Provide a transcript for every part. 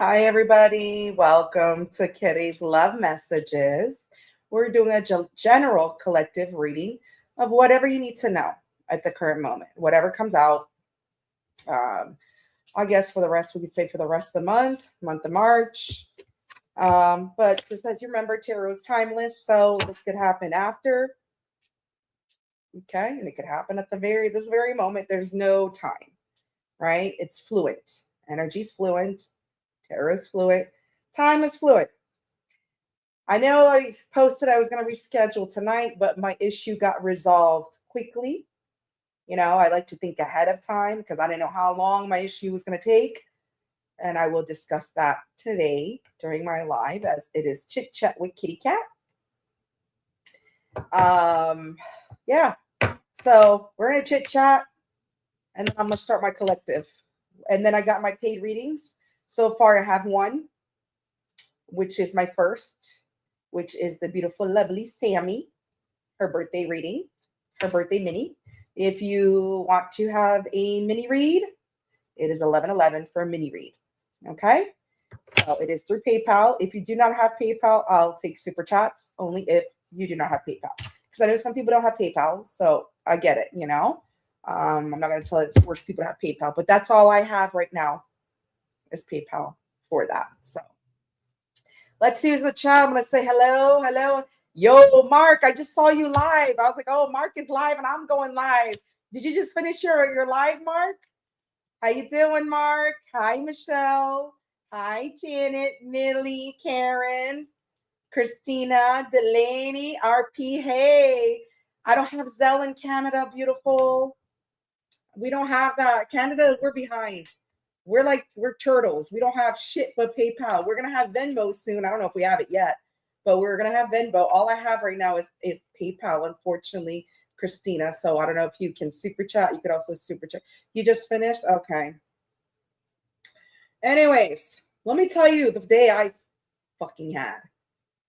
Hi, everybody. Welcome to Kitty's Love Messages. We're doing a general collective reading of whatever you need to know at the current moment, whatever comes out. Um, I guess for the rest, we could say for the rest of the month of March. But just as you remember, tarot is timeless, so this could happen after. Okay, and it could happen at this very moment. There's no time, right? It's fluent. Energy's fluent. Tarot is fluid. Time is fluid. I know I posted I was going to reschedule tonight, but my issue got resolved quickly. I like to think ahead of time because I didn't know how long my issue was going to take. And I will discuss that today during my live as it is Chit Chat with Kitty Cat. Yeah. So we're going to chit chat and then I'm going to start my collective. And then I got my paid readings. So far, I have one, which is my first, which is the beautiful, lovely Sammy, her birthday reading, her birthday mini. If you want to have a mini read, it is 11/11 for a mini read. Okay? So it is through PayPal. If you do not have PayPal, I'll take super chats only if you do not have PayPal. Because I know some people don't have PayPal, so I get it, I'm not going to force people to have PayPal, but that's all I have right now is PayPal for that. So let's see who's in the chat. I'm going to say hello. Yo, Mark, I just saw you live. I was like, oh, Mark is live and I'm going live. Did you just finish your live, Mark? How you doing, Mark? Hi, Michelle. Hi, Janet, Millie, Karen, Christina, Delaney, RP. Hey, I don't have Zelle in Canada, beautiful. We don't have that. Canada, we're behind. We're turtles. We don't have shit but PayPal. We're going to have Venmo soon. I don't know if we have it yet, but we're going to have Venmo. All I have right now is PayPal, unfortunately, Christina. So I don't know if you can super chat. You could also super chat. You just finished? Okay. Anyways, let me tell you the day I fucking had.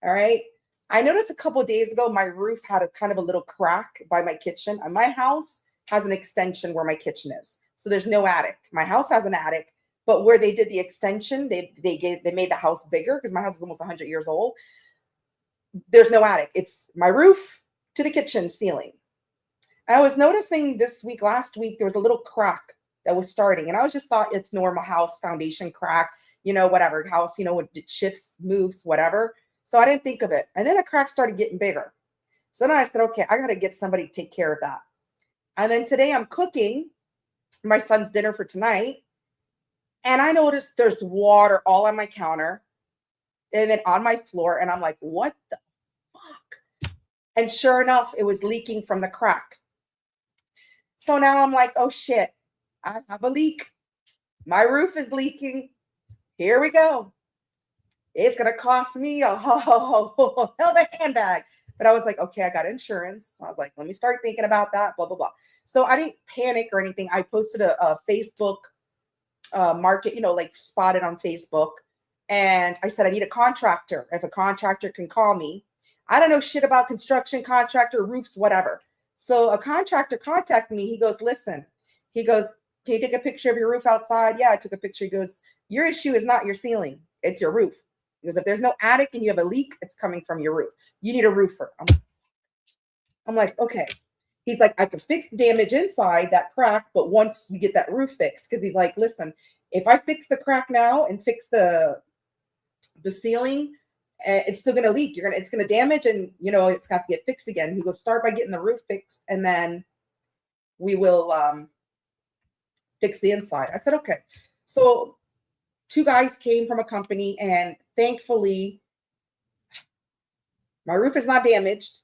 All right. I noticed a couple of days ago, my roof had a kind of a little crack by my kitchen. And my house has an extension where my kitchen is. So there's no attic. My house has an attic, but where they did the extension, they made the house bigger because my house is almost 100 years old. There's no attic. It's my roof to the kitchen ceiling. I was noticing last week, there was a little crack that was starting. And I was just thought it's normal house foundation crack, whatever house, when it shifts, moves, whatever. So I didn't think of it. And then the crack started getting bigger. So then I said, okay, I got to get somebody to take care of that. And then today I'm cooking my son's dinner for tonight. And I noticed there's water all on my counter and then on my floor. And I'm like, what the fuck? And sure enough, it was leaking from the crack. So now I'm like, oh shit, I have a leak. My roof is leaking. Here we go. It's going to cost me a hell of a handbag. But I was like, okay, I got insurance. I was like, let me start thinking about that, blah, blah, blah. So I didn't panic or anything. I posted a Facebook market, spotted on Facebook. And I said, I need a contractor. If a contractor can call me. I don't know shit about construction, contractor, roofs, whatever. So a contractor contacted me. He goes, listen, can you take a picture of your roof outside? Yeah, I took a picture. He goes, your issue is not your ceiling. It's your roof. Because if there's no attic and you have a leak, it's coming from your roof. You need a roofer. I'm like, okay. He's like, I could fix the damage inside, that crack, but once you get that roof fixed, because he's like, listen, if I fix the crack now and fix the ceiling, it's still going to leak. It's going to damage and, it's got to get fixed again. He goes, start by getting the roof fixed and then we will fix the inside. I said, okay. So 2 guys came from a company and thankfully my roof is not damaged.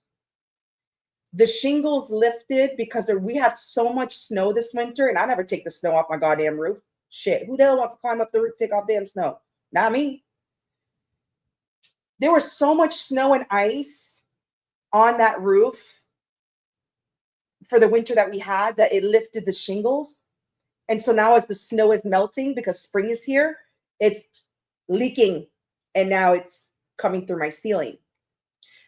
The shingles lifted because we have so much snow this winter and I never take the snow off my goddamn roof. Shit, who the hell wants to climb up the roof, take off damn snow? Not me. There was so much snow and ice on that roof for the winter that we had that it lifted the shingles. And so now as the snow is melting because spring is here, it's leaking and now it's coming through my ceiling.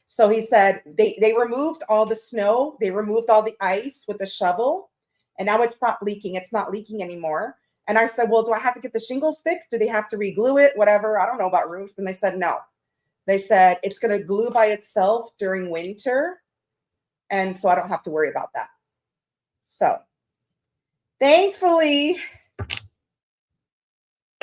So he said they removed all the snow. They removed all the ice with a shovel and now it stopped leaking. It's not leaking anymore. And I said, well, do I have to get the shingles fixed? Do they have to re-glue it? Whatever. I don't know about roofs. And they said, no. They said it's going to glue by itself during winter. And so I don't have to worry about that. So thankfully,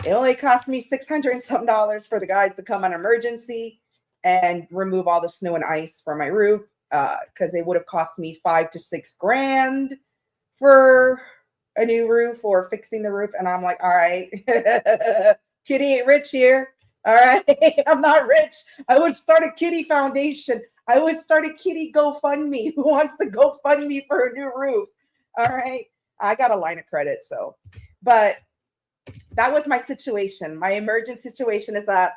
it only cost me $600 and some for the guys to come on emergency and remove all the snow and ice from my roof, because it would have cost me $5 to $6 grand for a new roof or fixing the roof. And I'm like, all right, Kitty ain't rich here. All right, I'm not rich. I would start a Kitty foundation. I would start a Kitty GoFundMe. Who wants to GoFund me for a new roof? All right, I got a line of credit. So, but that was my situation. My emergent situation is that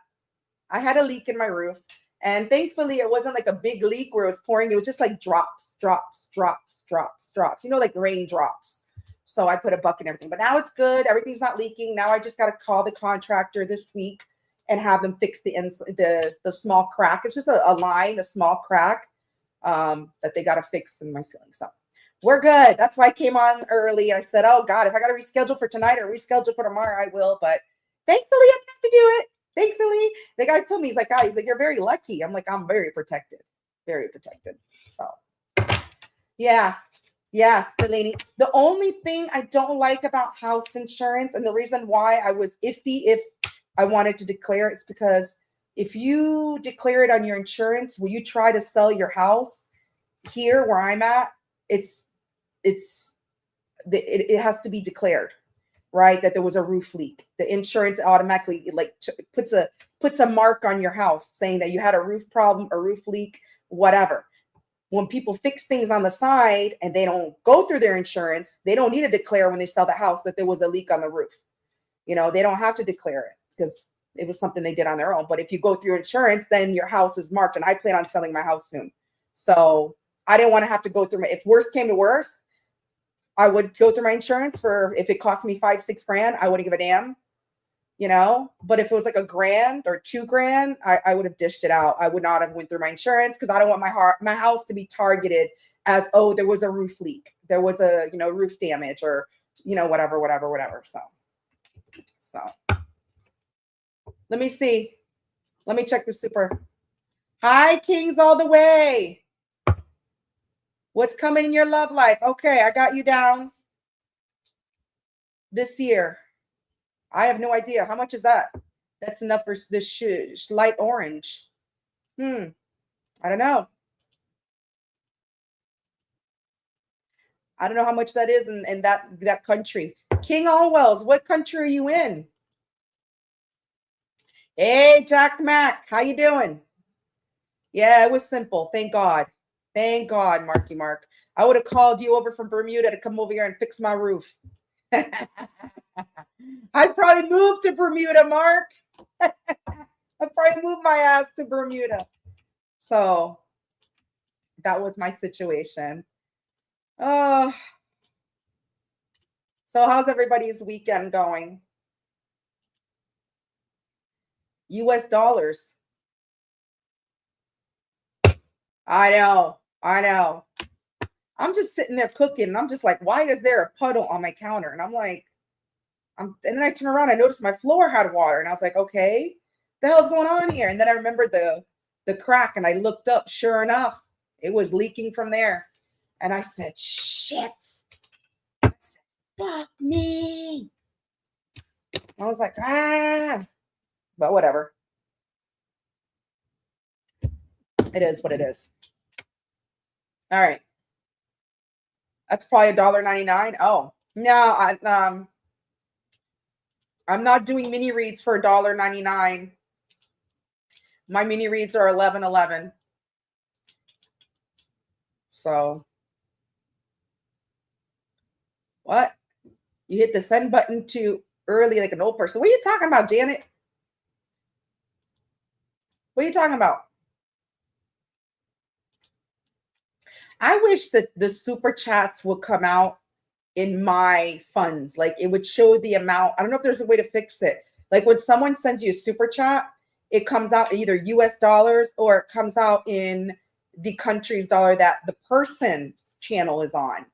I had a leak in my roof. And thankfully, it wasn't like a big leak where it was pouring. It was just like drops, drops, drops, drops, drops, like raindrops. So I put a bucket and everything. But now it's good. Everything's not leaking. Now I just got to call the contractor this week and have them fix the small crack. It's just a line, a small crack that they got to fix in my ceiling. So we're good. That's why I came on early. I said, oh, God, if I got to reschedule for tonight or reschedule for tomorrow, I will. But thankfully, I didn't have to do it. Thankfully, the guy told me, he's like, you're very lucky. I'm like, I'm very protected. Very protected. So, yeah. Yes, Delaney. The only thing I don't like about house insurance, and the reason why I was iffy if I wanted to declare it's because if you declare it on your insurance, when you try to sell your house here where I'm at, it has to be declared, right? That there was a roof leak. The insurance automatically puts a mark on your house saying that you had a roof problem, a roof leak, whatever. When people fix things on the side and they don't go through their insurance, they don't need to declare when they sell the house that there was a leak on the roof. They don't have to declare it because it was something they did on their own. But if you go through insurance, then your house is marked. And I plan on selling my house soon. So I didn't want to have to go through if worst came to worst, I would go through my insurance for if it cost me $5-6 grand, I wouldn't give a damn. But if it was like $1 grand or $2 grand, I would have dished it out. I would not have went through my insurance because I don't want my house to be targeted as, oh, there was a roof leak. There was a, roof damage or, whatever. So let me see. Let me check the super. Hi, Kings all the way. What's coming in your love life? Okay, I got you down this year. I have no idea. How much is that? That's enough for this light orange. I don't know. I don't know how much that is in that country. King Allwells, what country are you in? Hey, Jack Mac, how you doing? Yeah, it was simple. Thank God. Thank God, Marky Mark. I would have called you over from Bermuda to come over here and fix my roof. I'd probably move to Bermuda, Mark. I'd probably move my ass to Bermuda. So that was my situation. So how's everybody's weekend going? US dollars. I know. I'm just sitting there cooking and I'm just like, why is there a puddle on my counter? And I'm like, and then I turn around, I noticed my floor had water and I was like, okay, the hell's going on here? And then I remembered the crack and I looked up, sure enough, it was leaking from there. And I said, shit. I said, fuck me. I was like, but whatever. It is what it is. All right. That's probably $1.99. Oh, no, I'm not doing mini reads for $1.99. My mini reads are $11.11. So what? You hit the send button too early like an old person. What are you talking about, Janet? What are you talking about? I wish that the super chats would come out in my funds. Like it would show the amount. I don't know if there's a way to fix it. Like when someone sends you a super chat, it comes out either US dollars or it comes out in the country's dollar that the person's channel is on,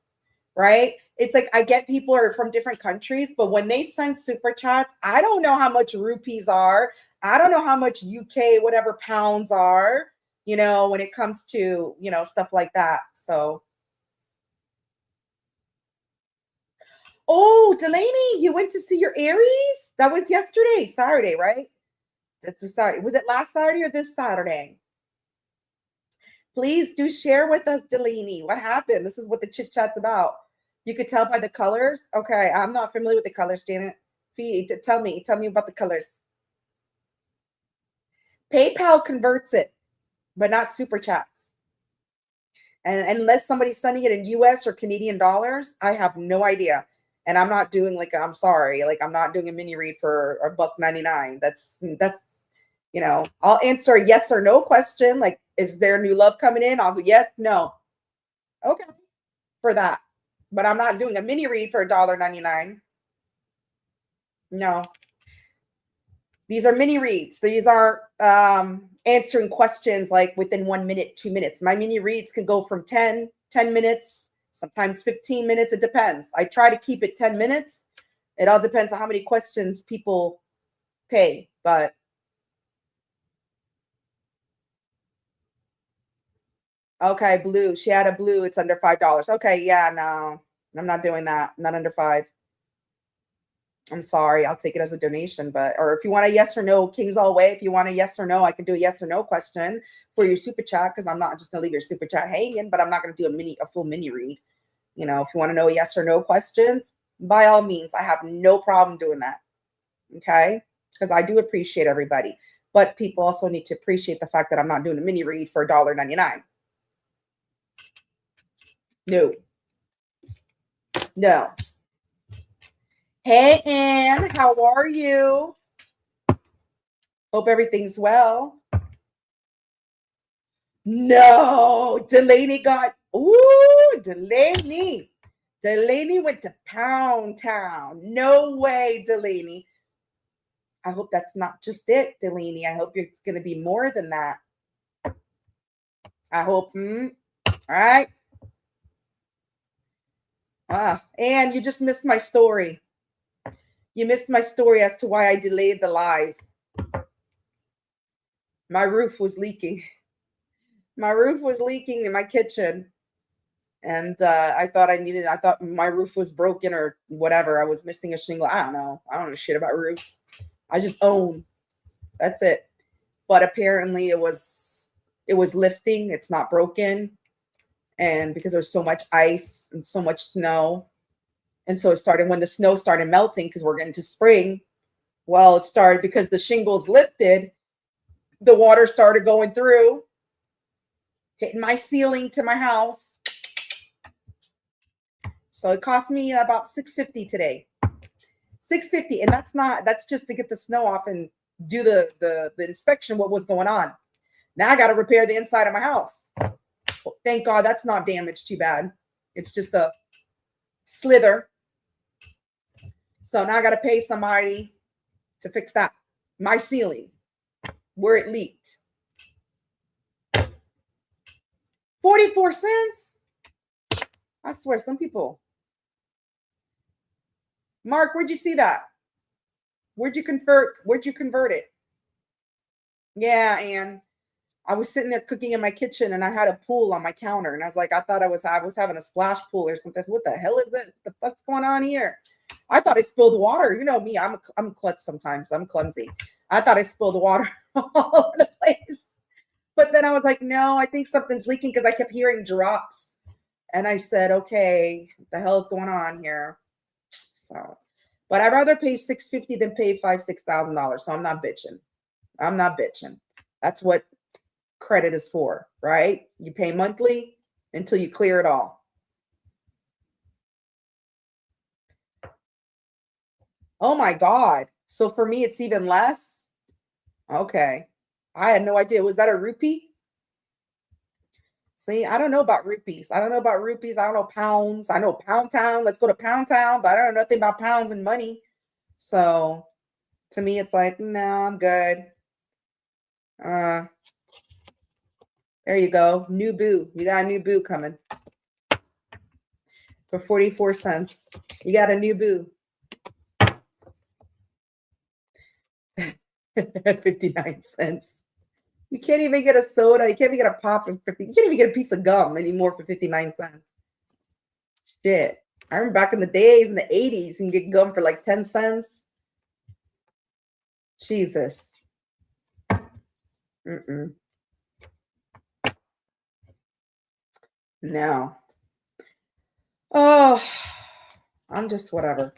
right? it's like I get people are from different countries, but when they send super chats, I don't know how much rupees are. I don't know how much UK whatever pounds are, when it comes to, stuff like that. So, oh, Delaney, you went to see your Aries? That was yesterday, Saturday, right? That's Saturday. Was it last Saturday or this Saturday? Please do share with us, Delaney. What happened? This is what the chit chat's about. You could tell by the colors. Okay, I'm not familiar with the colors, Janet. Tell me about the colors. PayPal converts it, but not super chats. And unless somebody's sending it in US or Canadian dollars, I have no idea. And I'm not doing I'm sorry, I'm not doing a mini read for $1.99. That's I'll answer a yes or no question. Like, is there new love coming in? I'll do yes, no. Okay, for that. But I'm not doing a mini read for $1.99. No. These are mini reads. These are answering questions like within 1 minute, 2 minutes. My mini reads can go from 10 minutes, sometimes 15 minutes. It depends. I try to keep it 10 minutes. It all depends on how many questions people pay. But okay, blue. She had a blue. It's under $5. Okay, yeah, no. I'm not doing that. Not under 5. I'm sorry. I'll take it as a donation, or if you want a yes or no, King's all way. If you want a yes or no, I can do a yes or no question for your super chat, because I'm not just gonna leave your super chat hanging, but I'm not gonna do a full mini read. If you want to know yes or no questions, by all means, I have no problem doing that. Okay, because I do appreciate everybody, but people also need to appreciate the fact that I'm not doing a mini read for $1.99. No. Hey, Anne, how are you? Hope everything's well. No, Delaney Delaney went to Pound Town. No way, Delaney. I hope that's not just it, Delaney. I hope it's going to be more than that. I hope. All right. And you just missed my story. You missed my story as to why I delayed the live. My roof was leaking. My roof was leaking in my kitchen. And I thought my roof was broken or whatever. I was missing a shingle. I don't know shit about roofs. I just own. That's it. But apparently it was lifting. It's not broken. And because there's so much ice and so much snow. And so it started when the snow started melting, because we're getting to spring. Well, it started because the shingles lifted. The water started going through, hitting my ceiling to my house. So it cost me about $650 today. $650, and that's just to get the snow off and do the inspection, what was going on. Now I got to repair the inside of my house. Well, thank God that's not damaged too bad. It's just a slither. So now I got to pay somebody to fix that. My ceiling, where it leaked. 44 cents? I swear, some people. Mark, where'd you see that? Where'd you convert it? Yeah, and I was sitting there cooking in my kitchen, and I had a pool on my counter, and I was like, I thought I was having a splash pool or something. I said, what the hell is this? What the fuck's going on here? I thought I spilled water. You know me, I'm klutz sometimes. I'm clumsy. I thought I spilled water all over the place. But then I was like, no, I think something's leaking, because I kept hearing drops. And I said, okay, what the hell is going on here? So, but I'd rather pay $650 than pay $5,000-$6,000. So I'm not bitching. That's what credit is for, right? You pay monthly until you clear it all. Oh my God. So for me, it's even less. Okay. I had no idea. Was that a rupee? See, I don't know about rupees. I don't know pounds. I know Pound Town. Let's go to Pound Town, but I don't know nothing about pounds and money. So to me, it's like, no, I'm good. There you go. New boo. You got a new boo coming. for 44 cents. You got a new boo. 59 cents. You can't even get a soda. You can't even get a pop for 50. You can't even get a piece of gum anymore for 59 cents. Shit. I remember back in the days, in the 80s, you can get gum for like 10 cents. Jesus. No. Oh, I'm just whatever.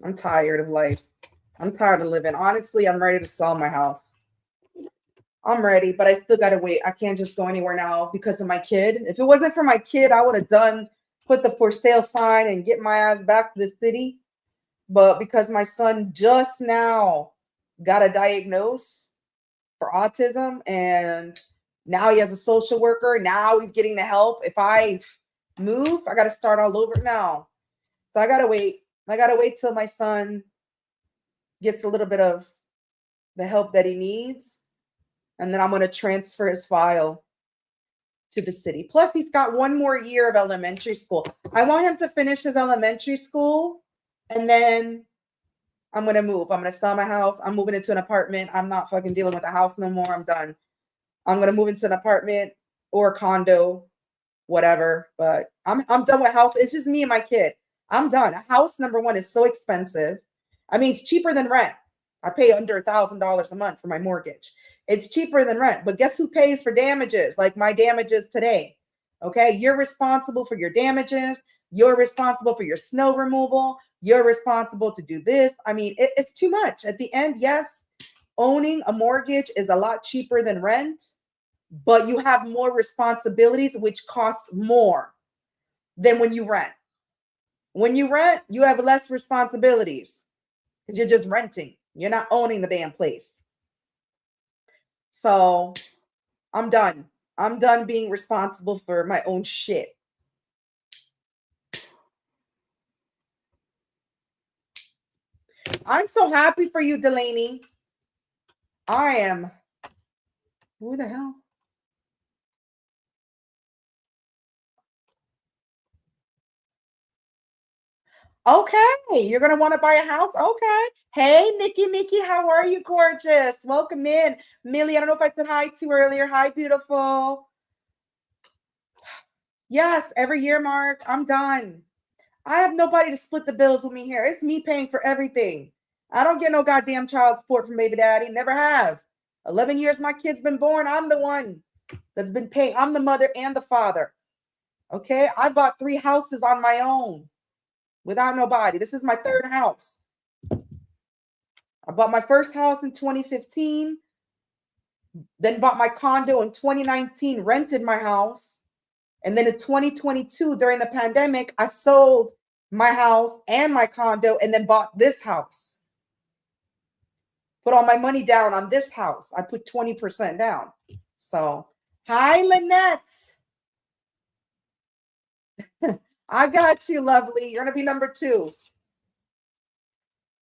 I'm tired of life. I'm tired of living. Honestly, I'm ready to sell my house. I'm ready, but I still got to wait. I can't just go anywhere now because of my kid. If it wasn't for my kid, I would have put the for sale sign and get my ass back to the city. But because my son just now got a diagnosis for autism and now he has a social worker, now he's getting the help. If I move, I got to start all over now. So I got to wait. I got to wait till my son gets a little bit of the help that he needs. And then I'm going to transfer his file to the city. Plus, he's got one more year of elementary school. I want him to finish his elementary school, and then I'm going to move. I'm going to sell my house. I'm moving into an apartment. I'm not fucking dealing with a house no more. I'm done. I'm going to move into an apartment or a condo, whatever. But I'm done with house. It's just me and my kid. I'm done. A house, number one, is so expensive. I mean, it's cheaper than rent. I pay under $1,000 a month for my mortgage. It's cheaper than rent, but guess who pays for damages? Like my damages today. Okay. You're responsible for your damages. You're responsible for your snow removal. You're responsible to do this. I mean, it's too much. At the end, yes, owning a mortgage is a lot cheaper than rent, but you have more responsibilities, which costs more than when you rent. When you rent, you have less responsibilities because you're just renting. You're not owning the damn place. So I'm done. I'm done being responsible for my own shit. I'm so happy for you, Delaney. I am. Who the hell? Okay, you're going to want to buy a house? Okay. Hey, Nikki, how are you, gorgeous? Welcome in. Millie, I don't know if I said hi to earlier. Hi, beautiful. Yes, every year, Mark. I'm done. I have nobody to split the bills with me here. It's me paying for everything. I don't get no goddamn child support from baby daddy. Never have. 11 years my kid's been born. I'm the one that's been paying. I'm the mother and the father. Okay. I bought 3 houses on my own without nobody. This is my 3rd house. I bought my first house in 2015, then bought my condo in 2019, rented my house. And then in 2022, during the pandemic, I sold my house and my condo and then bought this house. Put all my money down on this house. I put 20% down. So, hi, Lynette. I got you, lovely. You're going to be number 2.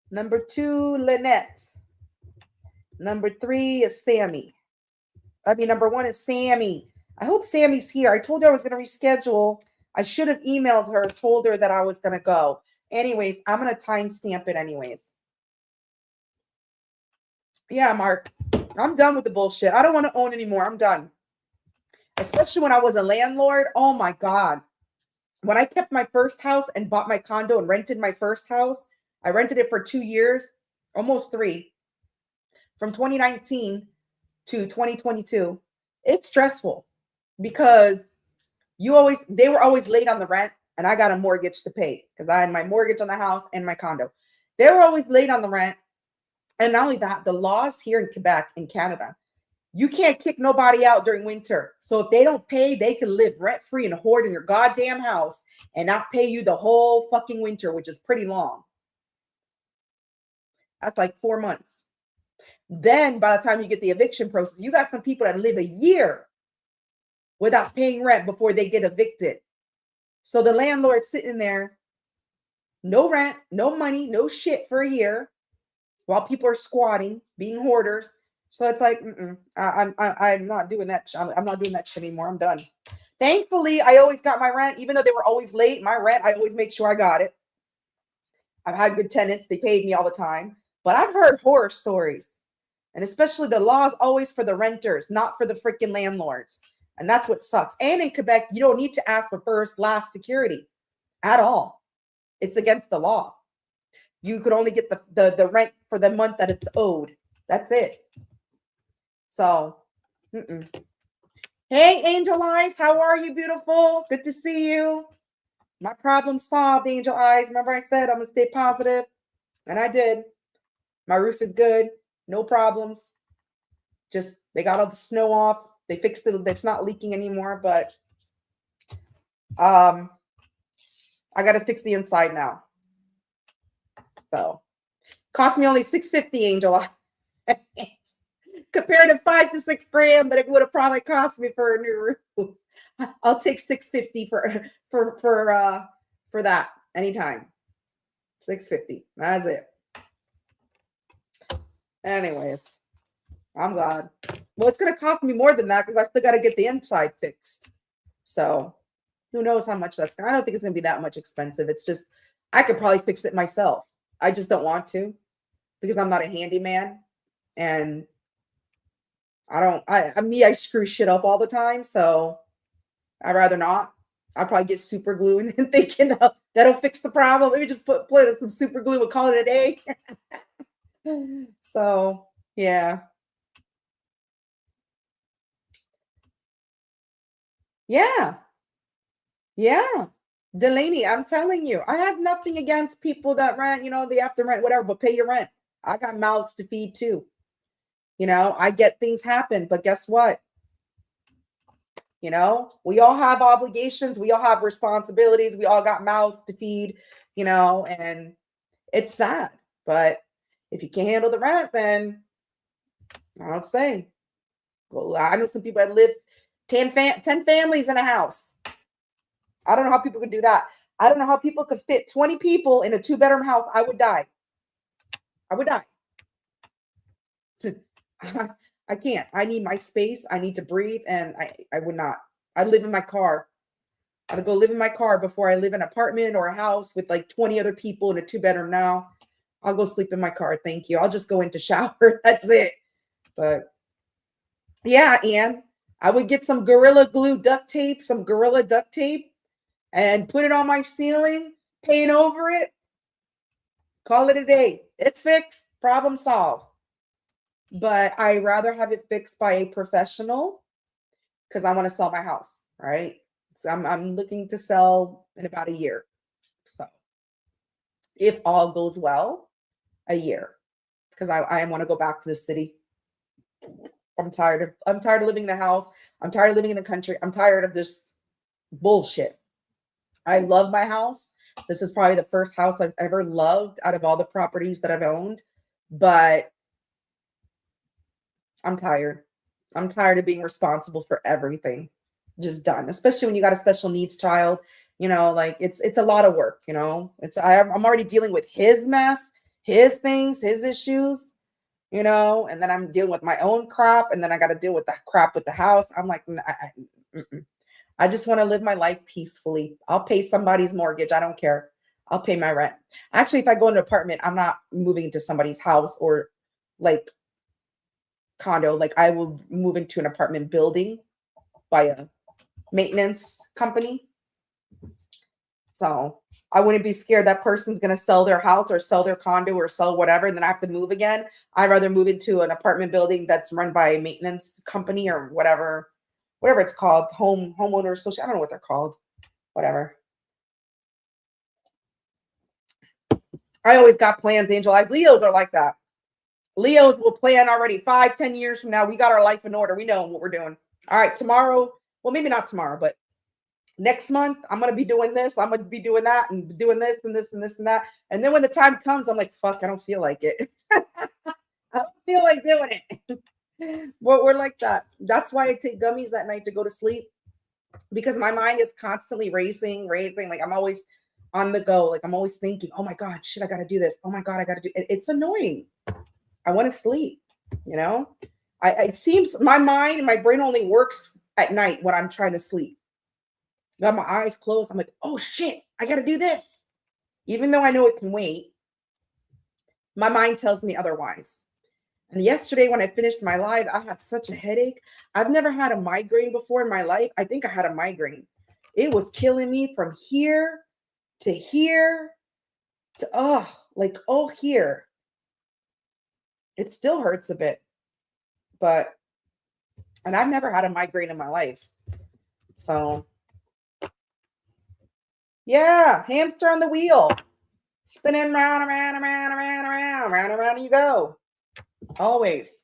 Number 2, Lynette. Number 3 is Sammy. Number 1 is Sammy. I hope Sammy's here. I told her I was going to reschedule. I should have emailed her, told her that I was going to go. Anyways, I'm going to timestamp it anyways. Yeah, Mark, I'm done with the bullshit. I don't want to own anymore. I'm done. Especially when I was a landlord. Oh my God. When I kept my first house and bought my condo and rented my first house, I rented it for 2 years, almost 3, from 2019 to 2022. It's stressful because they were always late on the rent and I got a mortgage to pay because I had my mortgage on the house and my condo. They were always late on the rent. And not only that, the laws here in Quebec, in Canada, you can't kick nobody out during winter. So if they don't pay, they can live rent-free and hoard in your goddamn house and not pay you the whole fucking winter, which is pretty long. That's like 4 months. Then by the time you get the eviction process, you got some people that live a year without paying rent before they get evicted. So the landlord's sitting there, no rent, no money, no shit for a year, while people are squatting, being hoarders. So it's like, I'm not doing that. I'm not doing that shit anymore. I'm done. Thankfully, I always got my rent, even though they were always late. My rent, I always make sure I got it. I've had good tenants. They paid me all the time. But I've heard horror stories. And especially the law is always for the renters, not for the freaking landlords. And that's what sucks. And in Quebec, you don't need to ask for first, last security at all. It's against the law. You could only get the rent for the month that it's owed. That's it. So, Hey, Angel Eyes, how are you, beautiful? Good to see you. My problem solved, Angel Eyes. Remember I said I'm going to stay positive? And I did. My roof is good. No problems. Just, they got all the snow off. They fixed it. It's not leaking anymore, but I got to fix the inside now. So, cost me only $650, Angel Eyes. Compared to $5 to $6 grand that it would have probably cost me for a new roof. I'll take $650 for that anytime. $650. That's it. Anyways, I'm glad. Well, it's gonna cost me more than that because I still got to get the inside fixed. So who knows how much that's gonna. I don't think it's gonna be that much expensive. It's just I could probably fix it myself. I just don't want to because I'm not a handyman and I screw shit up all the time, so I'd rather not. I'll probably get super glue and then thinking that'll fix the problem. Let me just put some super glue and call it a day. So, yeah. Yeah. Yeah. Delaney, I'm telling you, I have nothing against people that rent, they have to rent, whatever, but pay your rent. I got mouths to feed too. I get things happen, but guess what? We all have obligations. We all have responsibilities. We all got mouths to feed, and it's sad. But if you can't handle the rent, then I don't say. Well, I know some people that live 10 families in a house. I don't know how people could do that. I don't know how people could fit 20 people in a 2-bedroom house. I would die. I can't. I need my space. I need to breathe, and I would not. I'd live in my car. I'd go live in my car before I live in an apartment or a house with like 20 other people in a 2-bedroom now. I'll go sleep in my car. Thank you. I'll just go into shower. That's it. But yeah, Ann, I would get some Gorilla Glue duct tape, and put it on my ceiling, paint over it, call it a day. It's fixed. Problem solved. But I rather have it fixed by a professional because I want to sell my house, right? So I'm looking to sell in about a year. So if all goes well, a year, because I want to go back to the city. I'm tired of living in the house. I'm tired of living in the country. I'm tired of this bullshit. I love my house. This is probably the first house I've ever loved out of all the properties that I've owned, but I'm tired. I'm tired of being responsible for everything. Just done. Especially when you got a special needs child, like it's a lot of work, I'm already dealing with his mess, his things, his issues, and then I'm dealing with my own crap, and then I got to deal with that crap with the house. I'm like, I just want to live my life peacefully. I'll pay somebody's mortgage. I don't care. I'll pay my rent. Actually, if I go into an apartment, I'm not moving into somebody's house or like condo. Like I will move into an apartment building by a maintenance company. So I wouldn't be scared that person's going to sell their house or sell their condo or sell whatever, and then I have to move again. I'd rather move into an apartment building that's run by a maintenance company or whatever it's called, homeowner association. I don't know what they're called. Whatever. I always got plans, Angel Eyes. Leos are like that. Leos will plan already 5-10 years from now. We got our life in order. We know what we're doing. All right, tomorrow. Well, maybe not tomorrow, but next month, I'm going to be doing this. I'm going to be doing that and doing this and this and this and that. And then when the time comes, I'm like, fuck, I don't feel like it. I don't feel like doing it. We're like that. That's why I take gummies at night to go to sleep, because my mind is constantly racing. Like I'm always on the go. Like I'm always thinking, oh my God, shit, I got to do this. Oh my God, I got to do it. It's annoying. I want to sleep, it seems my mind and my brain only works at night when I'm trying to sleep. Got my eyes closed. I'm like, oh shit, I got to do this. Even though I know it can wait, my mind tells me otherwise. And yesterday, when I finished my live, I had such a headache. I've never had a migraine before in my life. I think I had a migraine. It was killing me from here to here to, here. It still hurts a bit, and I've never had a migraine in my life. So, yeah, hamster on the wheel, spinning round, around, around, around, around, round, around you go. Always.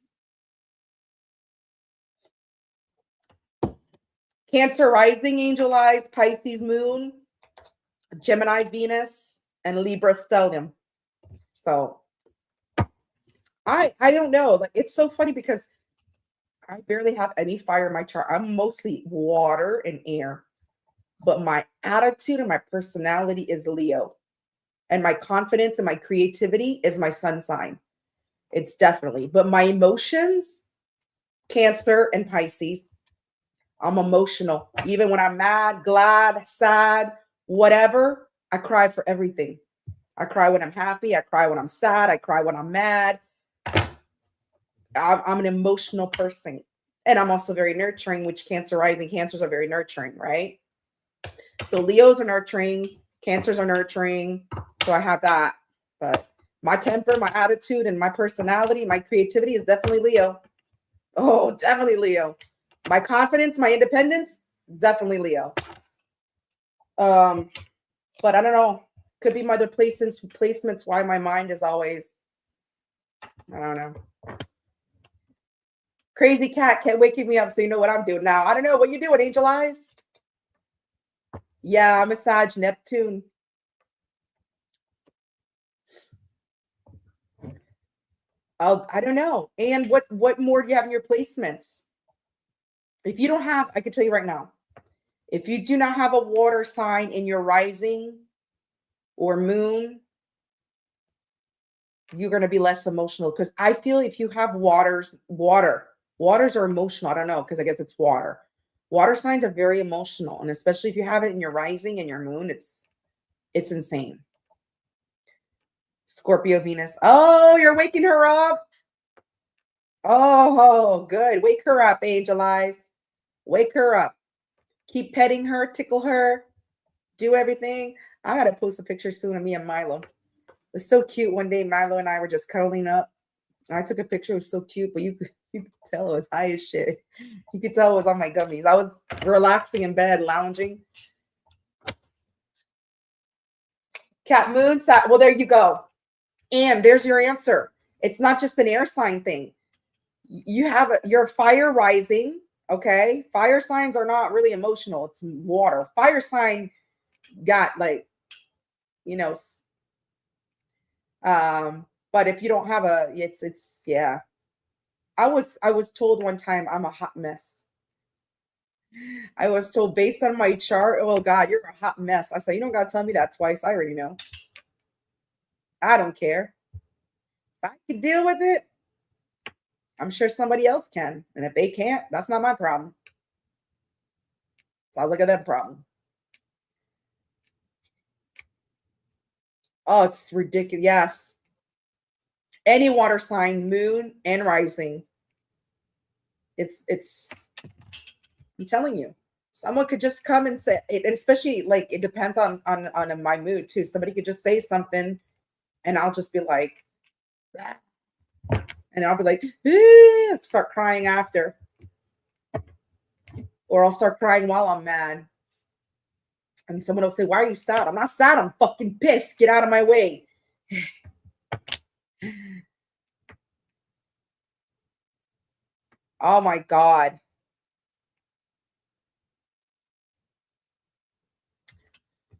Cancer rising, angel eyes, Pisces moon, Gemini Venus, and Libra stellium. So I don't know. Like, it's so funny because I barely have any fire in my chart. I'm mostly water and air. But my attitude and my personality is Leo. And my confidence and my creativity is my sun sign. It's definitely. But my emotions, Cancer and Pisces, I'm emotional. Even when I'm mad, glad, sad, whatever, I cry for everything. I cry when I'm happy. I cry when I'm sad. I cry when I'm mad. I'm an emotional person. And I'm also very nurturing, which Cancer rising, Cancers are very nurturing, right? So Leos are nurturing, Cancers are nurturing. So I have that. But my temper, my attitude, and my personality, my creativity is definitely Leo. Oh, definitely Leo. My confidence, my independence, definitely Leo. But I don't know. Could be my other placements why my mind is always, I don't know. Crazy cat can't waking me up so you know what I'm doing now. I don't know. What you doing, Angel Eyes? Yeah, massage Neptune. I don't know. And what more do you have in your placements? If you don't have, I can tell you right now, if you do not have a water sign in your rising or moon, you're going to be less emotional. Because I feel if you have waters are emotional. I don't know, because I guess it's water. Water signs are very emotional. And especially if you have it in your rising and your moon, it's insane. Scorpio Venus. Oh, you're waking her up. Oh, good. Wake her up, Angel Eyes. Wake her up. Keep petting her, tickle her, do everything. I gotta post a picture soon of me and Milo. It was so cute. One day, Milo and I were just cuddling up. And I took a picture. It was so cute, but you could tell it was high as shit. You could tell it was on my gummies. I was relaxing in bed, lounging. Cat Moon sat. Well, there you go. And there's your answer. It's not just an air sign thing. You have your fire rising. Okay, fire signs are not really emotional. It's water. Fire sign got like, you know, but if you don't have it's yeah. I was told one time I'm a hot mess. I was told based on my chart, oh God, you're a hot mess. I said, you don't gotta tell me that twice. I already know. I don't care. If I can deal with it, I'm sure somebody else can. And if they can't, that's not my problem. Sounds like a them problem. Oh, it's ridiculous. Yes. Any water sign, moon and rising. It's I'm telling you. Someone could just come and say it, especially like it depends on my mood too. Somebody could just say something and I'll just be like, ah, and I'll be like, start crying after. Or I'll start crying while I'm mad. And someone will say, why are you sad? I'm not sad. I'm fucking pissed. Get out of my way. Oh my God.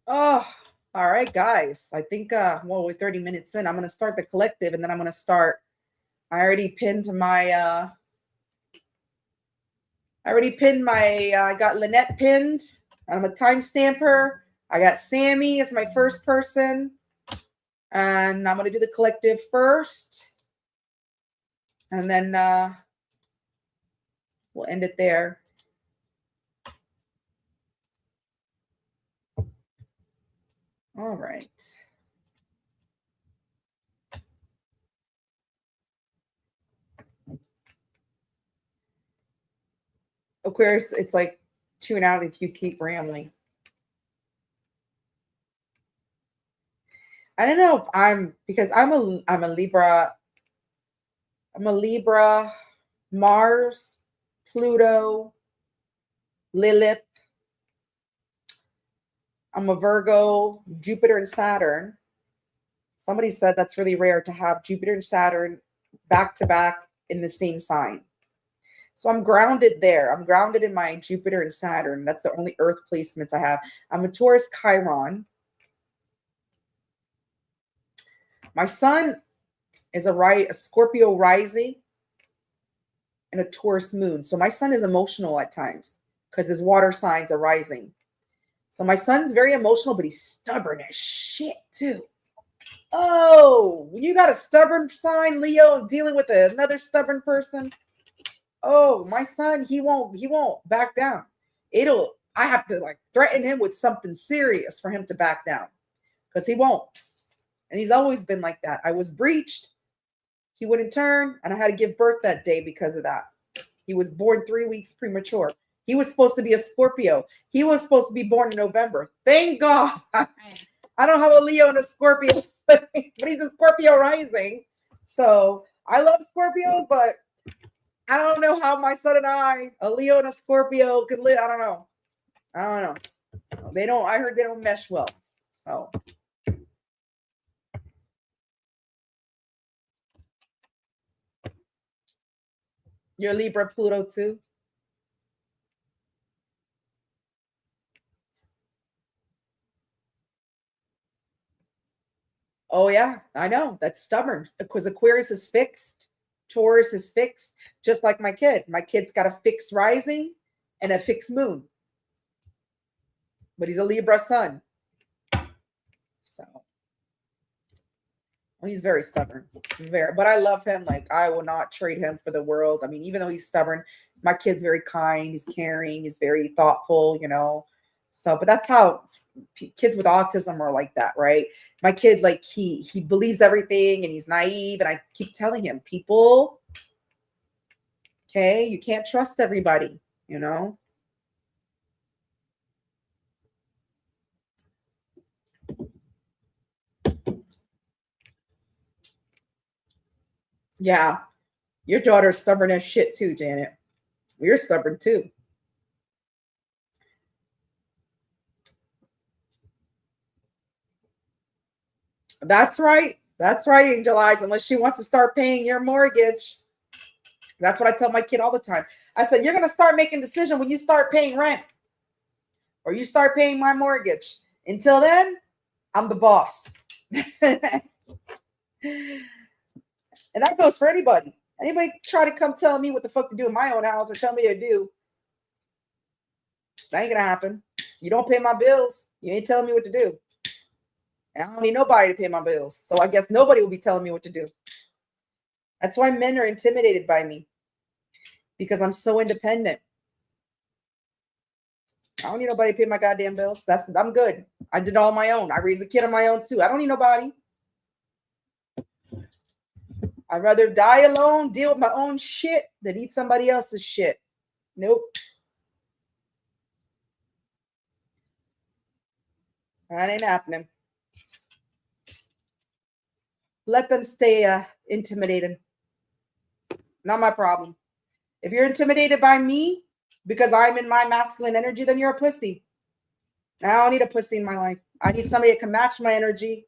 Oh, all right, guys. I think well, we're 30 minutes in. I'm gonna start the collective and then I'm gonna start. I got Lynette pinned. I'm a timestamp her. I got Sammy as my first person. And I'm gonna do the collective first. And then we'll end it there. All right. Aquarius, it's like tune out if you keep rambling. I don't know if I'm because I'm a Libra. I'm a Libra, Mars, Pluto, Lilith. I'm a Virgo, Jupiter and Saturn. Somebody said that's really rare to have Jupiter and Saturn back to back in the same sign. So I'm grounded there. I'm grounded in my Jupiter and Saturn. That's the only Earth placements I have. I'm a Taurus Chiron. My sun is a Scorpio rising and a Taurus moon. So my sun is emotional at times because his water signs are rising. So my son's very emotional, but he's stubborn as shit too. Oh, you got a stubborn sign, Leo, dealing with another stubborn person. Oh, my son, he won't back down. I have to like threaten him with something serious for him to back down because he won't. And he's always been like that. I was breached. He wouldn't turn, and I had to give birth that day because of that. He was born 3 weeks premature. He was supposed to be a Scorpio. He was supposed to be born in November. Thank God. I don't have a Leo and a Scorpio, but he's a Scorpio rising. So I love Scorpios, but I don't know how my son and I, a Leo and a Scorpio, could live. I don't know. They don't. I heard they don't mesh well. So you're Libra Pluto too. Oh yeah, I know. That's stubborn because Aquarius is fixed. Taurus is fixed, just like my kid. My kid's got a fixed rising and a fixed moon, but he's a Libra sun. So he's very stubborn. Very, but I love him. Like I will not trade him for the world. I mean, even though he's stubborn, my kid's very kind, he's caring, he's very thoughtful, you know. So, but that's how kids with autism are like that, right? My kid, like he believes everything and he's naive, and I keep telling him, people, okay, you can't trust everybody, you know. Yeah, your daughter's stubborn as shit too, Janet. You're stubborn too. That's right. That's right, Angel Eyes. Unless she wants to start paying your mortgage. That's what I tell my kid all the time. I said, you're going to start making decisions when you start paying rent or you start paying my mortgage. Until then, I'm the boss. And that goes for anybody. Anybody try to come tell me what the fuck to do in my own house or tell me to do, that ain't going to happen. You don't pay my bills. You ain't telling me what to do. And I don't need nobody to pay my bills. So I guess nobody will be telling me what to do. That's why men are intimidated by me, because I'm so independent. I don't need nobody to pay my goddamn bills. I'm good. I did all on my own. I raised a kid on my own too. I don't need nobody. I'd rather die alone, deal with my own shit, than eat somebody else's shit. Nope. That ain't happening. Let them stay intimidated. Not my problem. If you're intimidated by me because I'm in my masculine energy, then you're a pussy. I don't need a pussy in my life. I need somebody that can match my energy.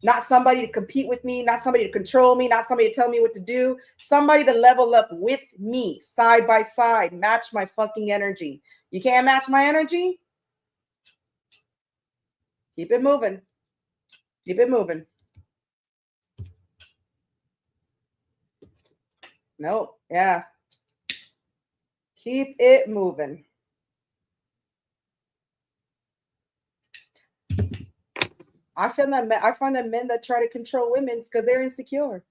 Not somebody to compete with me, not somebody to control me, not somebody to tell me what to do. Somebody to level up with me, side by side, match my fucking energy. You can't match my energy? Keep it moving. Keep it moving. Nope. Yeah. Keep it moving. I find that men that try to control women's because they're insecure.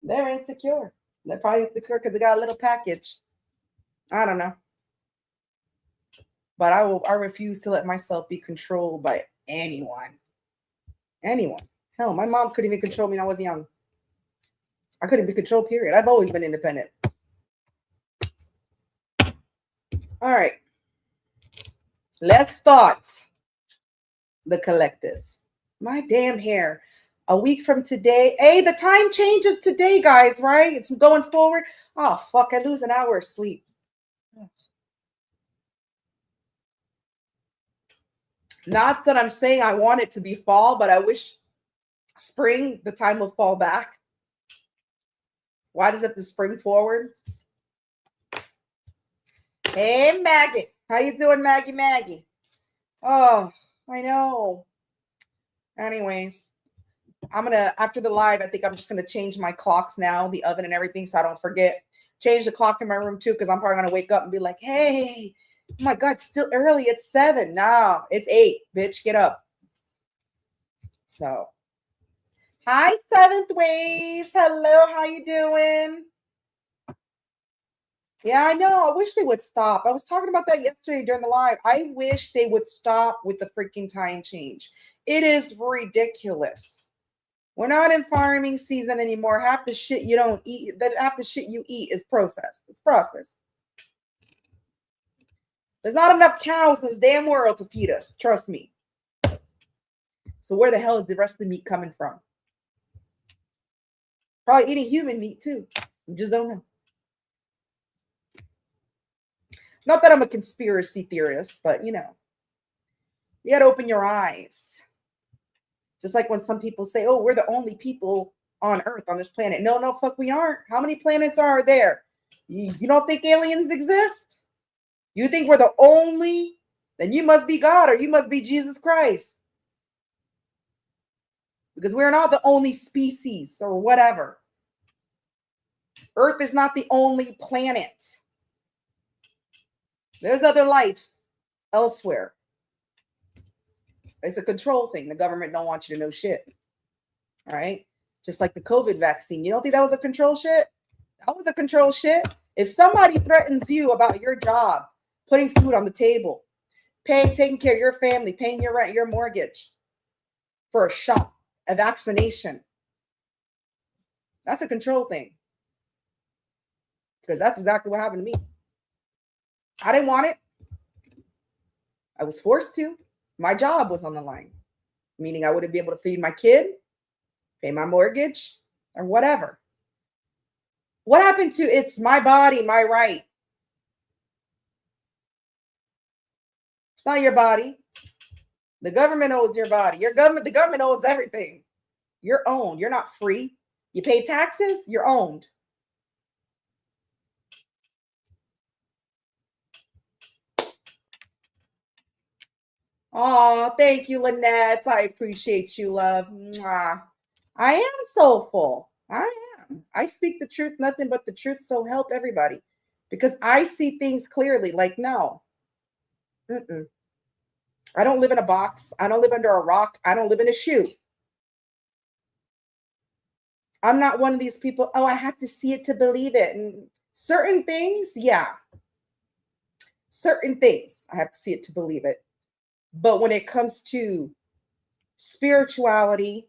They're insecure. They're probably insecure because they got a little package. I don't know. But I refuse to let myself be controlled by anyone. Anyone. Hell, my mom couldn't even control me when I was young. I couldn't be controlled, period. I've always been independent. All right. Let's start the collective. My damn hair. A week from today. Hey, the time changes today, guys, right? It's going forward. Oh, fuck. I lose an hour of sleep. Not that I'm saying I want it to be fall, but I wish spring, the time will fall back. Why does it have to spring forward? Hey, Maggie. How you doing, Maggie? Oh, I know. Anyways, after the live, I think I'm just going to change my clocks now, the oven and everything, so I don't forget. Change the clock in my room, too, because I'm probably going to wake up and be like, hey, oh my God, it's still early. It's 7. No, it's 8, bitch. Get up. So, hi, Seventh Waves. Hello, how you doing? Yeah, I know. I wish they would stop. I was talking about that yesterday during the live. I wish they would stop with the freaking time change. It is ridiculous. We're not in farming season anymore. Half the shit you don't eat, half the shit you eat is processed. It's processed. There's not enough cows in this damn world to feed us. Trust me. So where the hell is the rest of the meat coming from? Probably eating human meat too. We just don't know. Not that I'm a conspiracy theorist, but you know, you got to open your eyes. Just like when some people say, oh, we're the only people on Earth, on this planet. No, fuck, we aren't. How many planets are there? You don't think aliens exist? You think we're the only? Then you must be God or you must be Jesus Christ. Because we're not the only species or whatever. Earth is not the only planet. There's other life elsewhere. It's a control thing. The government don't want you to know shit. All right? Just like the COVID vaccine. You don't think that was a control shit? That was a control shit. If somebody threatens you about your job, putting food on the table, taking care of your family, paying your rent, your mortgage for a shot, a vaccination, that's a control thing. Because that's exactly what happened to me. I didn't want it. I was forced to. My job was on the line, meaning I wouldn't be able to feed my kid, pay my mortgage, or whatever. What happened to it's my body, my right? It's not your body. The government owns your body. The government owns everything. You're owned. You're not free. You pay taxes, you're owned. Oh, thank you, Lynette. I appreciate you, love. Mwah. I am soulful. I am. I speak the truth, nothing but the truth, so help everybody. Because I see things clearly. Like, no. I don't live in a box. I don't live under a rock. I don't live in a shoe. I'm not one of these people, oh, I have to see it to believe it. And certain things, yeah. Certain things, I have to see it to believe it. But when it comes to spirituality,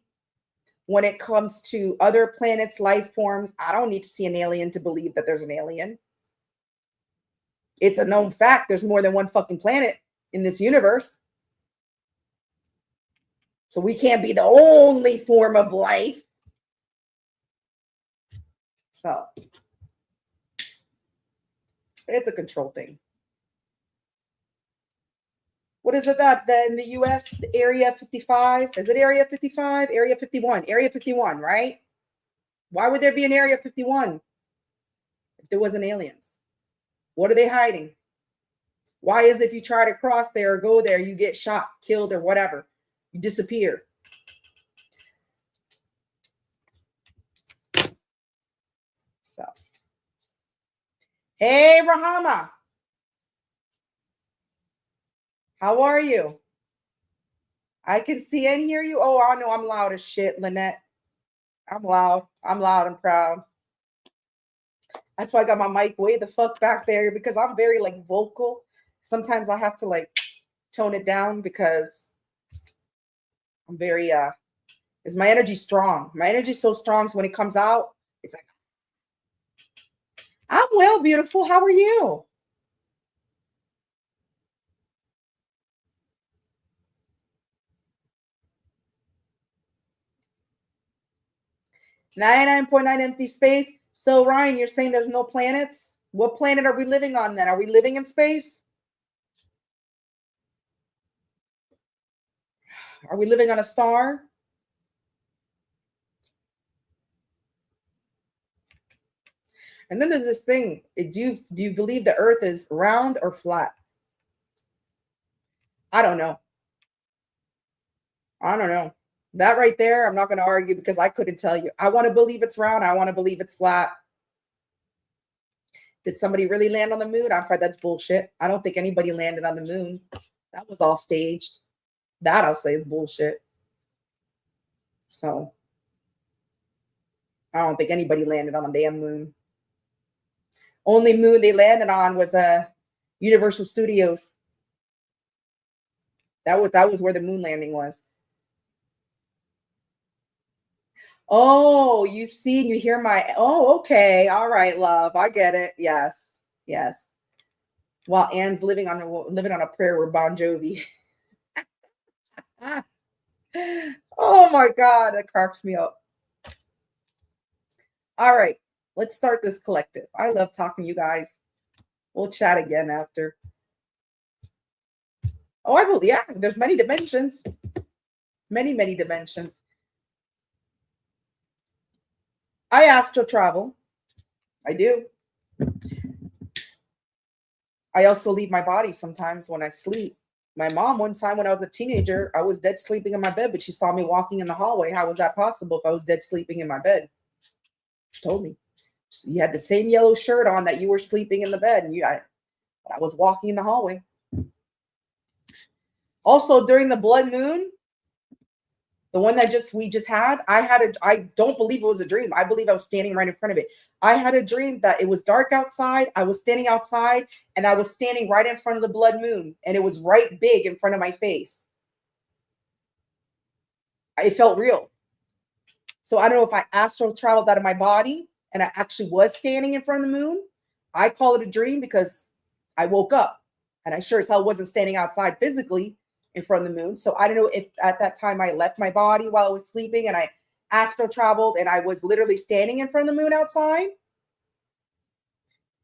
when it comes to other planets, life forms, I don't need to see an alien to believe that there's an alien. It's a known fact. There's more than one fucking planet in this universe. So we can't be the only form of life. So it's a control thing. What is it that in the US, the Area 55? Is it Area 55? Area 51. Area 51, right? Why would there be an Area 51 if there wasn't aliens? What are they hiding? Why is it if you try to cross there or go there, you get shot, killed, or whatever? You disappear. So, hey, Rahama. How are you? I can see and hear you. Oh, I know I'm loud as shit, Lynette. I'm loud. I'm loud and proud. That's why I got my mic way the fuck back there because I'm very like vocal. sometimes I have to like tone it down because I'm very is my energy strong? My energy is so strong, so when it comes out, it's like, I'm well, beautiful. How are you? .9 empty space. So Ryan, you're saying there's no planets? What planet are we living on then? Are we living in space? Are we living on a star? And then there's this thing. Do you believe the earth is round or flat? I don't know. I don't know. That right there, I'm not going to argue because I couldn't tell you. I want to believe it's round. I want to believe it's flat. Did somebody really land on the moon? I'm afraid that's bullshit. I don't think anybody landed on the moon. That was all staged. That I'll say is bullshit. So I don't think anybody landed on the damn moon. Only moon they landed on was Universal Studios. That was where the moon landing was. Oh, you see, you hear my, oh, okay. All right, love. I get it. Yes. Yes. While Anne's living on a prayer with Bon Jovi. Oh my God, that cracks me up. All right, let's start this collective. I love talking to you guys. We'll chat again after. Oh, I believe, yeah, there's many dimensions. Many, many dimensions. I astral travel. I do. I also leave my body sometimes when I sleep. My mom, one time when I was a teenager, I was dead sleeping in my bed, but she saw me walking in the hallway. How was that possible if I was dead sleeping in my bed? She told me. You had the same yellow shirt on that you were sleeping in the bed, and I was walking in the hallway. Also, during the blood moon, the one that we just had, I don't believe it was a dream. I believe I was standing right in front of it. I had a dream that it was dark outside. I was standing outside and I was standing right in front of the blood moon, and it was right big in front of my face. It felt real. So I don't know if I astral traveled out of my body and I actually was standing in front of the moon. I call it a dream because I woke up and I sure as hell wasn't standing outside physically in front of the moon. So I don't know if at that time I left my body while I was sleeping and I astral traveled and I was literally standing in front of the moon outside,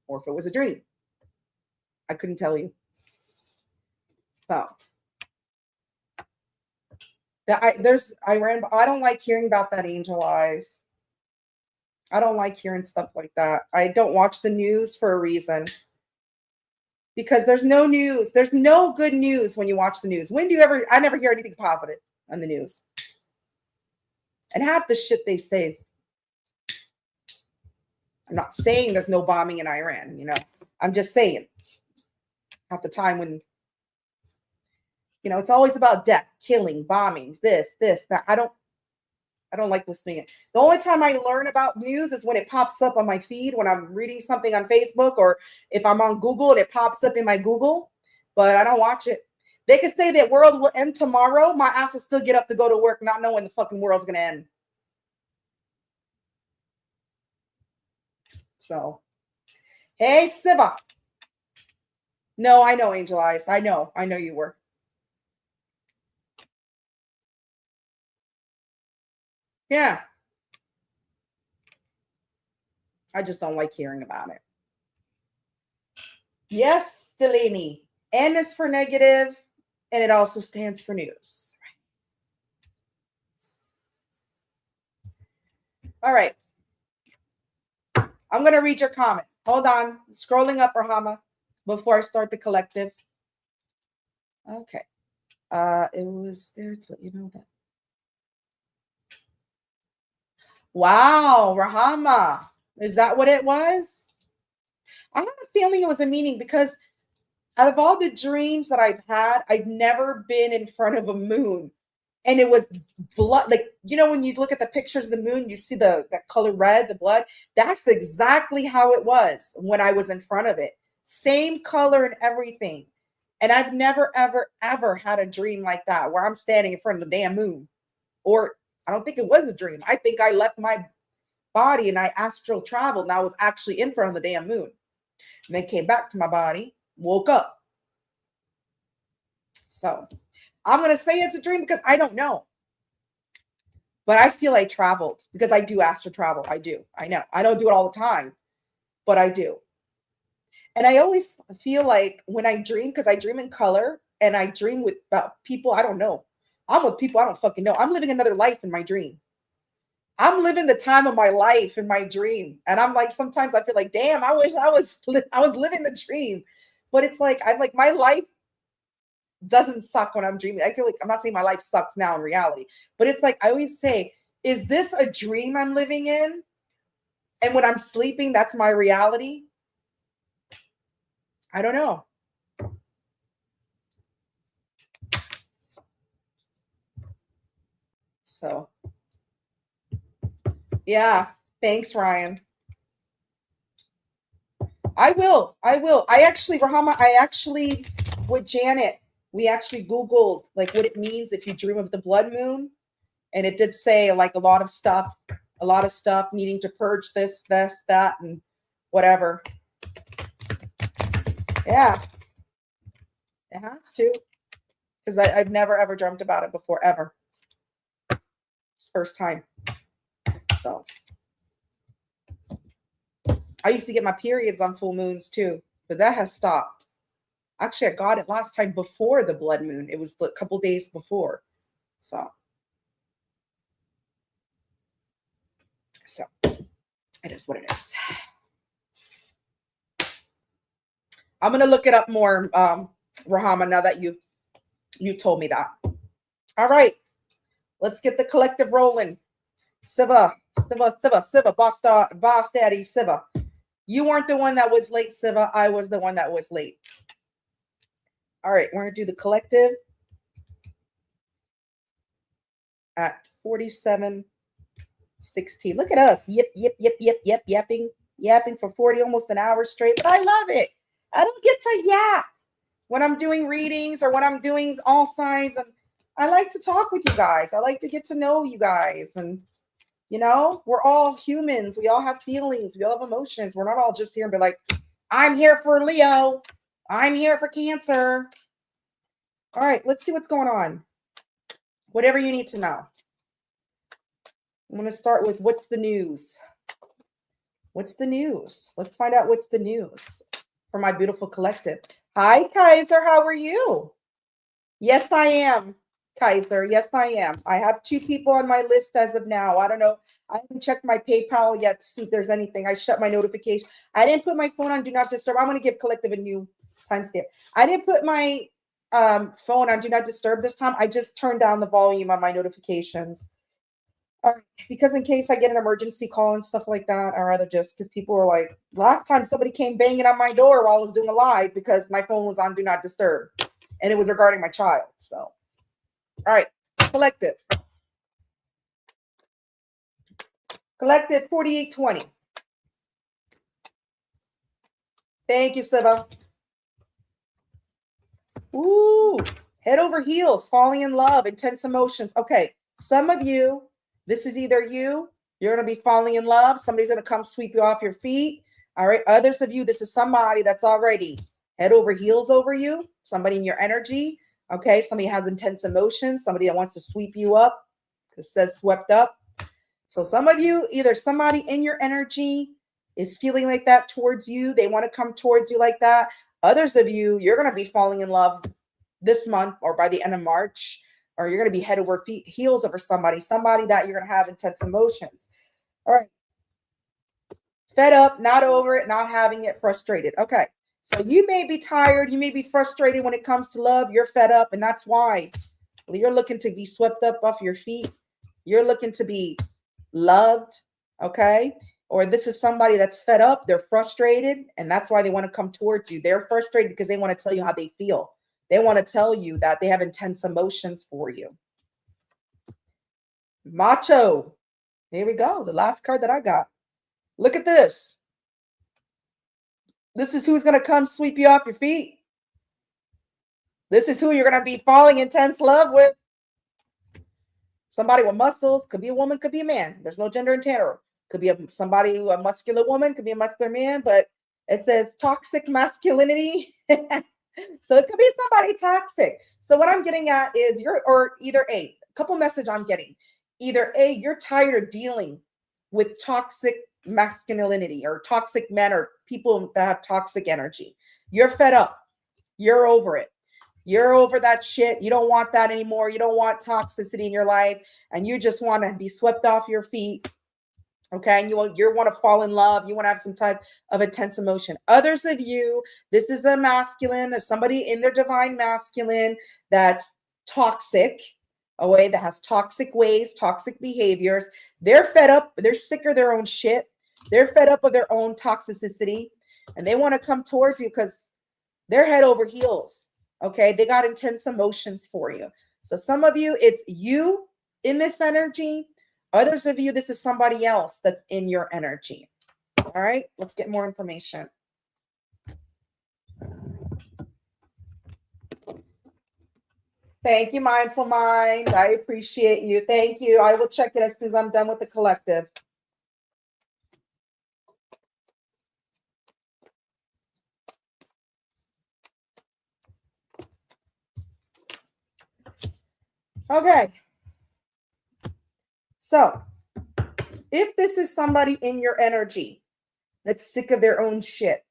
or if it was a dream. I couldn't tell you. So I don't like hearing about that angel eyes. I don't like hearing stuff like that. I don't watch the news for a reason. Because there's no news. There's no good news when you watch the news. I never hear anything positive on the news. And half the shit they say is, I'm not saying there's no bombing in Iran, I'm just saying half the time when, it's always about death, killing, bombings, this, that. I don't like listening. The only time I learn about news is when it pops up on my feed, when I'm reading something on Facebook, or if I'm on Google and it pops up in my Google, but I don't watch it. They could say that world will end tomorrow. My ass will still get up to go to work, not knowing the fucking world's going to end. So, hey, Siva. No, I know, Angel Eyes. I know you were. Yeah. I just don't like hearing about it. Yes, Delaney. N is for negative, and it also stands for news. All right. I'm going to read your comment. Hold on. Scrolling up, Rahama, before I start the collective. Okay. It was there to let you know that. Wow, Rahama. Is that what it was? I have a feeling it was a meaning because out of all the dreams that I've had, I've never been in front of a moon. And it was blood. Like, when you look at the pictures of the moon, you see that color red, the blood. That's exactly how it was when I was in front of it. Same color and everything. And I've never, ever, ever had a dream like that where I'm standing in front of the damn moon. Or I don't think it was a dream. I think I left my body and I astral traveled and I was actually in front of the damn moon. And then came back to my body, woke up. So I'm going to say it's a dream because I don't know. But I feel I traveled because I do astral travel. I do. I know. I don't do it all the time, but I do. And I always feel like when I dream, because I dream in color and I dream with about people I don't know. I'm with people I don't fucking know. I'm living another life in my dream. I'm living the time of my life in my dream. And I'm like, sometimes I feel like, damn, I wish I was living the dream. But it's like, I'm like, my life doesn't suck when I'm dreaming. I feel like I'm not saying my life sucks now in reality, but it's like I always say, is this a dream I'm living in? And when I'm sleeping, that's my reality. I don't know. So, yeah. Thanks, Ryan. I will. Rahama, with Janet, we actually Googled like what it means if you dream of the blood moon. And it did say like a lot of stuff needing to purge this, that, and whatever. Yeah. It has to. Because I've never, ever dreamt about it before, ever. It's first time. So. I used to get my periods on full moons too, but that has stopped. Actually, I got it last time before the blood moon. It was a couple days before. So it is what it is. I'm going to look it up more, Rahama, now that you told me that. All right. Let's get the collective rolling. Siva, boss daddy, Siva. You weren't the one that was late, Siva. I was the one that was late. All right, we're going to do the collective at 47:16. Look at us. Yapping for 40, almost an hour straight. But I love it. I don't get to yap when I'm doing readings or when I'm doing all signs. And I like to talk with you guys. I like to get to know you guys. And, you know, we're all humans. We all have feelings. We all have emotions. We're not all just here and be like, I'm here for Leo. I'm here for Cancer. All right, let's see what's going on. Whatever you need to know. I'm going to start with what's the news? What's the news? Let's find out what's the news for my beautiful collective. Hi, Kaiser. How are you? Yes, I am, Kaiser. Yes, I am. I have 2 people on my list as of now. I don't know. I haven't checked my PayPal yet to see if there's anything. I shut my notification. I didn't put my phone on Do Not Disturb. I'm going to give collective a new timestamp. I didn't put my phone on Do Not Disturb this time. I just turned down the volume on my notifications. Because in case I get an emergency call and stuff like that, or rather just because people were like, last time somebody came banging on my door while I was doing a live because my phone was on Do Not Disturb and it was regarding my child. So, all right, collective. Collective 4820. Thank you, Siva. Ooh, head over heels, falling in love, intense emotions. Okay, some of you, this is either you're going to be falling in love. Somebody's going to come sweep you off your feet. All right. Others of you, this is somebody that's already head over heels over you. Somebody in your energy. Okay. Somebody has intense emotions. Somebody that wants to sweep you up. It says swept up. So some of you, either somebody in your energy is feeling like that towards you. They want to come towards you like that. Others of you, you're going to be falling in love this month or by the end of March. Or you're going to be head over heels over somebody that you're going to have intense emotions. All right. Fed up, not over it, not having it, frustrated. Okay. So you may be tired. You may be frustrated when it comes to love. You're fed up. And that's why you're looking to be swept up off your feet. You're looking to be loved. Okay. Or this is somebody that's fed up. They're frustrated. And that's why they want to come towards you. They're frustrated because they want to tell you how they feel. They want to tell you that they have intense emotions for you. Macho. Here we go. The last card that I got. Look at this. This is who's going to come sweep you off your feet. This is who you're going to be falling intense love with. Somebody with muscles, could be a woman, could be a man. There's no gender in tarot. Could be somebody, a muscular woman, could be a muscular man, but it says toxic masculinity. So it could be somebody toxic. So what I'm getting at is either a couple message I'm getting. Either A, you're tired of dealing with toxic masculinity or toxic men or people that have toxic energy. You're fed up. You're over it. You're over that shit. You don't want that anymore. You don't want toxicity in your life. And you just want to be swept off your feet. Okay. And you want to fall in love. You want to have some type of intense emotion. Others of you, this is a masculine, somebody in their divine masculine that's toxic, a way that has toxic ways, toxic behaviors. They're fed up. They're sick of their own shit. They're fed up of their own toxicity. And they want to come towards you because they're head over heels. Okay. They got intense emotions for you. So some of you, it's you in this energy. Others of you, this is somebody else that's in your energy. All right, let's get more information. Thank you, Mindful Mind. I appreciate you. Thank you. I will check it as soon as I'm done with the collective. Okay. So if this is somebody in your energy that's sick of their own shit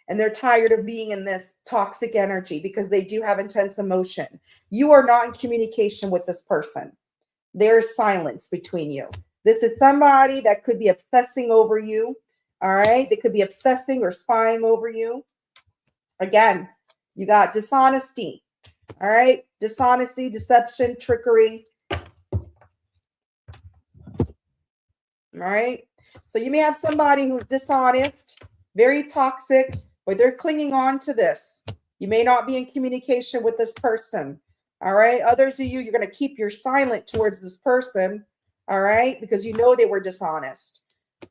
and they're tired of being in this toxic energy because they do have intense emotion, you are not in communication with this person. There's silence between you. This is somebody that could be obsessing over you. All right. They could be obsessing or spying over you. Again, you got dishonesty. All right. Dishonesty, deception, trickery. All right. So you may have somebody who's dishonest, very toxic, but they're clinging on to this. You may not be in communication with this person. All right. Others of you, you're going to keep your silent towards this person. All right. Because you know they were dishonest.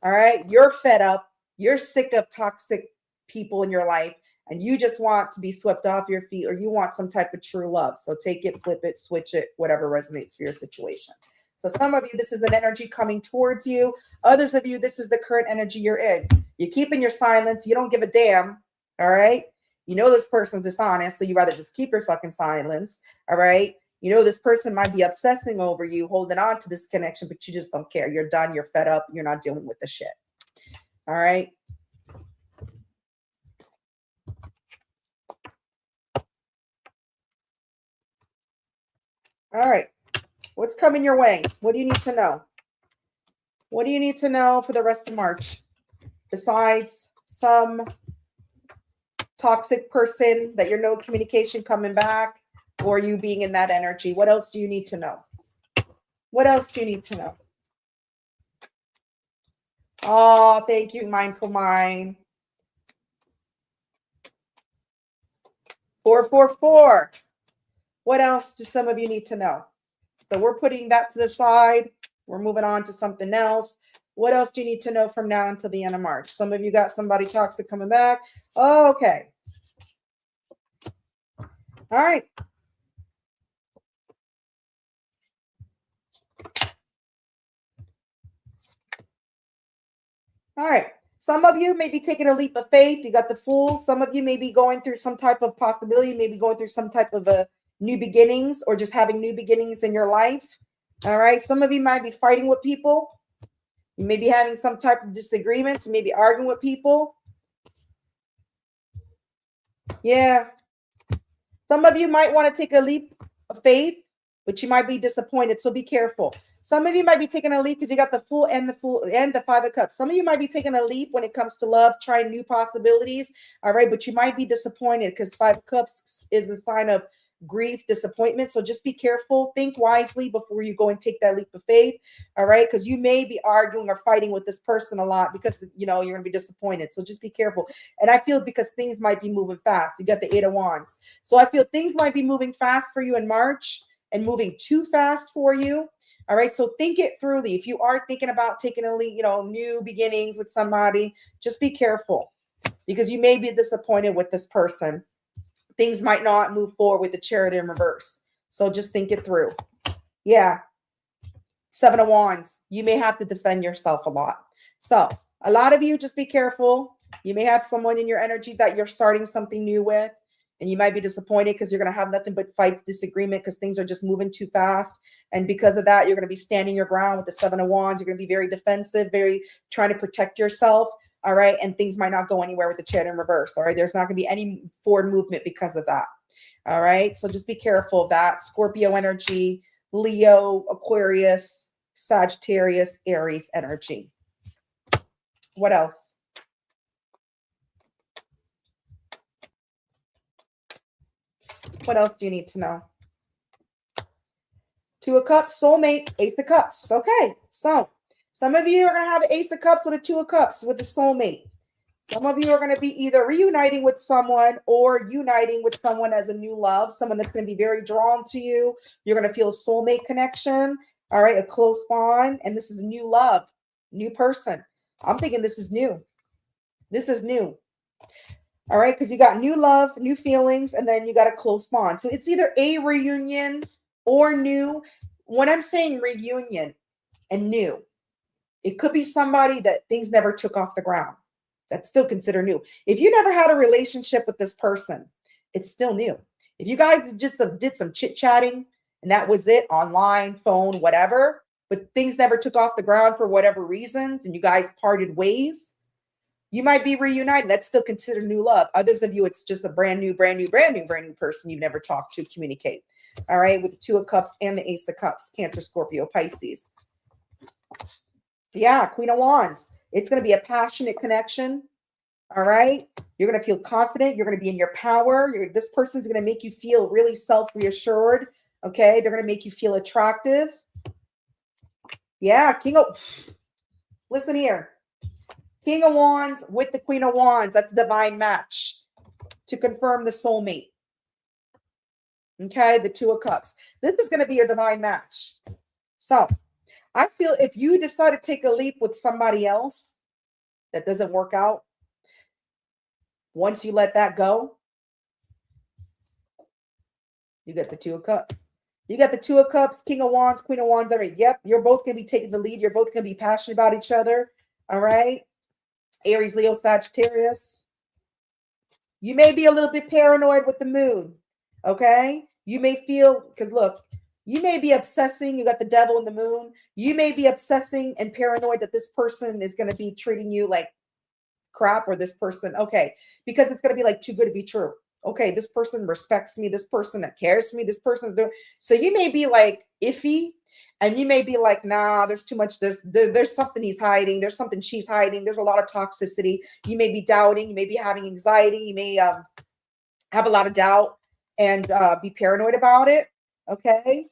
All right. You're fed up. You're sick of toxic people in your life. And you just want to be swept off your feet, or you want some type of true love. So take it, flip it, switch it, whatever resonates for your situation. So some of you, this is an energy coming towards you. Others of you, this is the current energy you're in. You're keeping your silence. You don't give a damn. All right. You know this person's dishonest, so you rather just keep your fucking silence. All right. You know this person might be obsessing over you, holding on to this connection, but you just don't care. You're done. You're fed up. You're not dealing with the shit. All right. All right. What's coming your way? What do you need to know? What do you need to know for the rest of March? Besides some toxic person that you're no communication coming back, or you being in that energy, what else do you need to know? What else do you need to know? Oh, thank you, Mindful Mind. 444. What else do some of you need to know? So we're putting that to the side. We're moving on to something else. What else do you need to know from now until the end of March? Some of you got somebody toxic coming back. Oh, okay. All right. All right. Some of you may be taking a leap of faith. You got the Fool. Some of you may be going through some type of possibility, maybe going through some type of a new beginnings, or just having new beginnings in your life. All right. Some of you might be fighting with people. You may be having some type of disagreements. You may be arguing with people. Yeah. Some of you might want to take a leap of faith, but you might be disappointed. So be careful. Some of you might be taking a leap because you got the Fool and the Five of Cups. Some of you might be taking a leap when it comes to love, trying new possibilities. All right. But you might be disappointed because Five of Cups is the sign of grief, disappointment. So just be careful. Think wisely before you go and take that leap of faith. All right. Because you may be arguing or fighting with this person a lot because, you know, you're going to be disappointed. So just be careful. And I feel because things might be moving fast. You got the Eight of Wands. So I feel things might be moving fast for you in March and moving too fast for you. All right. So think it through. If you are thinking about taking a leap, you know, new beginnings with somebody, just be careful because you may be disappointed with this person. things might not move forward with the Chariot in reverse. So just think it through. Yeah. 7 of Wands. You may have to defend yourself a lot. So a lot of you, just be careful. You may have someone in your energy that you're starting something new with, and you might be disappointed because you're going to have nothing but fights, disagreement, because things are just moving too fast. And because of that, you're going to be standing your ground with the 7 of Wands. You're going to be very defensive, very trying to protect yourself. All right. And things might not go anywhere with the Chariot in reverse. All right. There's not going to be any forward movement because of that. All right. So just be careful of that. Scorpio energy, Leo, Aquarius, Sagittarius, Aries energy. What else? What else do you need to know? 2 of Cups, soulmate, Ace of Cups. Okay. So some of you are going to have an Ace of Cups with a 2 of Cups with a soulmate. Some of you are going to be either reuniting with someone or uniting with someone as a new love, someone that's going to be very drawn to you. You're going to feel a soulmate connection, all right, a close bond, and this is new love, new person. I'm thinking this is new. This is new, all right, because you got new love, new feelings, and then you got a close bond. So it's either a reunion or new. When I'm saying reunion and new, it could be somebody that things never took off the ground. That's still considered new. If you never had a relationship with this person, it's still new. If you guys just did some chit-chatting and that was it, online, phone, whatever, but things never took off the ground for whatever reasons and you guys parted ways, you might be reunited. That's still considered new love. Others of you, it's just a brand new person you've never talked to, communicate. All right, with the 2 of Cups and the Ace of Cups, Cancer, Scorpio, Pisces. Yeah, Queen of Wands. It's going to be a passionate connection. All right. You're going to feel confident. You're going to be in your power. This person's going to make you feel really self-reassured. Okay. They're going to make you feel attractive. Yeah. Listen here. King of Wands with the Queen of Wands. That's a divine match to confirm the soulmate. Okay. The 2 of Cups. This is going to be your divine match. So I feel if you decide to take a leap with somebody else that doesn't work out, once you let that go, you get the 2 of Cups. You got the 2 of Cups, King of Wands, Queen of Wands. All right. Yep. You're both going to be taking the lead. You're both going to be passionate about each other. All right. Aries, Leo, Sagittarius. You may be a little bit paranoid with the moon. Okay. You may feel, because look, you may be obsessing. You got the devil and the moon. You may be obsessing and paranoid that this person is going to be treating you like crap, or this person, okay, because it's going to be like too good to be true. Okay, this person respects me, this person that cares for me, this person's doing. So you may be like iffy, and you may be like, nah, there's too much, there's something he's hiding, there's something she's hiding, there's a lot of toxicity. You may be doubting, you may be having anxiety, you may have a lot of doubt and be paranoid about it. Okay,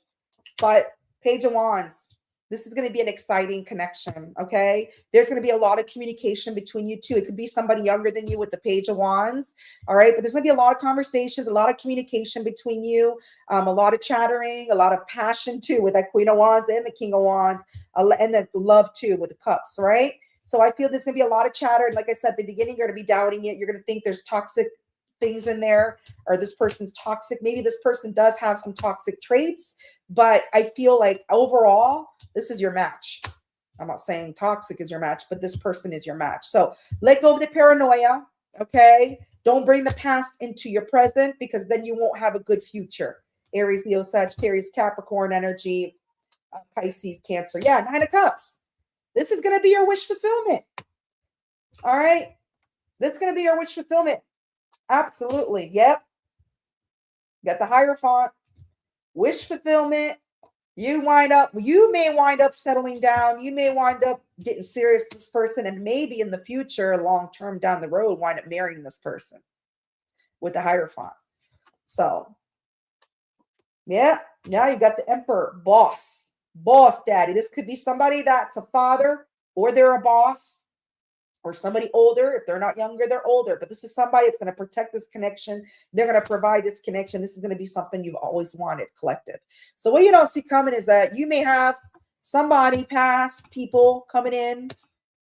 but Page of Wands, this is going to be an exciting connection, okay? There's going to be a lot of communication between you two. It could be somebody younger than you with the Page of Wands, all right? But there's going to be a lot of conversations, a lot of communication between you, a lot of chattering, a lot of passion too with that Queen of Wands and the King of Wands, and the love too with the Cups, right? So I feel there's going to be a lot of chatter. And like I said, at the beginning, you're going to be doubting it. You're going to think there's toxic things in there, or this person's toxic. Maybe this person does have some toxic traits, but I feel like overall, this is your match. I'm not saying toxic is your match, but this person is your match. So let go of the paranoia, okay? Don't bring the past into your present, because then you won't have a good future. Aries, Leo, Sagittarius, Capricorn energy, Pisces, Cancer. Yeah, 9 of Cups. This is going to be your wish fulfillment. All right? This is going to be your wish fulfillment. Absolutely. Yep. Got the Hierophant. Wish fulfillment. You may wind up settling down. You may wind up getting serious with this person, and maybe in the future, long term down the road, wind up marrying this person with the Hierophant. So, yeah, now you got the Emperor, boss daddy. This could be somebody that's a father, or they're a boss, or somebody older. If they're not younger, they're older. But this is somebody that's going to protect this connection. They're going to provide this connection. This is going to be something you've always wanted, collective. So what you don't see coming is that you may have somebody, past people coming in,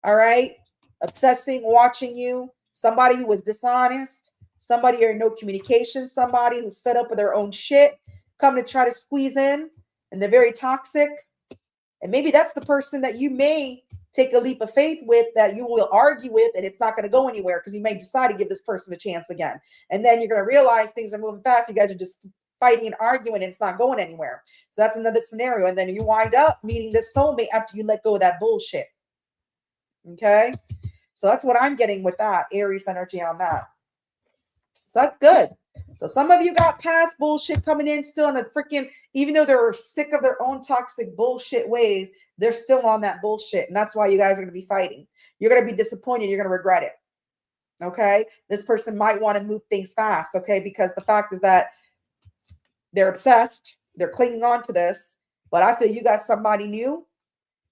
all right, obsessing, watching you, somebody who was dishonest, somebody or no communication, somebody who's fed up with their own shit, coming to try to squeeze in, and they're very toxic. And maybe that's the person that you may take a leap of faith with, that you will argue with, and it's not going to go anywhere because you may decide to give this person a chance again. And then you're going to realize things are moving fast. You guys are just fighting and arguing, and it's not going anywhere. So that's another scenario. And then you wind up meeting this soulmate after you let go of that bullshit. Okay. So that's what I'm getting with that Aries energy on that. So that's good. So some of you got past bullshit coming in still in a freaking, even though they're sick of their own toxic bullshit ways, they're still on that bullshit. And that's why you guys are going to be fighting. You're going to be disappointed. You're going to regret it. Okay. This person might want to move things fast. Okay. Because the fact is that they're obsessed. They're clinging on to this. But I feel you got somebody new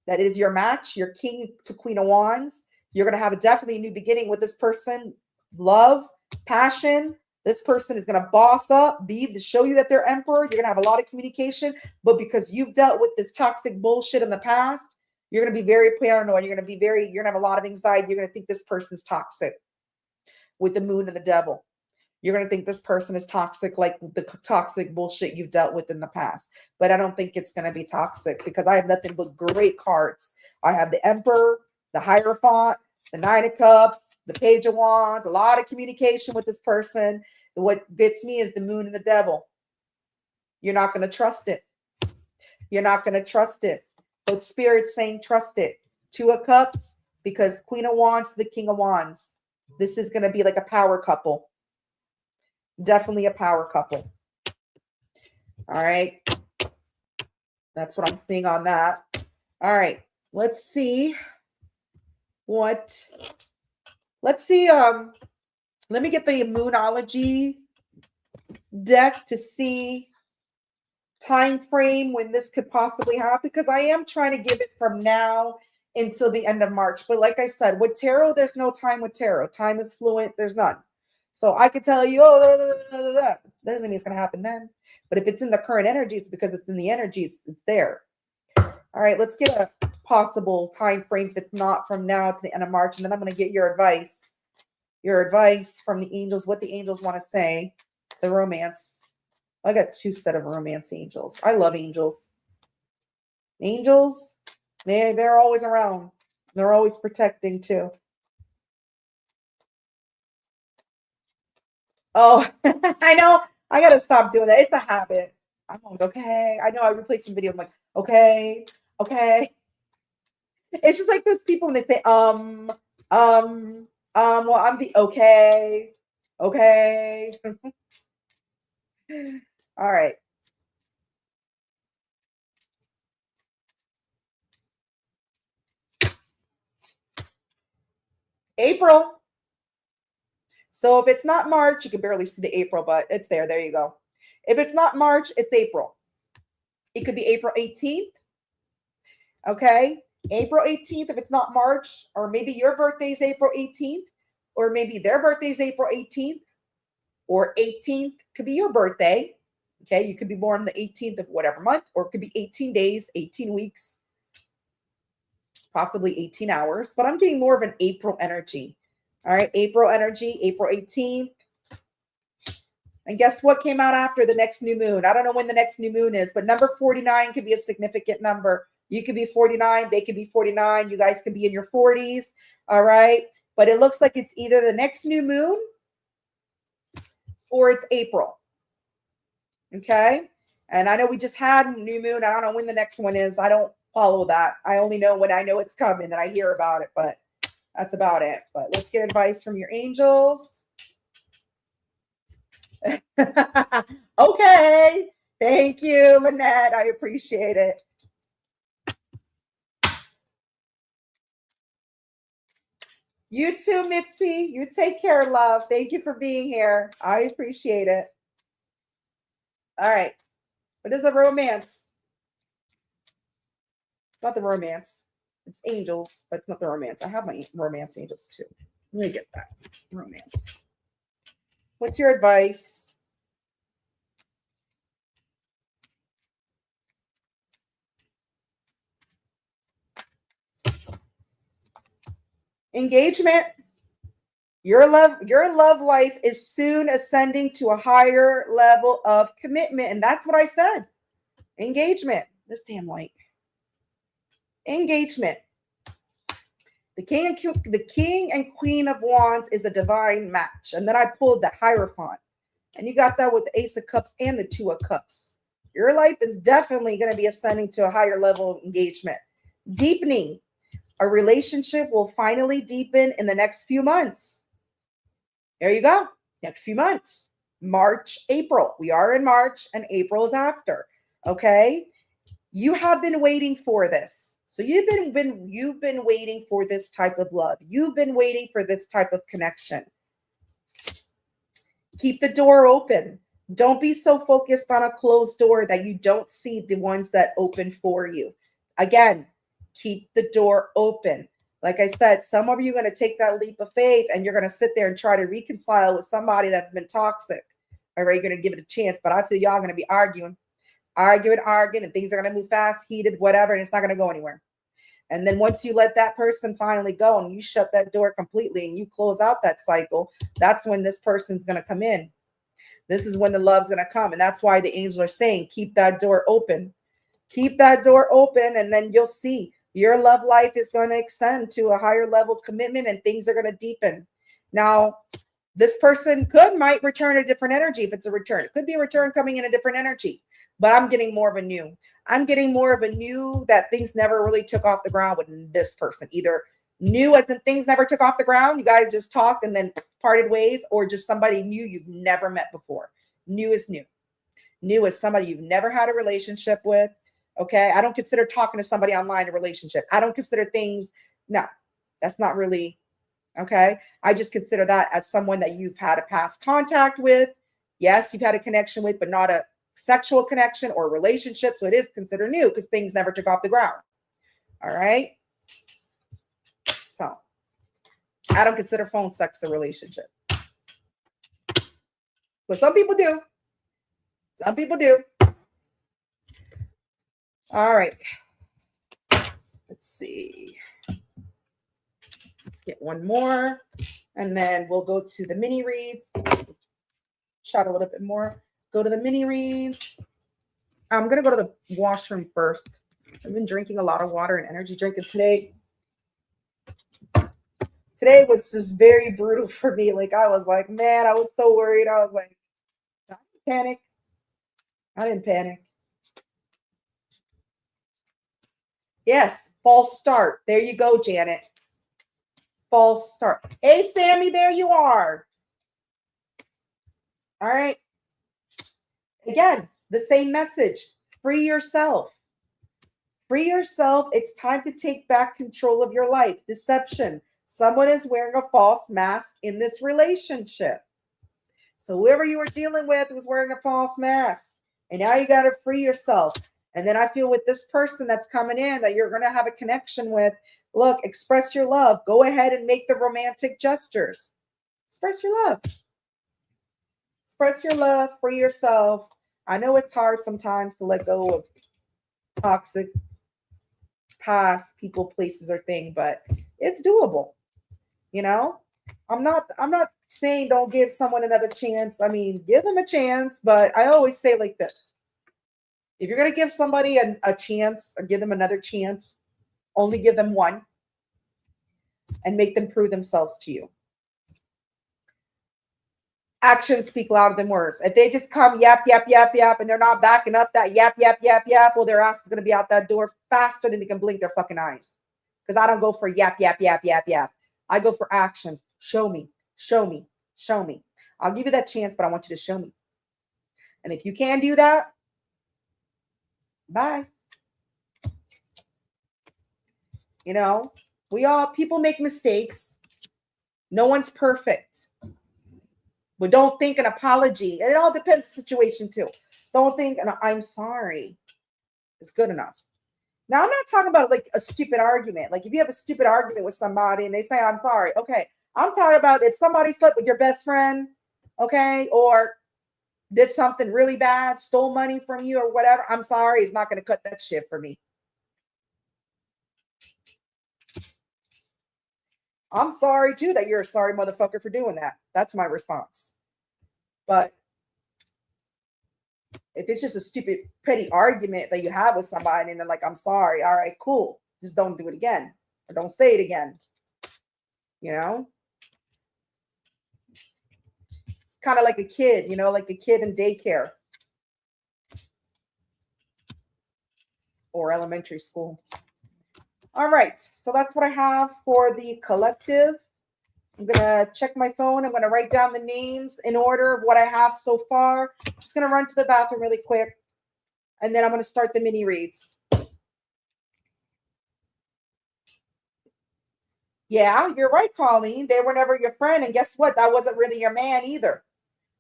that is your match, your king to queen of wands. You're going to have a definitely new beginning with this person. Love, passion. This person is going to boss up, to show you that they're emperor. You're going to have a lot of communication, but because you've dealt with this toxic bullshit in the past, you're going to be very paranoid. You're going to have a lot of anxiety. You're going to think this person's toxic with the moon and the devil. You're going to think this person is toxic, like the toxic bullshit you've dealt with in the past. But I don't think it's going to be toxic because I have nothing but great cards. I have the Emperor, the Hierophant, the Nine of Cups, the Page of Wands, a lot of communication with this person. What gets me is the moon and the devil. You're not going to trust it. You're not going to trust it. But Spirit's saying trust it. Two of Cups, because Queen of Wands to the King of Wands. This is going to be like a power couple. Definitely a power couple. All right. That's what I'm seeing on that. All right. Let's see. Let me get the Moonology deck to see time frame when this could possibly happen, because I am trying to give it from now until the end of March. But like I said, with tarot, there's no time with tarot. Time is fluent. There's none. So I could tell you, that doesn't mean it's going to happen then. But if it's in the current energy, it's because it's in the energy. It's there. All right, let's get a possible time frame if it's not from now to the end of March. And then I'm going to get your advice. Your advice from the angels, what the angels want to say. The romance. I got two set of romance angels. I love angels. Angels, they're always around. They're always protecting too. Oh, I know. I got to stop doing that. It's a habit. I'm always okay. I know I replay some video. I'm like, okay. It's just like those people when they say, well, I'm the okay. All right. April. So if it's not March, you can barely see the April, but it's there. There you go. If it's not March, it's April. It could be April 18th. Okay. April 18th, if it's not March, or maybe your birthday is April 18th, or maybe their birthday is April 18th, or 18th could be your birthday. Okay. You could be born on the 18th of whatever month, or it could be 18 days, 18 weeks, possibly 18 hours, but I'm getting more of an April energy. All right. April energy, April 18th. And guess what came out after the next new moon? I don't know when the next new moon is, but number 49 could be a significant number. You could be 49. They could be 49. You guys could be in your 40s. All right. But it looks like it's either the next new moon or it's April. Okay. And I know we just had new moon. I don't know when the next one is. I don't follow that. I only know when I know it's coming and I hear about it, but that's about it. But let's get advice from your angels. Okay. Thank you, Lynette. I appreciate it. You too, Mitzi. You take care, love. Thank you for being here. I appreciate it. All right. What is the romance? It's not the romance. It's angels, but it's not the romance. I have my romance angels too. Let me get that. Romance. What's your advice? Engagement. Your love life is soon ascending to a higher level of commitment. And that's what I said. Engagement. This damn light. Engagement. The king and queen of wands is a divine match. And then I pulled the Hierophant. And you got that with the Ace of Cups and the Two of Cups. Your life is definitely going to be ascending to a higher level of engagement. Deepening. A relationship will finally deepen in the next few months. There you go. Next few months. March, April. We are in March and April is after. Okay. You have been waiting for this. So you've been waiting for this type of love. You've been waiting for this type of connection. Keep the door open. Don't be so focused on a closed door that you don't see the ones that open for you. Again, keep the door open. Like I said, some of you are going to take that leap of faith and you're going to sit there and try to reconcile with somebody that's been toxic. All right, you're going to give it a chance, but I feel y'all going to be arguing, and things are going to move fast, heated, whatever, and it's not going to go anywhere. And then once you let that person finally go and you shut that door completely and you close out that cycle, that's when this person's going to come in. This is when the love's going to come. And that's why the angels are saying, keep that door open. Keep that door open, and then you'll see your love life is going to extend to a higher level of commitment and things are going to deepen. Now, this person might return a different energy if it's a return. It could be a return coming in a different energy, but I'm getting more of a new. I'm getting more of a new that things never really took off the ground with this person. Either new as in things never took off the ground, you guys just talked and then parted ways, or just somebody new you've never met before. New is new. New is somebody you've never had a relationship with. Okay. I don't consider talking to somebody online a relationship. I don't consider things. No, that's not really. Okay. I just consider that as someone that you've had a past contact with. Yes, you've had a connection with, but not a sexual connection or relationship. So it is considered new because things never took off the ground. All right. So I don't consider phone sex a relationship. But some people do. Some people do. All right. Let's see. Let's get one more. And then we'll go to the mini reads. Chat a little bit more. Go to the mini reads. I'm going to go to the washroom first. I've been drinking a lot of water and energy drinking today. Today was just very brutal for me. Like, I was like, man, I was so worried. I was like, I didn't panic. I didn't panic. Yes, false start. There you go, Janet. False start. Hey, Sammy, there you are. All right. Again, the same message. Free yourself. Free yourself. It's time to take back control of your life. Deception. Someone is wearing a false mask in this relationship. So whoever you were dealing with was wearing a false mask. And now you got to free yourself. And then I feel with this person that's coming in that you're going to have a connection with, look, express your love. Go ahead and make the romantic gestures. Express your love. Express your love. Free yourself. I know it's hard sometimes to let go of toxic past people, places, or thing, but it's doable. You know, I'm not saying don't give someone another chance. I mean, give them a chance, but I always say like this. If you're going to give somebody a chance or give them another chance, only give them one and make them prove themselves to you. Actions speak louder than words. If they just come yap, yap, yap, yap, and they're not backing up that yap, yap, yap, yap, well, their ass is going to be out that door faster than they can blink their fucking eyes. Because I don't go for yap, yap, yap, yap, yap. I go for actions. Show me, show me, show me. I'll give you that chance, but I want you to show me. And if you can't do that, bye. You know, people make mistakes. No one's perfect. But don't think an apology, and it all depends on the situation too. Don't think an I'm sorry is good enough. Now, I'm not talking about like a stupid argument. Like if you have a stupid argument with somebody and they say, I'm sorry. Okay. I'm talking about if somebody slept with your best friend, okay, or did something really bad, stole money from you or whatever. I'm sorry. It's not going to cut that shit for me. I'm sorry too that you're a sorry motherfucker for doing that. That's my response. But if it's just a stupid, petty argument that you have with somebody and they're like, I'm sorry, all right, cool. Just don't do it again or don't say it again. You know? It's kind of like a kid, you know, like a kid in daycare or elementary school. All right. So that's what I have for the collective. I'm going to check my phone. I'm going to write down the names in order of what I have so far. Just going to run to the bathroom really quick. And then I'm going to start the mini reads. Yeah, you're right, Colleen. They were never your friend. And guess what? That wasn't really your man either.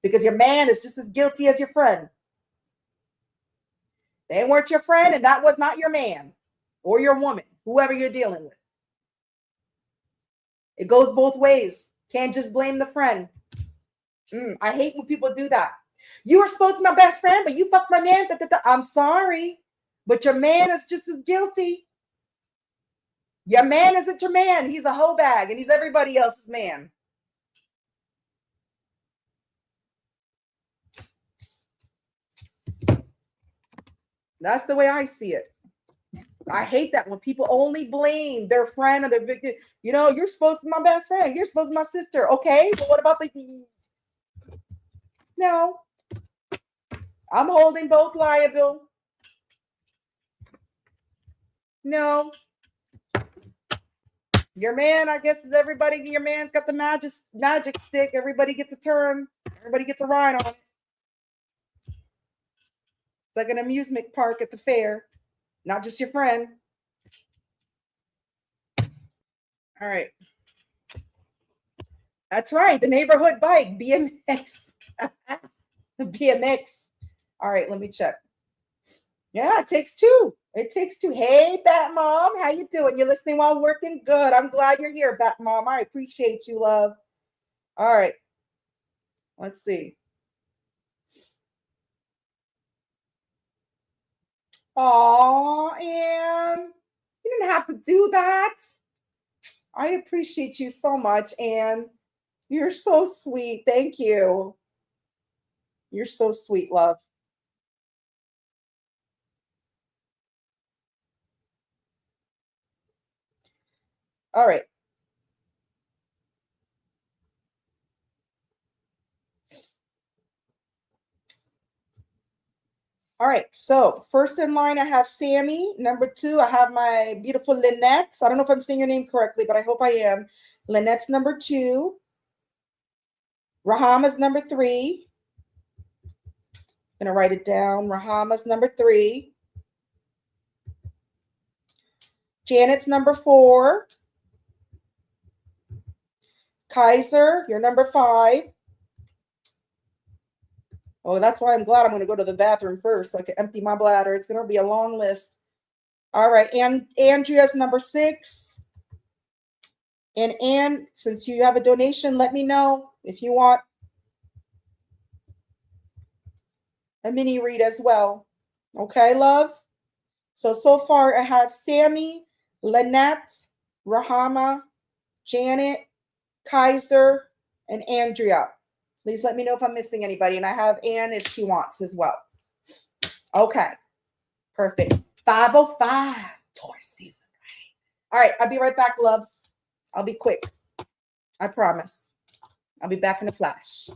Because your man is just as guilty as your friend. They weren't your friend, and that was not your man or your woman, whoever you're dealing with. It goes both ways. Can't just blame the friend. I hate when people do that. You were supposed to be my best friend, but you fucked my man. I'm sorry, but your man is just as guilty. Your man isn't your man. He's a hoe bag, and he's everybody else's man. That's the way I see it. I hate that when people only blame their friend or their victim. You know, you're supposed to be my best friend. You're supposed to be my sister. Okay, but what about the... No. I'm holding both liable. No. Your man, I guess, is everybody. Your man's got the magic stick. Everybody gets a turn. Everybody gets a ride on it. It's like an amusement park at the fair, not just your friend. All right. That's right. The neighborhood bike, BMX. BMX. All right, let me check. Yeah, it takes two. It takes two. Hey, Bat Mom, how you doing? You're listening while working? Good. I'm glad you're here, Bat Mom. I appreciate you, love. All right. Let's see. Oh, Anne, you didn't have to do that. I appreciate you so much, Anne. You're so sweet. Thank you. You're so sweet, love. All right. All right. So first in line, I have Sammy. Number two, I have my beautiful Lynette. So I don't know if I'm saying your name correctly, but I hope I am. Lynette's number two. Rahama's number three. I'm going to write it down. Rahama's number three. Janet's number four. Kaiser, you're number five. Oh, that's why I'm glad I'm going to go to the bathroom first so I can empty my bladder. It's going to be a long list. All right. And Andrea's number six. And Anne, since you have a donation, let me know if you want a mini read as well. Okay, love? So far I have Sammy, Lynette, Rahama, Janet, Kaiser, and Andrea. Please let me know if I'm missing anybody. And I have Anne if she wants as well. Okay, perfect. 5:05, Taurus season. All right, I'll be right back, loves. I'll be quick. I promise. I'll be back in a flash.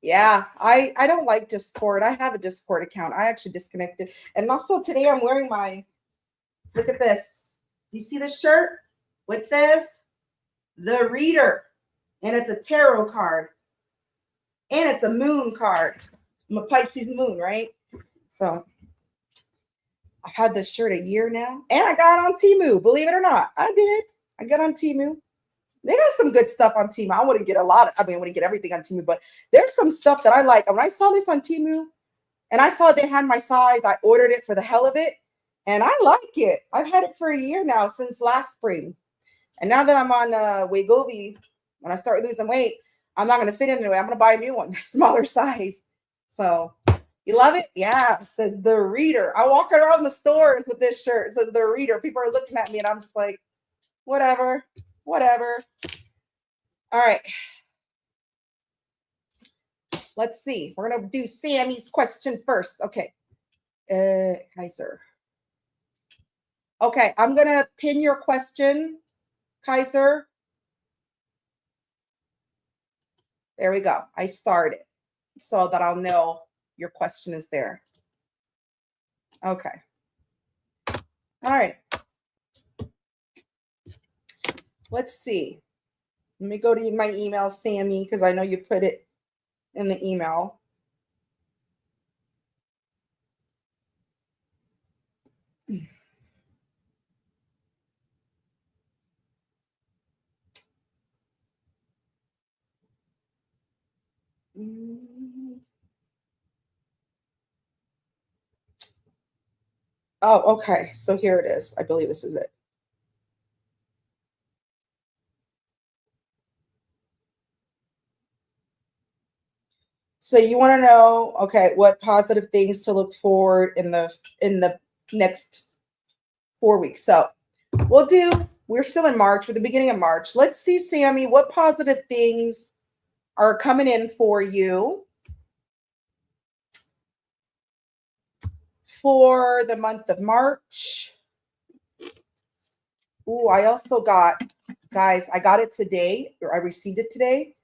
Yeah, I don't like Discord. I have a Discord account. I actually disconnected. And also today I'm wearing my, look at this. Do you see this shirt? What says? The Reader. And it's a tarot card. And it's a moon card. I'm a Pisces moon, right? So I've had this shirt a year now. And I got it on Temu, believe it or not. I did. I got on Temu. They got some good stuff on Temu. I wouldn't get a lot of, I wouldn't get everything on Temu, but there's some stuff that I like. And when I saw this on Temu and I saw they had my size, I ordered it for the hell of it. And I like it. I've had it for a year now, since last spring. And now that I'm on Wegovy, when I start losing weight, I'm not going to fit in anyway. I'm going to buy a new one, smaller size. So you love it? Yeah. It says The Reader. I walk around the stores with this shirt. It says The Reader. People are looking at me and I'm just like, whatever. All right. Let's see. We're going to do Sammy's question first. Okay. Kaiser. Okay. I'm going to pin your question, Kaiser. There we go. I started so that I'll know your question is there. Okay. All right. Let's see. Let me go to my email, Sammy, because I know you put it in the email. Oh, okay. So here it is. I believe this is it. So you want to know, okay, what positive things to look forward in the next 4 weeks. So we're still in March, we're the beginning of March. Let's see, Sammy, what positive things are coming in for you for the month of March. Ooh, I also got, guys, I got it today, or I received it today.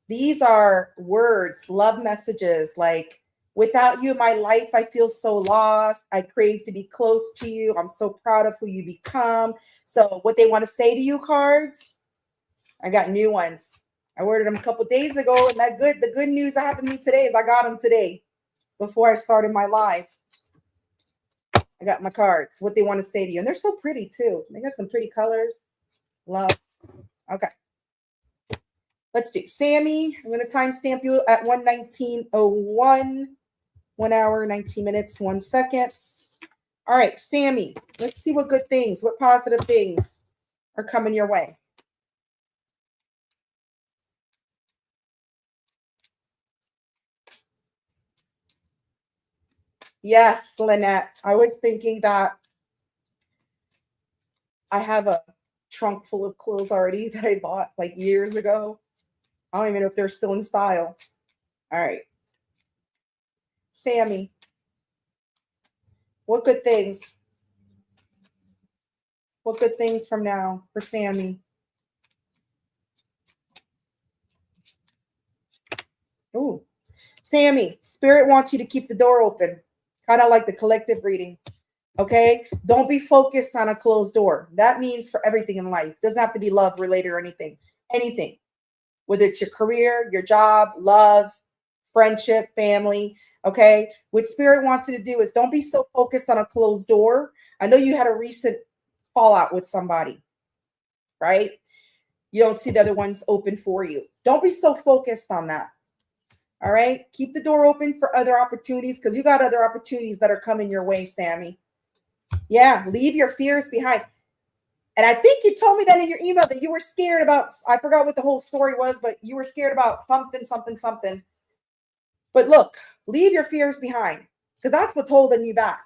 These are words, love messages like, without you in my life, I feel so lost. I crave to be close to you. I'm so proud of who you become. So what they want to say to you, cards, I got new ones. I ordered them a couple days ago, and the good news that happened to me today is I got them today before I started my live. I got my cards, what they want to say to you. And they're so pretty too. They got some pretty colors. Love. Okay. Let's do Sammy. I'm going to timestamp you at 1:19:01. 1 hour, 19 minutes, 1 second. All right, Sammy, let's see what good things, what positive things are coming your way. Yes, Lynette. I was thinking that I have a trunk full of clothes already that I bought like years ago. I don't even know if they're still in style. All right. Sammy, what good things? What good things from now for Sammy? Ooh. Sammy, Spirit wants you to keep the door open, kind of like the collective reading. Okay. Don't be focused on a closed door. That means for everything in life. It doesn't have to be love related or anything. Anything. Whether it's your career, your job, love, friendship, family. Okay. What Spirit wants you to do is don't be so focused on a closed door. I know you had a recent fallout with somebody, right? You don't see the other ones open for you. Don't be so focused on that. All right. Keep the door open for other opportunities because you got other opportunities that are coming your way, Sammy. Yeah. Leave your fears behind. And I think you told me that in your email that you were scared about, I forgot what the whole story was, but you were scared about something. But look, leave your fears behind because that's what's holding you back.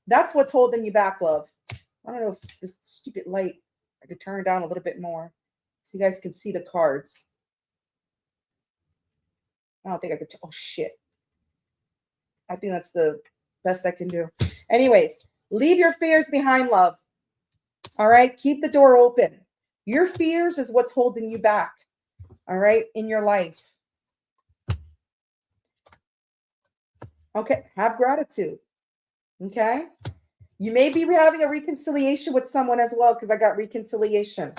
That's what's holding you back, love. I don't know if this stupid light, I could turn it down a little bit more so you guys can see the cards. I don't think I could. Oh, shit. I think that's the best I can do. Anyways, leave your fears behind, love. All right. Keep the door open. Your fears is what's holding you back, all right, in your life. Okay, have gratitude. Okay. You may be having a reconciliation with someone as well, because I got reconciliation,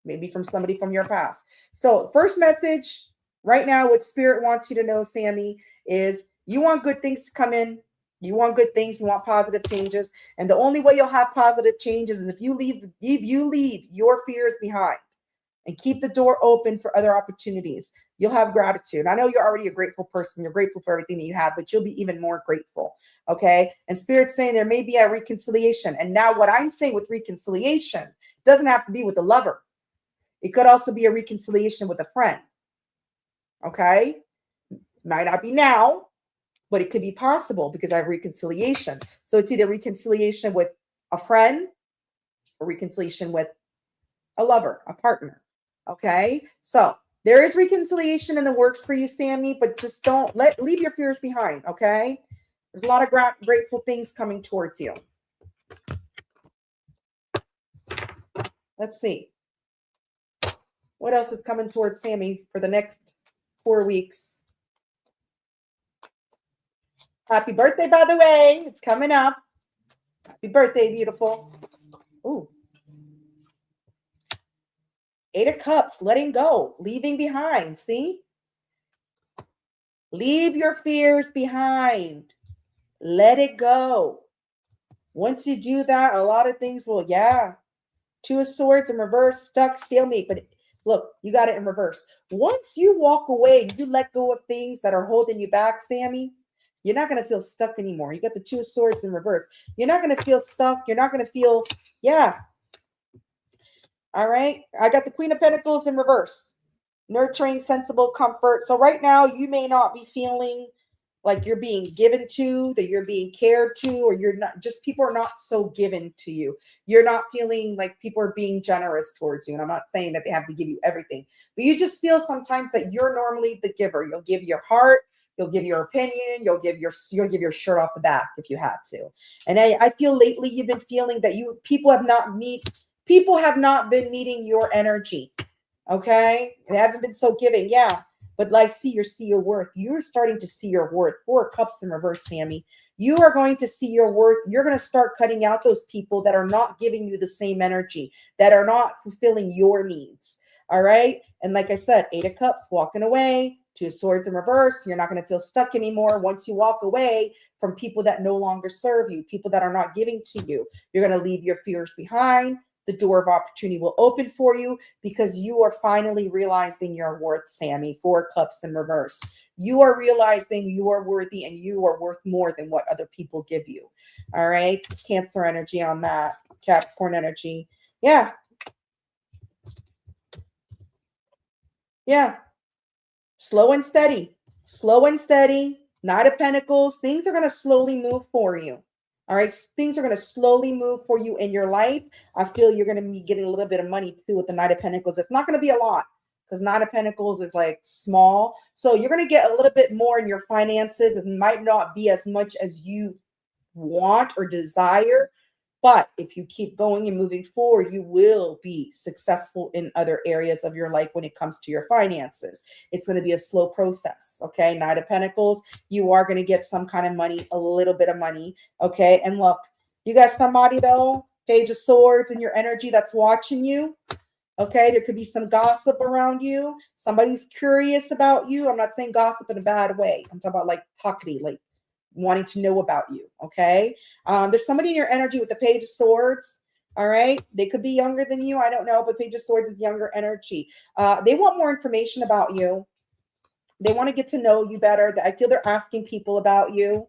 maybe from somebody from your past. So, first message right now, what Spirit wants you to know, Sammy, is you want good things to come in. You want good things. You want positive changes. And the only way you'll have positive changes is if you leave your fears behind and keep the door open for other opportunities. You'll have gratitude. I know you're already a grateful person. You're grateful for everything that you have, but you'll be even more grateful. Okay. And Spirit's saying there may be a reconciliation. And now what I'm saying with reconciliation doesn't have to be with a lover. It could also be a reconciliation with a friend. Okay. Might not be now, but it could be possible because I have reconciliation. So it's either reconciliation with a friend or reconciliation with a lover, a partner. Okay. So there is reconciliation in the works for you, Sammy, but just don't leave your fears behind. Okay. There's a lot of grateful things coming towards you. Let's see. What else is coming towards Sammy for the next 4 weeks? Happy birthday, by the way. It's coming up. Happy birthday, beautiful. Ooh. 8 of Cups, letting go, leaving behind. See? Leave your fears behind. Let it go. Once you do that, a lot of things will, 2 of Swords in reverse, stuck, stalemate. But look, you got it in reverse. Once you walk away, you let go of things that are holding you back, Sammy, you're not going to feel stuck anymore. You got the 2 of Swords in reverse. You're not going to feel stuck. You're not going to feel, All right. I got the Queen of Pentacles in reverse. Nurturing, sensible, comfort. So right now, you may not be feeling like you're being given to, that you're being cared to, or you're not, just people are not so given to you. You're not feeling like people are being generous towards you. And I'm not saying that they have to give you everything, but you just feel sometimes that you're normally the giver. You'll give your heart, you'll give your opinion, you'll give your shirt off the back if you had to. And I feel lately you've been feeling that people have not been meeting your energy. Okay. They haven't been so giving. Yeah. But like, see your worth. You're starting to see your worth. 4 of Cups in reverse, Sammy. You are going to see your worth. You're going to start cutting out those people that are not giving you the same energy, that are not fulfilling your needs. All right. And like I said, 8 of Cups, walking away, 2 of Swords in reverse. You're not going to feel stuck anymore. Once you walk away from people that no longer serve you, people that are not giving to you, you're going to leave your fears behind. The door of opportunity will open for you because you are finally realizing your worth, Sammy. 4 Cups in reverse. You are realizing you are worthy and you are worth more than what other people give you. All right. Cancer energy on that. Capricorn energy. Yeah. Yeah. Slow and steady. Slow and steady. Knight of Pentacles. Things are going to slowly move for you. All right. Things are going to slowly move for you in your life. I feel you're going to be getting a little bit of money too with the Knight of Pentacles. It's not going to be a lot because Knight of Pentacles is like small. So you're going to get a little bit more in your finances. It might not be as much as you want or desire. But if you keep going and moving forward, you will be successful in other areas of your life when it comes to your finances. It's going to be a slow process. Okay. Knight of Pentacles, you are going to get some kind of money, a little bit of money. Okay. And look, you got somebody though, Page of Swords in your energy that's watching you. Okay. There could be some gossip around you. Somebody's curious about you. I'm not saying gossip in a bad way. I'm talking about like talkative, like wanting to know about you. Okay. There's somebody in your energy with the Page of Swords. All right. They could be younger than you. I don't know, but Page of Swords is younger energy. They want more information about you. They want to get to know you better. I feel they're asking people about you.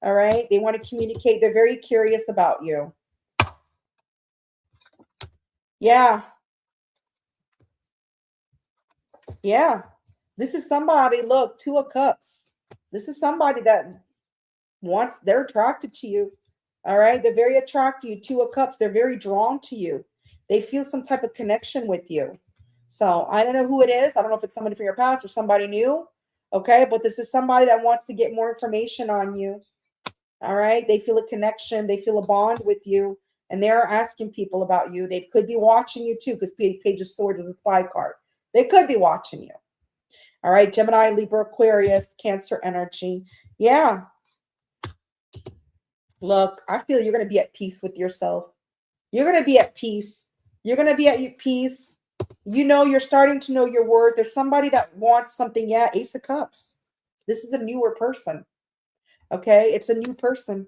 All right. They want to communicate. They're very curious about you. Yeah. Yeah. This is somebody, look, 2 of Cups. This is somebody that they're attracted to you. All right. They're very attracted to you. 2 of Cups. They're very drawn to you. They feel some type of connection with you. So I don't know who it is. I don't know if it's somebody from your past or somebody new. Okay. But this is somebody that wants to get more information on you. All right. They feel a connection. They feel a bond with you. and they're asking people about you. They could be watching you too, because Page of Swords is a 5 card. They could be watching you. All right, Gemini, Libra, Aquarius, Cancer energy. Yeah. Look, I feel you're going to be at peace with yourself. You're going to be at peace. You're going to be at peace. You know, you're starting to know your worth. There's somebody that wants something. Yeah, Ace of Cups. This is a newer person. Okay, it's a new person.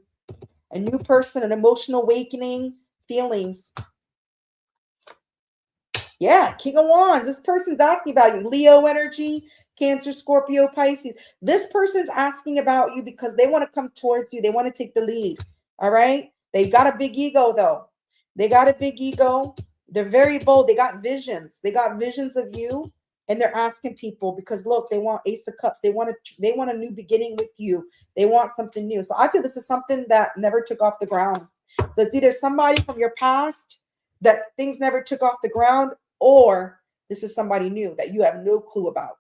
A new person, an emotional awakening, feelings. Yeah, King of Wands. This person's asking about you. Leo energy, Cancer, Scorpio, Pisces. This person's asking about you because they want to come towards you. They want to take the lead. All right? They got a big ego, though. They got a big ego. They're very bold. They got visions. They got visions of you. And they're asking people because, look, they want Ace of Cups. They want a new beginning with you. They want something new. So I feel this is something that never took off the ground. So it's either somebody from your past that things never took off the ground, or this is somebody new that you have no clue about.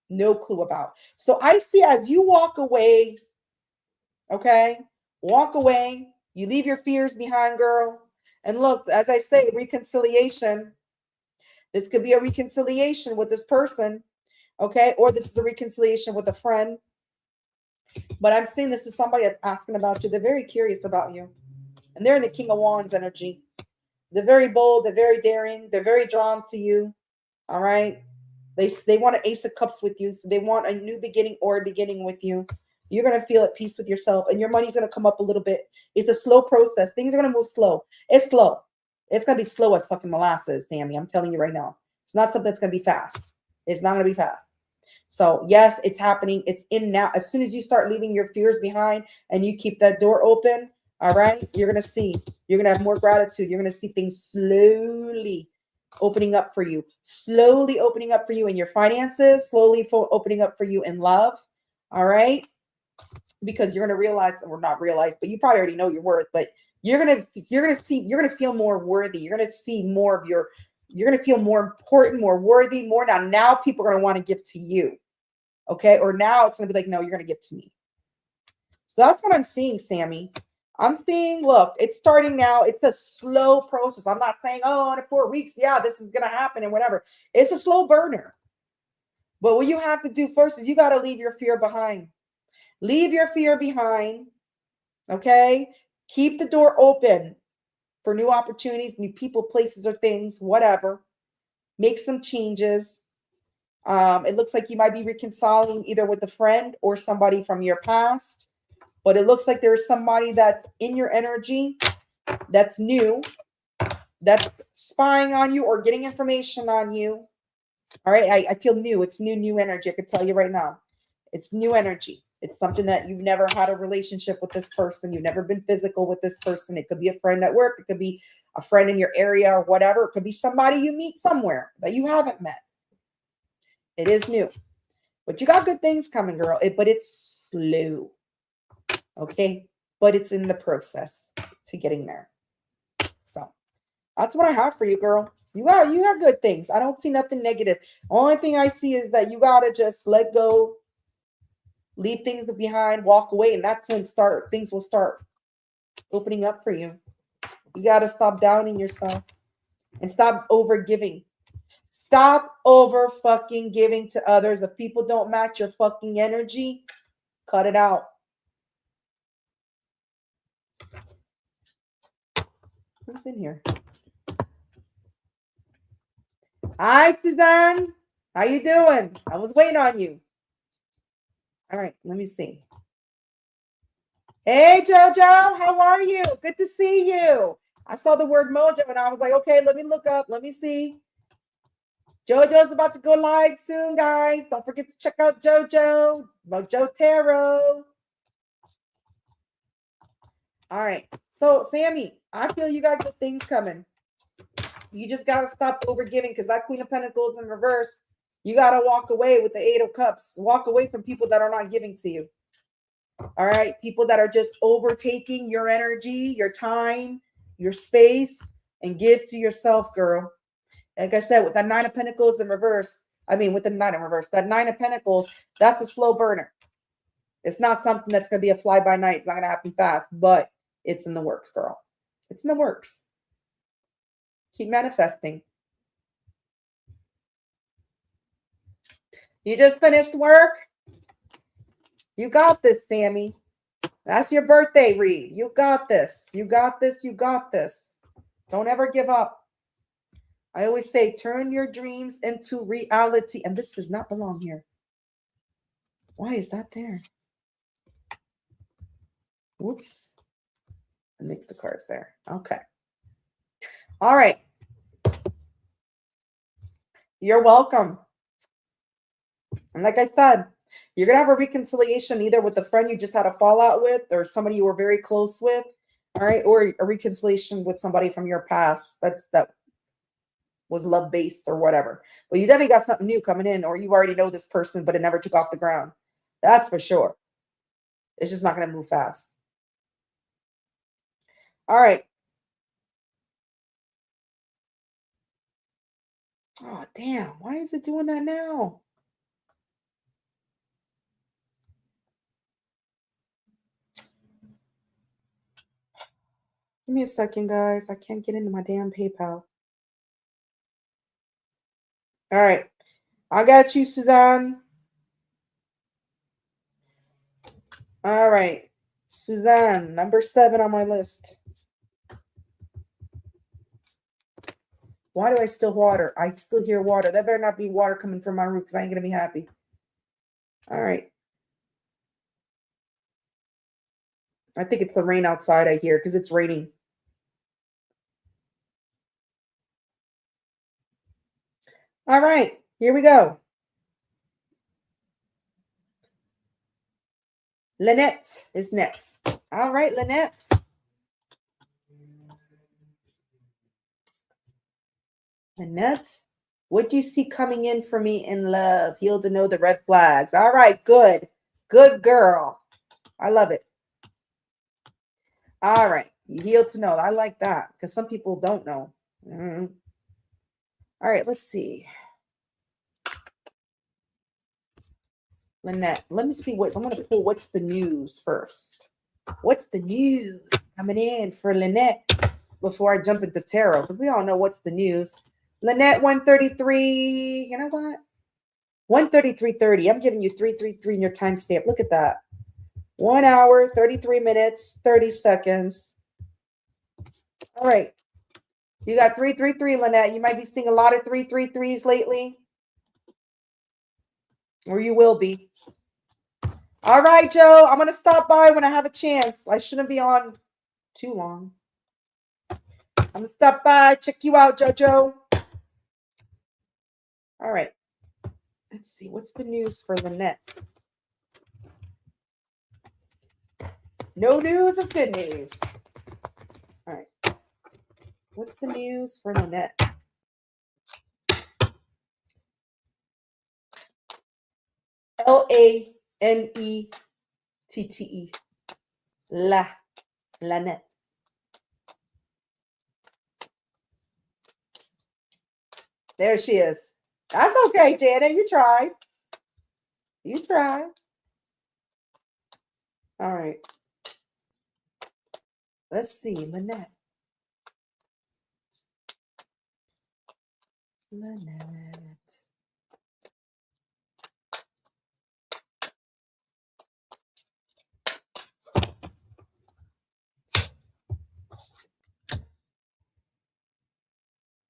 No clue about. So I see as you walk away, okay, walk away. You leave your fears behind, girl. And look, as I say, reconciliation. This could be a reconciliation with this person, okay? Or this is a reconciliation with a friend. But I'm seeing this is somebody that's asking about you. They're very curious about you. And they're in the King of Wands energy. They're very bold. They're very daring. They're very drawn to you, all right? They want an Ace of Cups with you. So they want a new beginning or a beginning with you. You're going to feel at peace with yourself. And your money's going to come up a little bit. It's a slow process. Things are going to move slow. It's slow. It's going to be slow as fucking molasses, Tammy. I'm telling you right now. It's not something that's going to be fast. It's not going to be fast. So, yes, it's happening. It's in now. As soon as you start leaving your fears behind and you keep that door open, all right, you're going to see. You're going to have more gratitude. You're going to see things slowly opening up for you. Slowly opening up for you in your finances. Slowly opening up for you in love. All right? Because you're going to realize, or not realize, but you probably already know your worth, but you're going to feel more worthy. You're going to see more of you're going to feel more important, more worthy, more now people are going to want to give to you. Okay. Or now it's going to be like, no, you're going to give to me. So that's what I'm seeing, Sammy. I'm seeing, look, it's starting now. It's a slow process. I'm not saying, oh, in 4 weeks, yeah, this is going to happen and whatever. It's a slow burner. But what you have to do first is you got to leave your fear behind. Leave your fear behind. Okay. Keep the door open for new opportunities, new people, places, or things, whatever. Make some changes. It looks like you might be reconciling either with a friend or somebody from your past, but it looks like there's somebody that's in your energy that's new, that's spying on you or getting information on you. All right, I feel new. It's new energy. I can tell you right now. It's new energy. It's something that you've never had a relationship with this person. You've never been physical with this person. It could be a friend at work. It could be a friend in your area or whatever. It could be somebody you meet somewhere that you haven't met. It is new. But you got good things coming, girl. But it's slow. Okay? But it's in the process to getting there. So that's what I have for you, girl. You have good things. I don't see nothing negative. Only thing I see is that you got to just let go, leave things behind, walk away, and that's when things will start opening up for you. You got to stop downing yourself and stop over giving. Stop over fucking giving to others. If people don't match your fucking energy, cut it out. Who's in here? Hi, Suzanne. How you doing? I was waiting on you. All right, let me see. Hey, Jojo, how are you? Good to see you. I saw the word mojo and I was like, okay, let me look up. Let me see. Jojo's about to go live soon, guys. Don't forget to check out Jojo, Mojo Tarot. All right. So, Sammy, I feel you got good things coming. You just got to stop overgiving because that Queen of Pentacles in reverse, you got to walk away with the Eight of Cups. Walk away from people that are not giving to you. All right. People that are just overtaking your energy, your time, your space, and give to yourself, girl. Like I said, with that Nine of Pentacles in reverse, with the Nine in reverse, that Nine of Pentacles, that's a slow burner. It's not something that's going to be a fly by night. It's not going to happen fast, but it's in the works, girl. It's in the works. Keep manifesting. You just finished work? You got this, Sammy. That's your birthday read. You got this. You got this. You got this. Don't ever give up. I always say, turn your dreams into reality. And this does not belong here. Why is that there? Whoops. I mixed the cards there. Okay. All right. You're welcome. And like I said, you're going to have a reconciliation either with the friend you just had a fallout with or somebody you were very close with. All right. Or a reconciliation with somebody from your past. That was love-based or whatever. Well, you definitely got something new coming in, or you already know this person, but it never took off the ground. That's for sure. It's just not going to move fast. All right. Oh, damn. Why is it doing that now? Give me a second, guys. I can't get into my damn PayPal. All right. I got you, Suzanne. All right. Suzanne, number 7 on my list. Why do I still water? I still hear water. That better not be water coming from my roof because I ain't going to be happy. All right. I think it's the rain outside I hear because it's raining. All right. Here we go. Lynette is next. All right, Lynette. Lynette, what do you see coming in for me in love? Healed to know the red flags. All right, good. Good girl. I love it. All right. You healed to know. I like that because some people don't know. Mm-hmm. All right, let's see. Lynette, let me see what I'm going to pull. What's the news first? What's the news coming in for Lynette before I jump into tarot? Because we all know what's the news. Lynette, 133. You know what? 133.30. I'm giving you 333 in your timestamp. Look at that. 1 hour, 33 minutes, 30 seconds. All right. You got 333, Lynette. You might be seeing a lot of 333s lately. Or you will be. All right, Joe. I'm going to stop by when I have a chance. I shouldn't be on too long. I'm going to stop by. Check you out, JoJo. All right. Let's see. What's the news for Lynette? No news is good news. All right. What's the news for Lynette? L-A-N-E-T-T-E. Lynette. There she is. That's okay, Janet. You tried. You tried. All right. Let's see, Lynette. Lynette.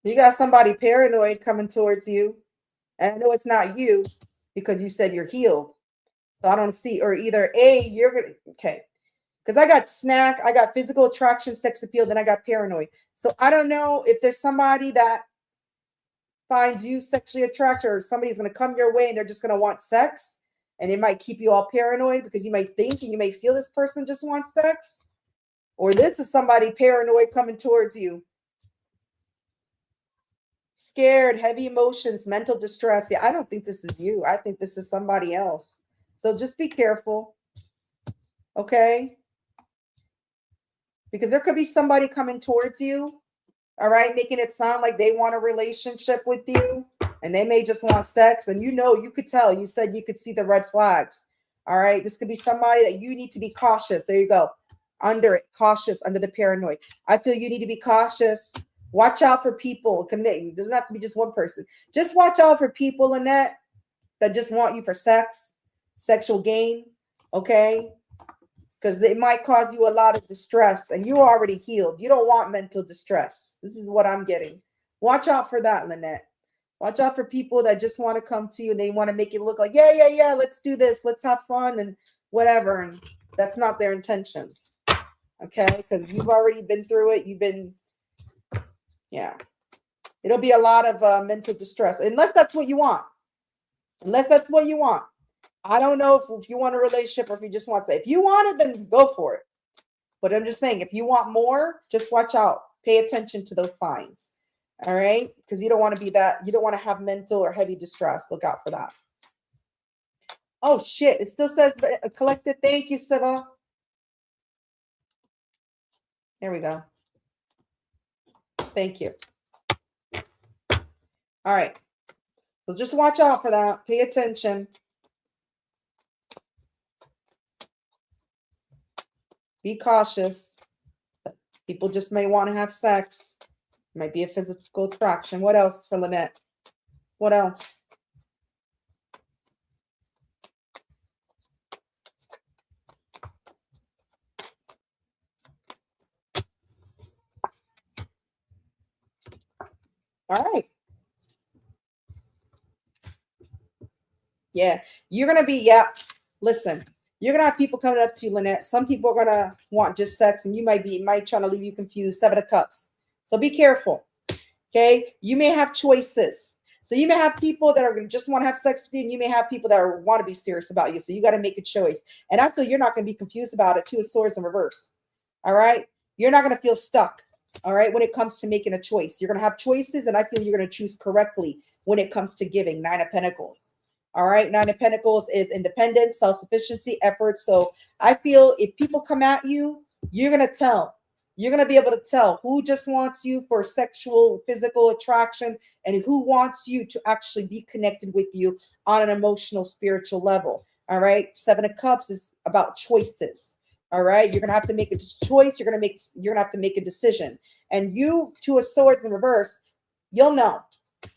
You got somebody paranoid coming towards you. And I know it's not you because you said you're healed. So I don't see, or either A, you're going to, okay. Because I got snack, I got physical attraction, sex appeal, then I got paranoid. So I don't know if there's somebody that finds you sexually attractive or somebody's going to come your way and they're just going to want sex. And it might keep you all paranoid because you may think and you may feel this person just wants sex. Or this is somebody paranoid coming towards you. Scared, heavy emotions, mental distress. Yeah, I don't think this is you. I think this is somebody else. So just be careful. Okay? Because there could be somebody coming towards you, all right, making it sound like they want a relationship with you and they may just want sex. And you know, you could tell, you said you could see the red flags. All right, this could be somebody that you need to be cautious. There you go. under it, cautious, under the paranoid. I feel you need to be cautious. Watch out for people. It doesn't have to be just one person. Just watch out for people, Lynette, that just want you for sex, sexual gain, okay? Because it might cause you a lot of distress, and you're already healed. You don't want mental distress. This is what I'm getting. Watch out for that, Lynette. Watch out for people that just want to come to you and they want to make it look like, yeah, let's do this. Let's have fun and whatever. And that's not their intentions. Okay? Because you've already been through it. Yeah. It'll be a lot of mental distress. Unless that's what you want. Unless that's what you want. I don't know if you want a relationship or if you just want to say, if you want it, then go for it. But I'm just saying, if you want more, just watch out. Pay attention to those signs. All right? Because you don't want to be that. You don't want to have mental or heavy distress. Look out for that. Oh, shit. It still says collected. Thank you, Siva. There we go. Thank you. All right. So just watch out for that. Pay attention. Be cautious. People just may want to have sex. Might be a physical attraction. What else for Lynette? What else? All right. Yeah. You're going to be, listen, you're going to have people coming up to you, Lynette. Some people are going to want just sex, and you might try to leave you confused. 7 of Cups. So be careful. Okay. You may have choices. So you may have people that are going to just want to have sex with you, and you may have people that want to be serious about you. So you got to make a choice. And I feel you're not going to be confused about it. 2 of Swords in reverse. All right. You're not going to feel stuck. All right. When it comes to making a choice, you're going to have choices. And I feel you're going to choose correctly when it comes to giving. 9 of Pentacles. All right. 9 of Pentacles is independence, self-sufficiency, effort. So I feel if people come at you, you're going to tell. You're going to be able to tell who just wants you for sexual, physical attraction, and who wants you to actually be connected with you on an emotional, spiritual level. All right. 7 of Cups is about choices. All right. You're going to have to make a choice. You're going to have to make a decision. And you, 2 of Swords in reverse, you'll know.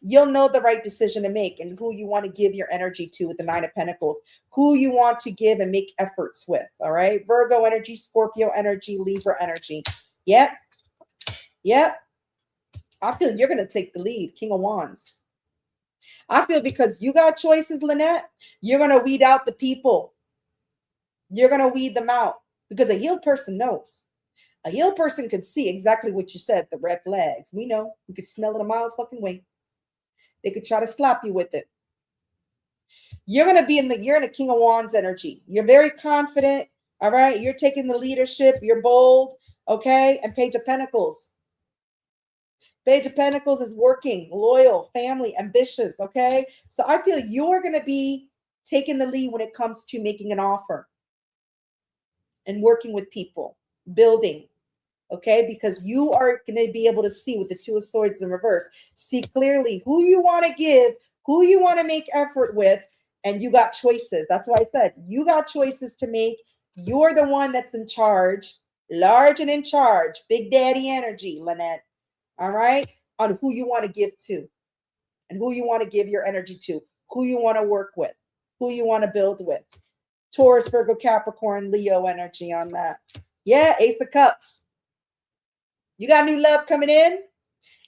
You'll know the right decision to make and who you want to give your energy to with the 9 of Pentacles, who you want to give and make efforts with. All right. Virgo energy, Scorpio energy, Libra energy. Yep. I feel you're going to take the lead. King of Wands. I feel because you got choices, Lynette, you're going to weed out the people. You're going to weed them out because a healed person knows. A healed person could see exactly what you said, the red flags. We know. We could smell it a mile fucking way. They could try to slap you with it. You're going to be you're in a King of Wands energy. You're very confident. All right. You're taking the leadership. You're bold. Okay. And Page of Pentacles. Page of Pentacles is working, loyal, family, ambitious. Okay. So I feel you're going to be taking the lead when it comes to making an offer and working with people, building. Okay, because you are going to be able to see with the 2 of Swords in reverse, see clearly who you want to give, who you want to make effort with, and you got choices. That's why I said you got choices to make. You're the one that's in charge, large and in charge, big daddy energy, Lynette. All right, on who you want to give to and who you want to give your energy to, who you want to work with, who you want to build with. Taurus, Virgo, Capricorn, Leo energy on that. Yeah, Ace of Cups. You got new love coming in,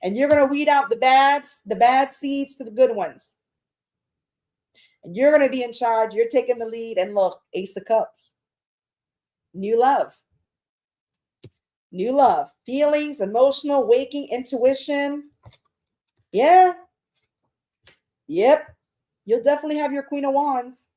and you're going to weed out the bad seeds to the good ones. And you're going to be in charge. You're taking the lead. And look, Ace of Cups. New love. New love. Feelings, emotional, waking, intuition. Yeah. Yep. You'll definitely have your Queen of Wands.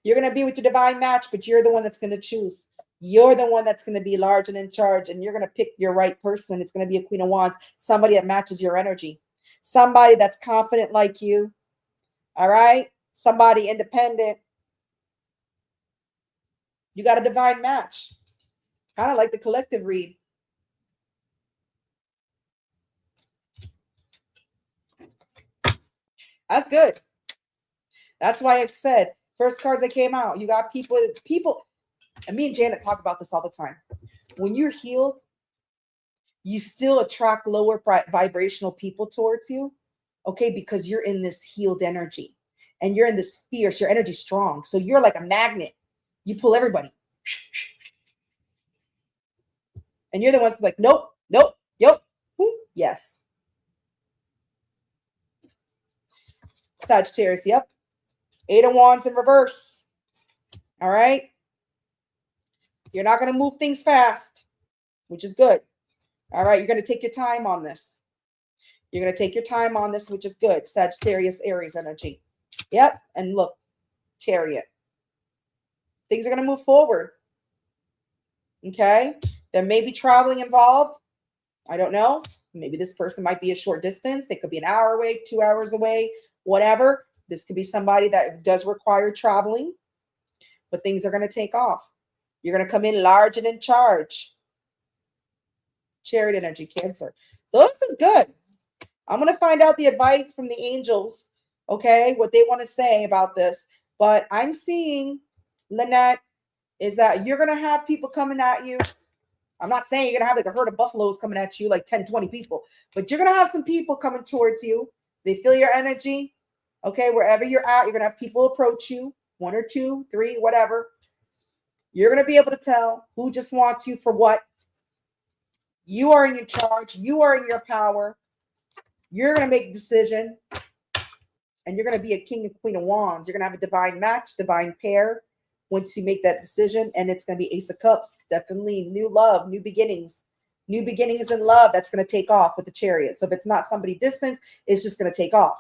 You're going to be with your divine match, but you're the one that's going to choose. You're the one that's going to be large and in charge, and you're going to pick your right person. It's going to be a Queen of Wands, somebody that matches your energy, somebody that's confident like you. All right. Somebody independent. You got a divine match. Kind of like the collective read. That's good. That's why I've said first cards that came out. You got people. And me and Janet talk about this all the time. When you're healed, you still attract lower vibrational people towards you, okay? Because you're in this healed energy and you're in this fierce, your energy's strong. So you're like a magnet. You pull everybody. And you're the ones like, nope, nope, yep, yes. Sagittarius, yep. 8 of Wands in reverse. All right. You're not going to move things fast, which is good. All right. You're going to take your time on this. You're going to take your time on this, which is good. Sagittarius, Aries energy. Yep. And look, Chariot. Things are going to move forward. Okay. There may be traveling involved. I don't know. Maybe this person might be a short distance. They could be an hour away, 2 hours away, whatever. This could be somebody that does require traveling, but things are going to take off. You're going to come in large and in charge. Chariot energy, Cancer. So this is good. I'm going to find out the advice from the angels, okay, what they want to say about this. But I'm seeing, Lynette, is that you're going to have people coming at you. I'm not saying you're going to have like a herd of buffaloes coming at you, like 10, 20 people, but you're going to have some people coming towards you. They feel your energy. Okay, wherever you're at, you're going to have people approach you, 1 or 2, 3, whatever. You're going to be able to tell who just wants you for what. You are in your charge. You are in your power. You're going to make a decision, and you're going to be a king and queen of wands. You're going to have a divine match, divine pair once you make that decision, and it's going to be Ace of Cups. Definitely new love, new beginnings in love. That's going to take off with the Chariot. So if it's not somebody distant, it's just going to take off.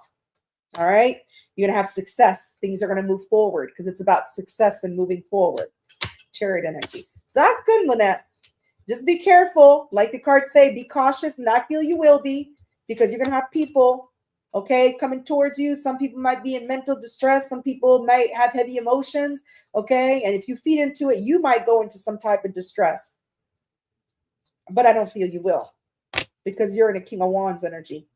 All right. You're going to have success. Things are going to move forward because it's about success and moving forward. Chariot energy. So that's good, Lynette. Just be careful. Like the cards say, be cautious. And I feel you will be, because you're going to have people, okay, coming towards you. Some people might be in mental distress. Some people might have heavy emotions. Okay. And if you feed into it, you might go into some type of distress. But I don't feel you will, because you're in a King of Wands energy.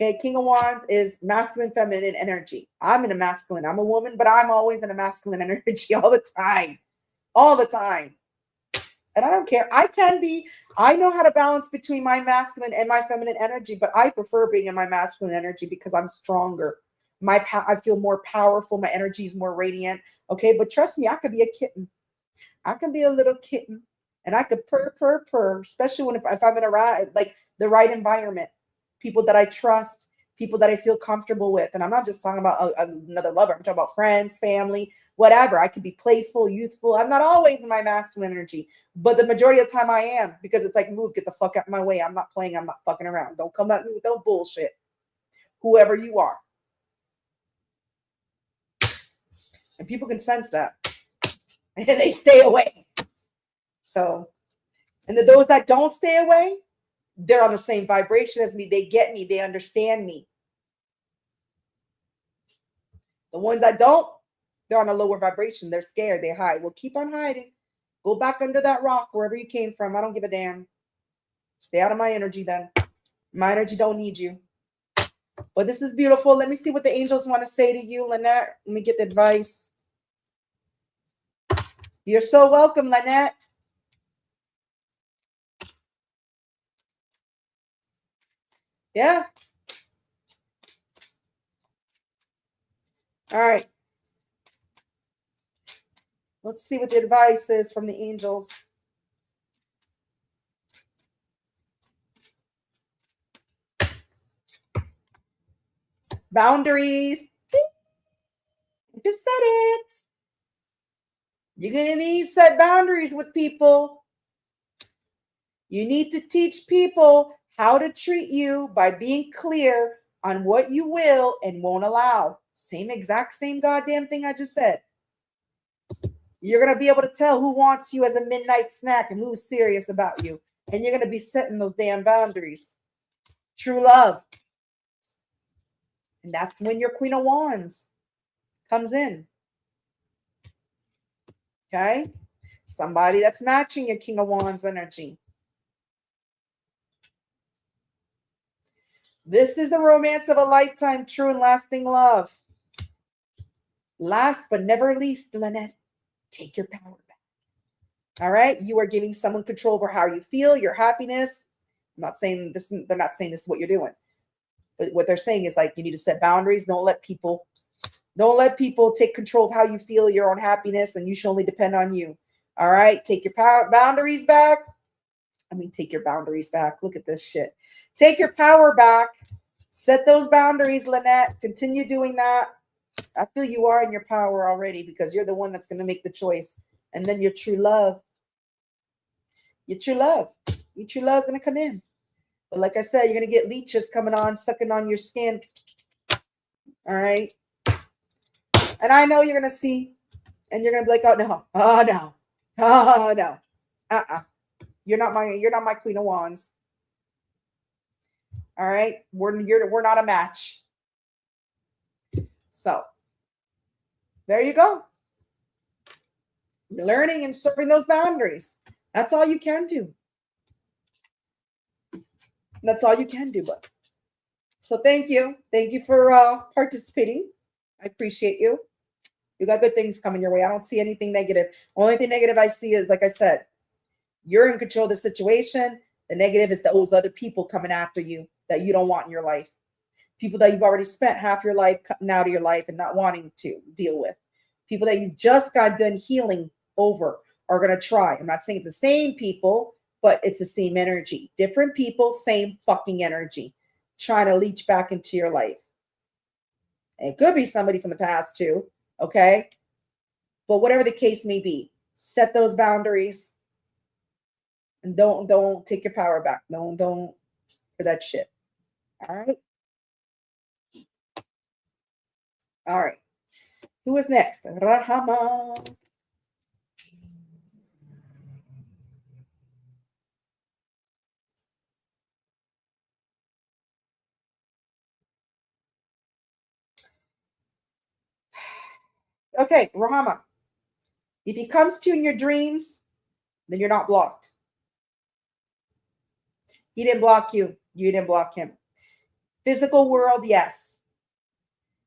Okay, King of Wands is masculine, feminine energy. I'm in a masculine. I'm a woman, but I'm always in a masculine energy all the time. All the time. And I don't care. I know how to balance between my masculine and my feminine energy, but I prefer being in my masculine energy because I'm stronger. I feel more powerful. My energy is more radiant. Okay, but trust me, I could be a kitten. I can be a little kitten, and I could purr, especially if I'm in the right environment. People that I trust, people that I feel comfortable with. And I'm not just talking about another lover. I'm talking about friends, family, whatever. I could be playful, youthful. I'm not always in my masculine energy, but the majority of the time I am, because it's like, move, get the fuck out of my way. I'm not playing. I'm not fucking around. Don't come at me with no bullshit. Whoever you are. And people can sense that. And they stay away. So, and those that don't stay away, they're on the same vibration as me. They get me. They understand me. The ones that don't, they're on a lower vibration. They're scared. They hide. Well, keep on hiding. Go back under that rock, wherever you came from. I don't give a damn. Stay out of my energy then. My energy don't need you. But this is beautiful. Let me see what the angels want to say to you, Lynette. Let me get the advice. You're so welcome, Lynette. Yeah. All right. Let's see what the advice is from the angels. Boundaries. I just said it. You're going to need to set boundaries with people. You need to teach people how to treat you by being clear on what you will and won't allow. Same goddamn thing I just said. You're going to be able to tell who wants you as a midnight snack and who's serious about you. And you're going to be setting those damn boundaries. True love. And that's when your Queen of Wands comes in. Okay? Somebody that's matching your King of Wands energy. This is the romance of a lifetime, true and lasting love. Last but never least, Lynette, take your power back. All right. You are giving someone control over how you feel, your happiness. I'm not saying this, they're not saying this is what you're doing. But what they're saying is like you need to set boundaries. Don't let people take control of how you feel, your own happiness, and you should only depend on you. All right. Take your boundaries back. Take your boundaries back. Look at this shit. Take your power back. Set those boundaries, Lynette. Continue doing that. I feel you are in your power already because you're the one that's going to make the choice. And then your true love is going to come in. But like I said, you're going to get leeches coming on, sucking on your skin. All right. And I know you're going to see, and you're going to be like, oh, no. Oh, no. Oh, no. You're not my Queen of Wands. All right. We're not a match. So there you go. You're learning and serving those boundaries. That's all you can do. That's all you can do. But so thank you. Thank you for participating. I appreciate you. You got good things coming your way. I don't see anything negative. Only thing negative I see is, like I said, you're in control of the situation. The negative is those other people coming after you that you don't want in your life. People that you've already spent half your life cutting out of your life and not wanting to deal with. People that you just got done healing over are going to try. I'm not saying it's the same people, but it's the same energy. Different people, same fucking energy. Trying to leech back into your life. And it could be somebody from the past too, okay? But whatever the case may be, set those boundaries. And don't take your power back. Don't for that shit. All right? All right. Who is next? Rahama. Okay, Rahama. If he comes to you in your dreams, then you're not blocked. He didn't block you. You didn't block him. Physical world, yes.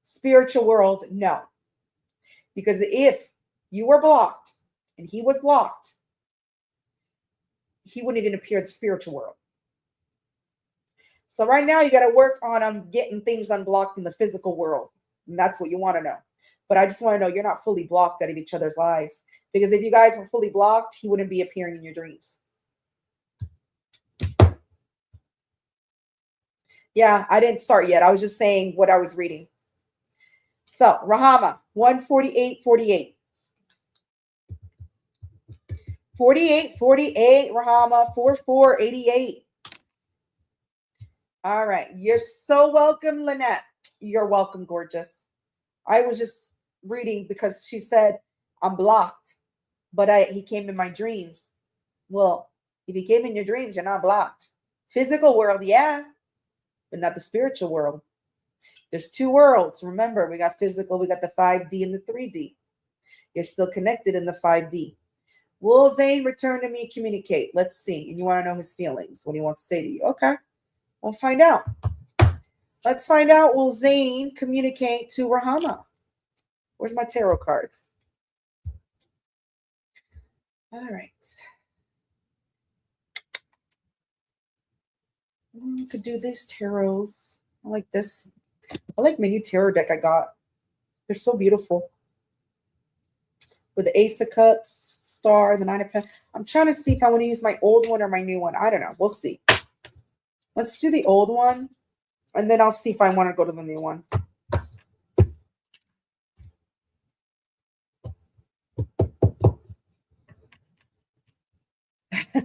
Spiritual world, no. Because if you were blocked and he was blocked, he wouldn't even appear in the spiritual world. So right now you got to work on getting things unblocked in the physical world. And that's what you want to know. But I just want to know you're not fully blocked out of each other's lives. Because if you guys were fully blocked, he wouldn't be appearing in your dreams. Yeah, I didn't start yet. I was just saying what I was reading. So, Rahama, 148.48. 48.48, Rahama, 44.88. All right. You're so welcome, Lynette. You're welcome, gorgeous. I was just reading because she said, I'm blocked, but he came in my dreams. Well, if he came in your dreams, you're not blocked. Physical world, yeah, but not the spiritual world. There's two worlds. Remember, we got physical, we got the 5D and the 3D. You're still connected in the 5D. Will Zane return to me, communicate? Let's see. And you want to know his feelings, what he wants to say to you. Okay, we'll find out. Let's find out. Will Zane communicate to Rahama? Where's my tarot cards? All right. Could do these tarots. I like this. I like my new tarot deck I got. They're so beautiful. With the Ace of Cups, Star, the Nine of Pentacles. I'm trying to see if I want to use my old one or my new one. I don't know. We'll see. Let's do the old one. And then I'll see if I want to go to the new one.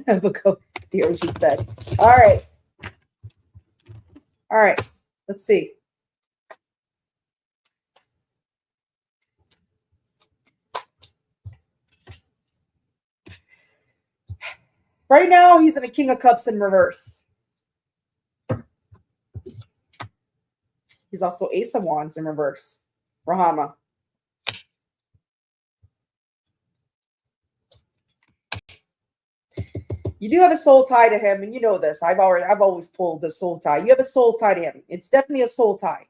Because the OG said. All right. All right. Let's see. Right now, he's in a King of Cups in reverse. He's also Ace of Wands in reverse. Rahama. You do have a soul tie to him, and you know this. I've always pulled the soul tie. You have a soul tie to him. It's definitely a soul tie.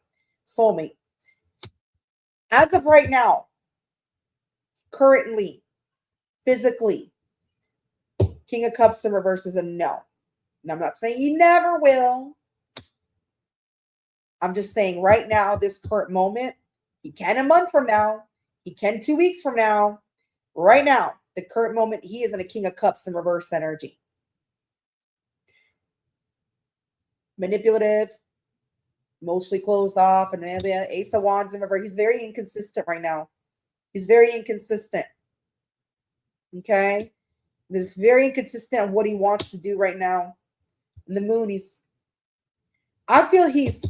Soulmate. As of right now, currently, physically, King of Cups in reverse is a no. And I'm not saying you never will. I'm just saying right now, this current moment, he can a month from now, he can 2 weeks from now. Right now, the current moment, he is in a King of Cups in reverse energy. Manipulative, emotionally closed off, and the Ace of Wands in reverse. He's very inconsistent right now. He's very inconsistent. Okay? This very inconsistent of what he wants to do right now. And the Moon, I feel he's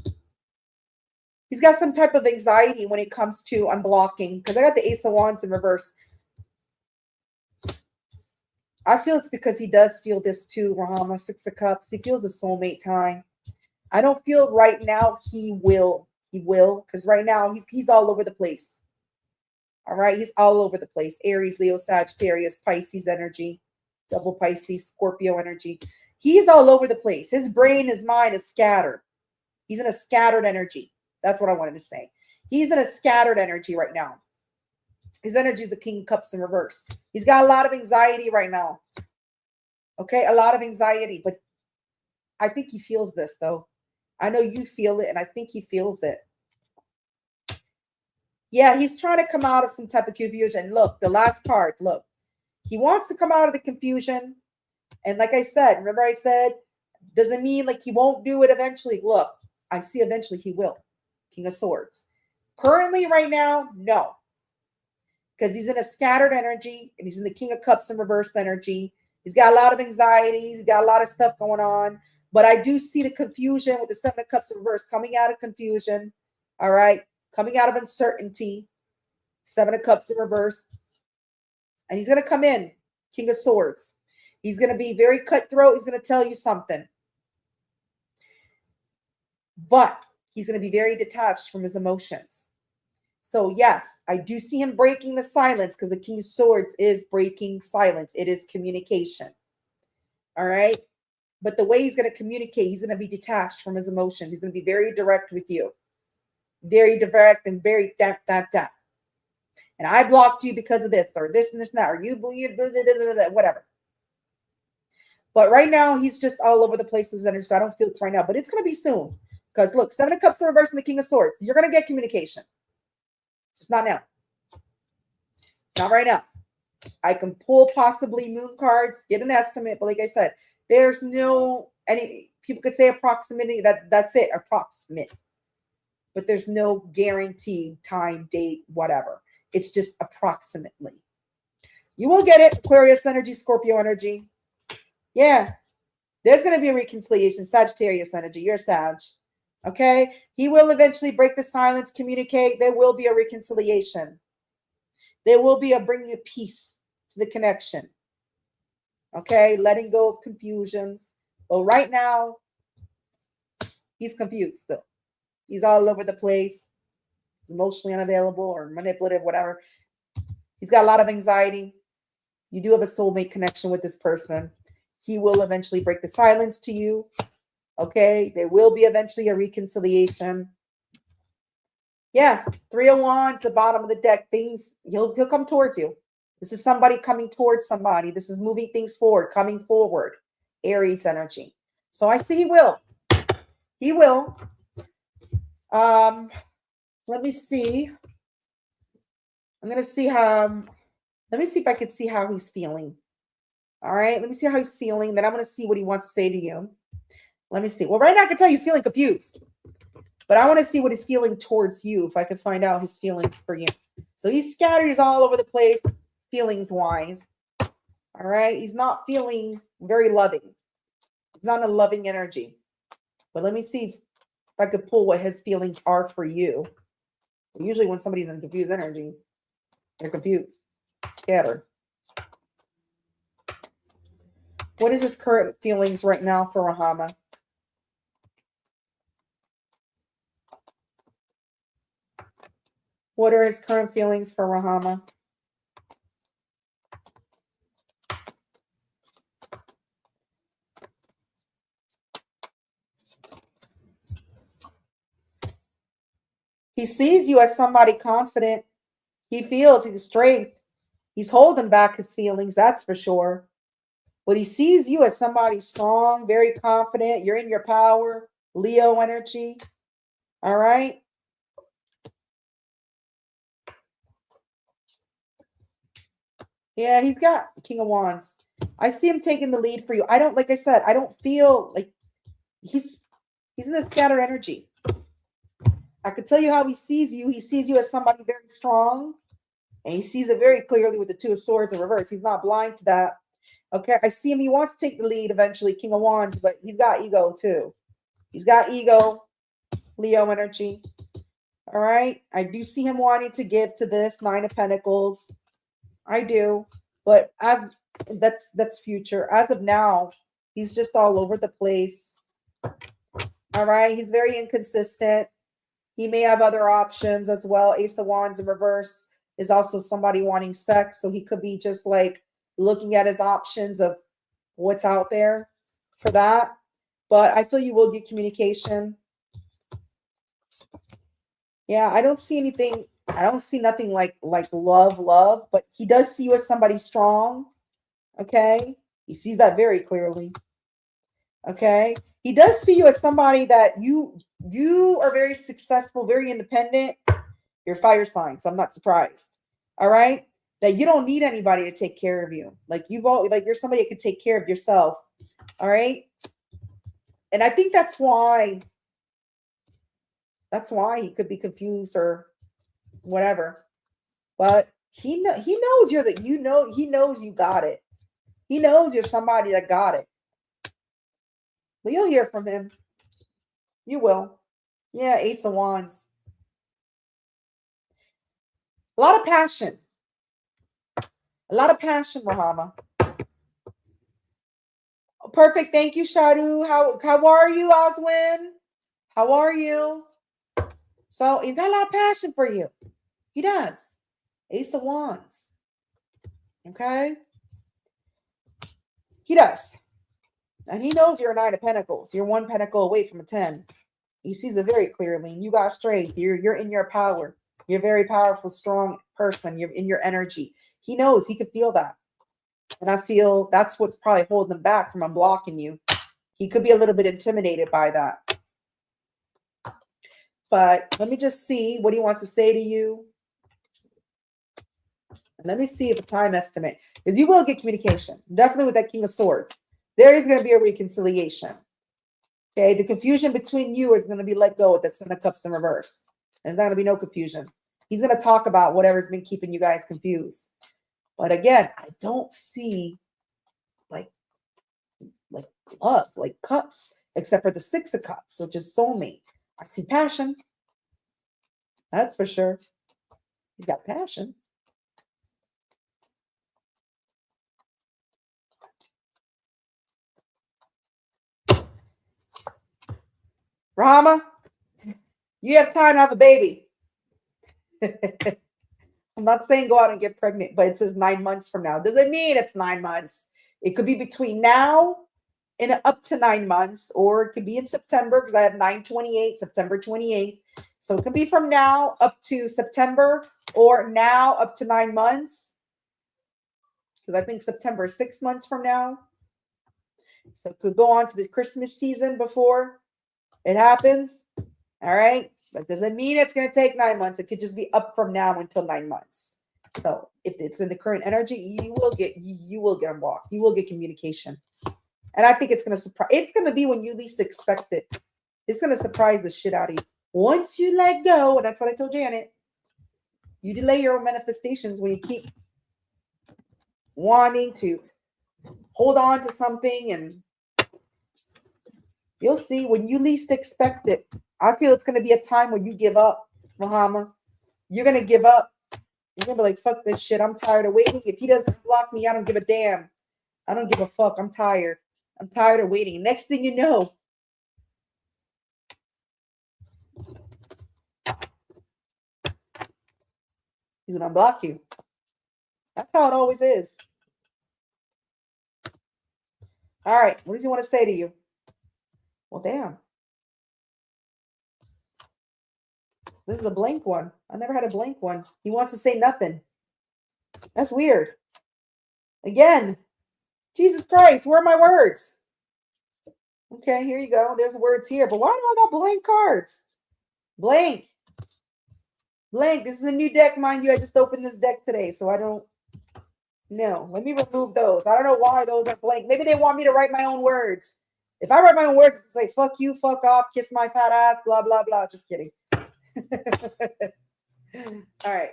got some type of anxiety when it comes to unblocking, because I got the Ace of Wands in reverse. I feel it's because he does feel this too, Rahama. 6 of Cups. He feels the soulmate time. I don't feel right now he will. He will, because right now he's all over the place. All right, he's all over the place. Aries, Leo, Sagittarius, Pisces energy, double Pisces, Scorpio energy. He's all over the place. His brain, his mind is scattered. He's in a scattered energy. That's what I wanted to say. He's in a scattered energy right now. His energy is the King of Cups in reverse. He's got a lot of anxiety right now. Okay, a lot of anxiety. But I think he feels this, though. I know you feel it, and I think he feels it. Yeah, he's trying to come out of some type of confusion. Look, the last card, look. He wants to come out of the confusion. And like I said, remember I said, doesn't mean like he won't do it eventually. Look, I see eventually he will. King of Swords. Currently, right now, no. Because he's in a scattered energy, and he's in the King of Cups in reverse energy. He's got a lot of anxiety. He's got a lot of stuff going on. But I do see the confusion with the 7 of Cups in reverse, coming out of confusion. All right. Coming out of uncertainty. 7 of Cups in reverse. And he's going to come in. King of Swords. He's going to be very cutthroat. He's going to tell you something. But he's going to be very detached from his emotions. So yes, I do see him breaking the silence, because the King of Swords is breaking silence. It is communication. All right. But the way he's going to communicate, he's going to be detached from his emotions. He's going to be very direct with you. Very direct and very that. And I blocked you because of this, or this and this and that, or you believe, whatever. But right now, he's just all over the place with his energy, so I don't feel it right now. But it's going to be soon. Because look, 7 of Cups in reverse and the King of Swords. You're going to get communication. Just not now. Not right now. I can pull possibly moon cards, get an estimate, but like I said, there's no any people could say approximately, that's it, approximate. But there's no guaranteed time, date, whatever. It's just approximately. You will get it. Aquarius energy, Scorpio energy. Yeah. There's going to be a reconciliation. Sagittarius energy. You're Sag. Okay? He will eventually break the silence, communicate. There will be a reconciliation. There will be a bringing of peace to the connection. Okay? Letting go of confusions. But right now, he's confused still. He's all over the place. He's emotionally unavailable or manipulative, whatever. He's got a lot of anxiety. You do have a soulmate connection with this person. He will eventually break the silence to you. Okay? There will be eventually a reconciliation. Yeah, 3 of Wands, the bottom of the deck. Things, he'll come towards you. This is somebody coming towards somebody. This is moving things forward, coming forward. Aries energy. So I see he will. He will. Let me see. I'm going to see how, let me see if I could see how he's feeling. All right, let me see how he's feeling. Then I'm going to see what he wants to say to you. Let me see. Well, right now I can tell he's feeling confused. But I want to see what he's feeling towards you, if I could find out his feelings for you. So he's scattered. He's all over the place, feelings-wise. All right? He's not feeling very loving. He's not in a loving energy. But let me see if I could pull what his feelings are for you. Usually when somebody's in confused energy, they're confused, scattered. What is his current feelings right now for Rahama? What are his current feelings for Rahama? He sees you as somebody confident. He feels his strength. He's holding back his feelings, that's for sure. But he sees you as somebody strong, very confident. You're in your power. Leo energy. All right. Yeah, he's got King of Wands. I see him taking the lead for you. I don't, like I said, I don't feel like he's in the scattered energy. I could tell you how he sees you. He sees you as somebody very strong, and he sees it very clearly with the Two of Swords in reverse. He's not blind to that. Okay, I see him. He wants to take the lead eventually, King of Wands, but he's got ego too. He's got ego, Leo energy. All right, I do see him wanting to give to this Nine of Pentacles. I do, but as that's future. As of now, he's just all over the place. All right, he's very inconsistent. He may have other options as well. Ace of Wands in reverse is also somebody wanting sex, so he could be just like looking at his options of what's out there for that. But I feel you will get communication. Yeah, I don't see anything. I don't see nothing like love, but he does see you as somebody strong. Okay, he sees that very clearly. Okay, he does see you as somebody that you are very successful, very independent. You're fire sign, so I'm not surprised. All right, that you don't need anybody to take care of you. Like you're somebody that could take care of yourself. All right, and I think that's why. That's why he could be confused or whatever. But he knows he knows you got it. He knows you're somebody that got it. But you'll hear from him. You will. Yeah, Ace of Wands. A lot of passion. A lot of passion, Rahama. Perfect. Thank you, Sharu. How are you, Oswin? How are you? So he's got a lot of passion for you. He does. Ace of Wands. Okay? He does. And he knows you're a Nine of Pentacles. You're one pentacle away from a 10. He sees it very clearly. You got strength. You're in your power. You're a very powerful, strong person. You're in your energy. He knows. He could feel that. And I feel that's what's probably holding him back from unblocking you. He could be a little bit intimidated by that. But let me just see what he wants to say to you. And let me see if a time estimate. Because you will get communication. Definitely with that King of Swords. There is going to be a reconciliation. Okay, the confusion between you is going to be let go with the Ten of Cups in reverse. There's not going to be no confusion. He's going to talk about whatever's been keeping you guys confused. But again, I don't see like love, like cups, except for the Six of Cups, which is soulmate. I see passion. That's for sure. You got passion. Rahama, you have time to have a baby. I'm not saying go out and get pregnant, but it says 9 months from now. Doesn't mean it's 9 months. It could be between now and up to 9 months, or it could be in September because I have 9/28, September 28th. So it could be from now up to September, or now up to 9 months. Because I think September is 6 months from now. So it could go on to the Christmas season before it happens. All right. That doesn't mean it's going to take 9 months. It could just be up from now until 9 months. So if it's in the current energy, you will get unblocked. You will get communication. And I think it's going to surprise. It's going to be when you least expect it. It's going to surprise the shit out of you. Once you let go, and that's what I told Janet, you delay your own manifestations when you keep wanting to hold on to something, and you'll see when you least expect it. I feel it's going to be a time when you give up, Muhammad. You're going to give up. You're going to be like, fuck this shit. I'm tired of waiting. If he doesn't block me, I don't give a damn. I don't give a fuck. I'm tired. I'm tired of waiting. Next thing you know, he's going to block you. That's how it always is. All right. What does he want to say to you? Well, damn. This is a blank one. I never had a blank one. He wants to say nothing. That's weird. Again, Jesus Christ, where are my words? Okay, here you go. There's words here. But why do I got blank cards? Blank. Blank. This is a new deck, mind you. I just opened this deck today, so I don't know. Let me remove those. I don't know why those are blank. Maybe they want me to write my own words. If I write my own words, it's like, fuck you, fuck off, kiss my fat ass, blah, blah, blah. Just kidding. All right.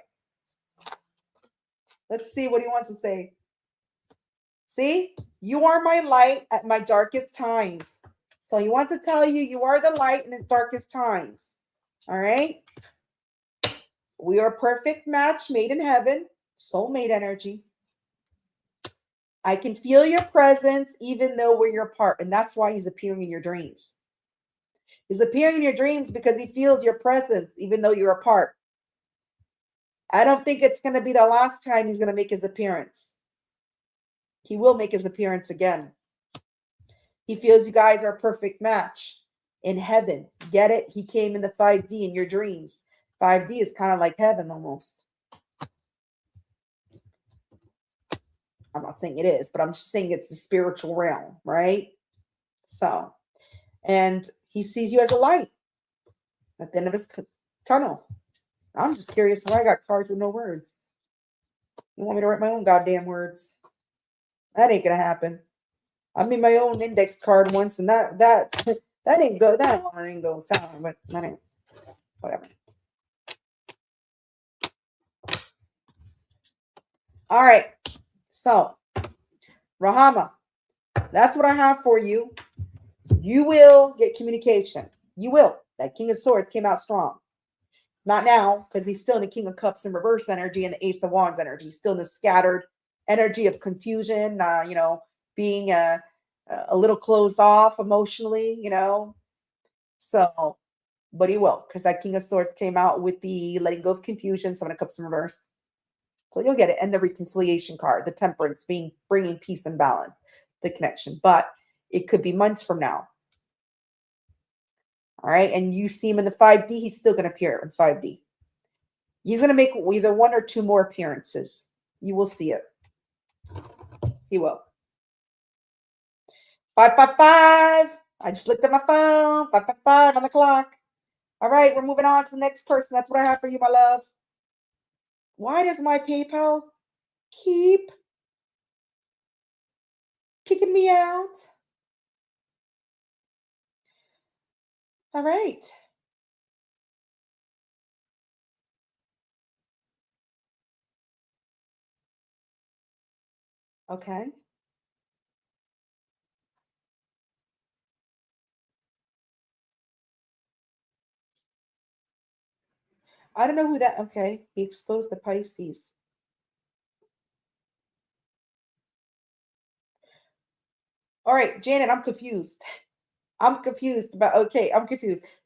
Let's see what he wants to say. See, you are my light at my darkest times. So he wants to tell you, you are the light in his darkest times. All right. We are a perfect match made in heaven, soulmate energy. I can feel your presence even though we're apart. And that's why he's appearing in your dreams. He's appearing in your dreams because he feels your presence even though you're apart. I don't think it's going to be the last time he's going to make his appearance. He will make his appearance again. He feels you guys are a perfect match in heaven. Get it? He came in the 5D in your dreams. 5D is kind of like heaven almost. I'm not saying it is, but I'm just saying it's the spiritual realm, right? So, and he sees you as a light at the end of his tunnel. I'm just curious why I got cards with no words. You want me to write my own goddamn words? That ain't gonna happen. I made my own index card once, and that didn't go. That one didn't go sour, but that ain't whatever. All right. So, Rahama, that's what I have for you. You will get communication. You will. That King of Swords came out strong. Not now, because he's still in the King of Cups in reverse energy and the Ace of Wands energy. He's still in the scattered energy of confusion, being a little closed off emotionally, So, but he will, because that King of Swords came out with the letting go of confusion, Seven of Cups in reverse. So you'll get it. And the reconciliation card, the temperance, bringing peace and balance, the connection. But it could be months from now. All right. And you see him in the 5D, he's still going to appear in 5D. He's going to make either one or two more appearances. You will see it. He will. 555. I just looked at my phone. 555 on the clock. All right. We're moving on to the next person. That's what I have for you, my love. Why does my PayPal keep kicking me out? All right. Okay. I don't know who that. Okay. He exposed the Pisces. All right, Janet, I'm confused. I'm confused.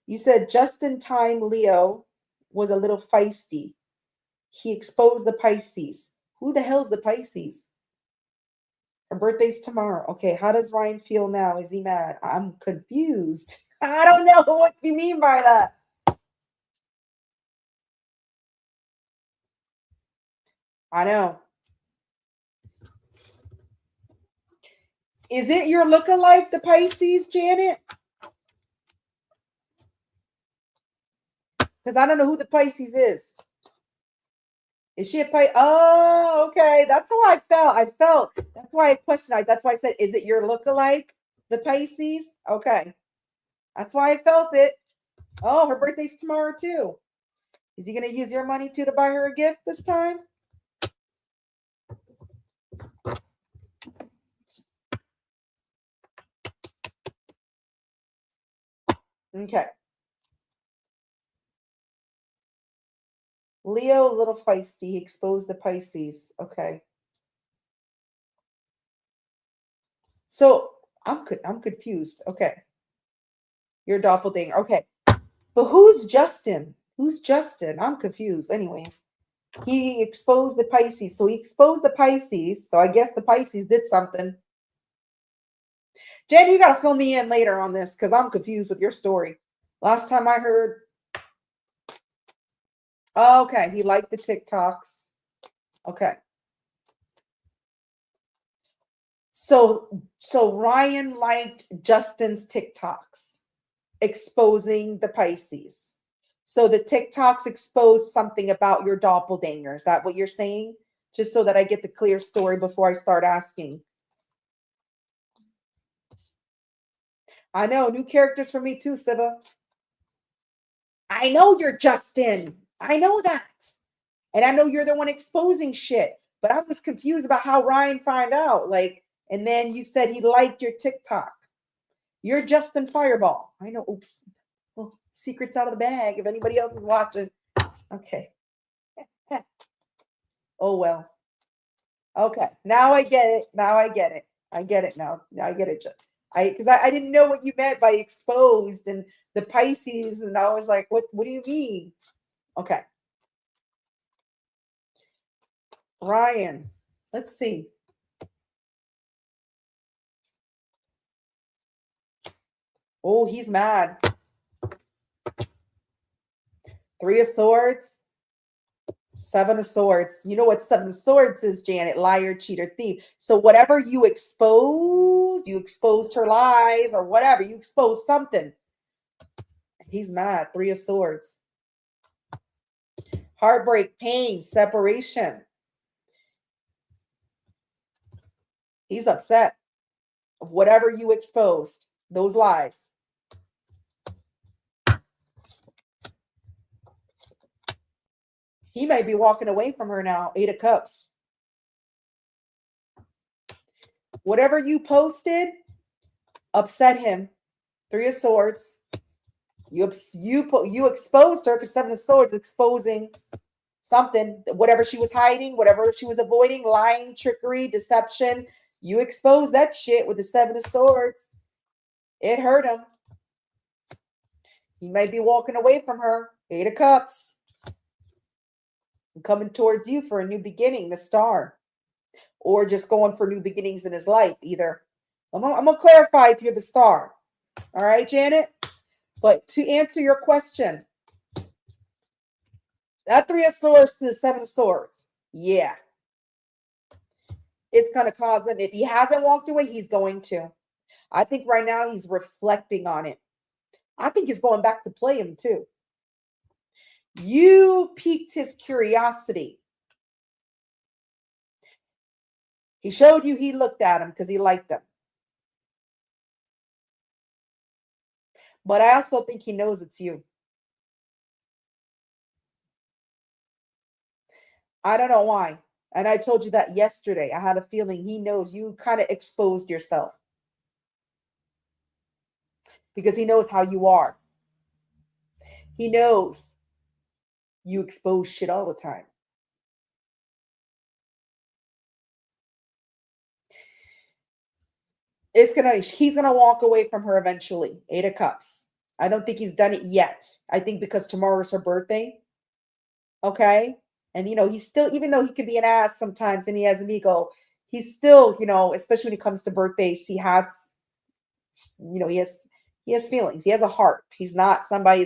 You said just in time Leo was a little feisty. He exposed the Pisces. Who the hell's the Pisces? Her birthday's tomorrow. Okay, how does Ryan feel now? Is he mad? I'm confused. I don't know what you mean by that. I know. Is it your lookalike, the Pisces, Janet? Because I don't know who the Pisces is. Is she a Pisces? Oh, okay. That's how I felt. That's why I questioned. That's why I said, is it your lookalike, the Pisces? Okay. That's why I felt it. Oh, her birthday's tomorrow too. Is he going to use your money too to buy her a gift this time? Okay. Leo, a little feisty. He exposed the Pisces. Okay. So I'm confused. Okay. You're a doppelganger. Okay. But who's Justin? Who's Justin? I'm confused. Anyways, he exposed the Pisces. So he exposed the Pisces. So I guess the Pisces did something. Jen, you got to fill me in later on this because I'm confused with your story. Last time I heard. Oh, okay. He liked the TikToks. Okay. So Ryan liked Justin's TikToks exposing the Pisces. So the TikToks exposed something about your doppelganger. Is that what you're saying? Just so that I get the clear story before I start asking. I know, new characters for me too, Siva. I know you're Justin. I know that. And I know you're the one exposing shit. But I was confused about how Ryan found out. Like, and then you said he liked your TikTok. You're Justin Fireball. I know. Oops. Well, secrets out of the bag. If anybody else is watching. Okay. Oh, well. Okay. Now I get it. Now I get it. I get it now. Now I get it. Because I didn't know what you meant by exposed and the Pisces. And I was like, what do you mean? Okay. Ryan. Let's see. Oh, he's mad. Three of Swords. Seven of Swords. You know what Seven of Swords is, Janet? Liar, cheater, thief. So whatever you exposed her lies or whatever. You exposed something. He's mad. Three of Swords. Heartbreak, pain, separation. He's upset of whatever you exposed. Those lies. He may be walking away from her now. Eight of Cups. Whatever you posted upset him. Three of Swords. You exposed her because Seven of Swords exposing something, whatever she was hiding, whatever she was avoiding, lying, trickery, deception. You exposed that shit with the Seven of Swords. It hurt him. He might be walking away from her. Eight of Cups. Coming towards you for a new beginning, the Star. Or just going for new beginnings in his life, either. I'm going to clarify if you're the Star. All right, Janet? But to answer your question, that Three of Swords to the Seven of Swords, yeah. It's going to cause them. If he hasn't walked away, he's going to. I think right now he's reflecting on it. I think he's going back to play him too. You piqued his curiosity. He showed you he looked at him because he liked them. But I also think he knows it's you. I don't know why. And I told you that yesterday. I had a feeling he knows you kind of exposed yourself. Because he knows how you are. He knows you expose shit all the time. He's gonna walk away from her eventually. Eight of Cups. I don't think he's done it yet. I think because tomorrow's her birthday. Okay. And he's still, even though he could be an ass sometimes and he has an ego, he's still, especially when it comes to birthdays, he has feelings. He has a heart. He's not somebody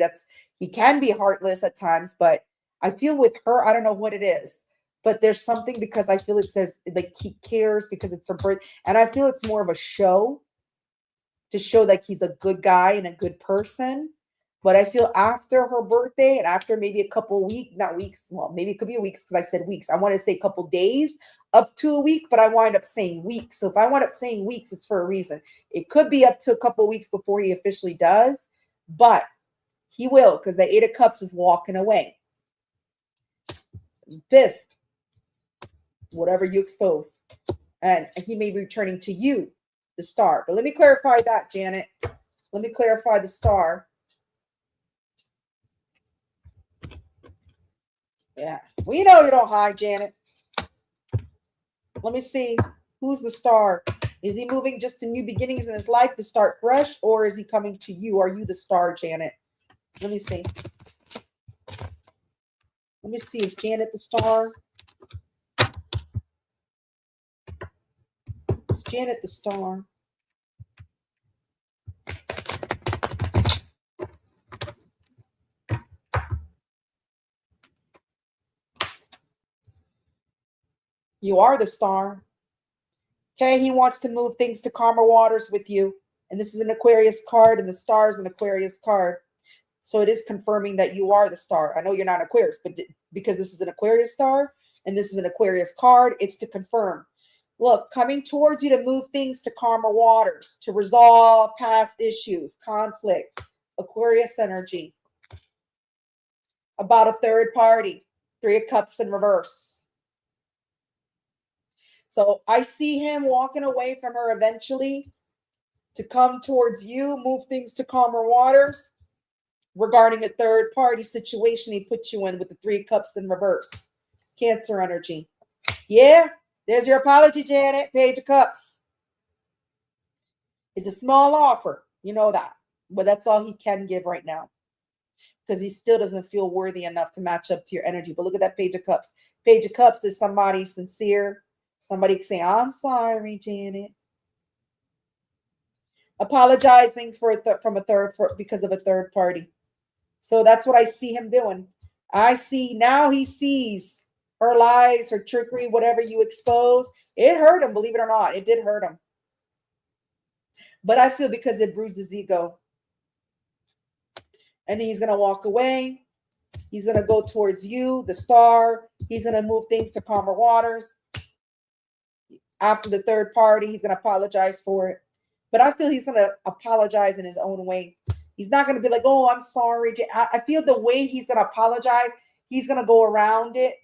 he can be heartless at times, but I feel with her, I don't know what it is, but there's something, because I feel it says like he cares because it's her birth. And I feel it's more of a show to show like he's a good guy and a good person. But I feel after her birthday and after maybe a couple weeks, not weeks, well, maybe it could be weeks because I said weeks. I want to say a couple days up to a week, but I wind up saying weeks. So if I wind up saying weeks, it's for a reason. It could be up to a couple weeks before he officially does, but he will, because the Eight of Cups is walking away. He's pissed. Whatever you exposed. And he may be returning to you, the Star. But let me clarify that, Janet. Let me clarify the Star. Yeah. Well, you don't hide, Janet. Let me see. Who's the Star? Is he moving just to new beginnings in his life to start fresh, or is he coming to you? Are you the Star, Janet? Let me see. Let me see. Is Janet the Star? Is Janet the Star? You are the Star. Okay, he wants to move things to calmer waters with you. And this is an Aquarius card, and the star is an Aquarius card. So it is confirming that you are the star. I know you're not Aquarius, but because this is an Aquarius star and this is an Aquarius card, it's to confirm. Look, coming towards you to move things to calmer waters, to resolve past issues, conflict, Aquarius energy. About a third party, 3 of Cups in reverse. So I see him walking away from her eventually to come towards you, move things to calmer waters regarding a third party situation he put you in with the 3 Cups in reverse. Cancer energy. Yeah, there's your apology, Janet. Page of Cups. It's a small offer. You know that. But that's all he can give right now. Because he still doesn't feel worthy enough to match up to your energy. But look at that Page of Cups. Page of Cups is somebody sincere. Somebody saying, I'm sorry, Janet. Apologizing because of a third party. So that's what I see him doing. I see now he sees her lies, her trickery, whatever you expose. It hurt him, believe it or not. It did hurt him. But I feel because it bruised his ego. And then he's going to walk away. He's going to go towards you, the star. He's going to move things to calmer waters. After the third party, he's going to apologize for it. But I feel he's going to apologize in his own way. He's not going to be like, oh, I'm sorry. I feel the way he's going to apologize, he's going to go around it.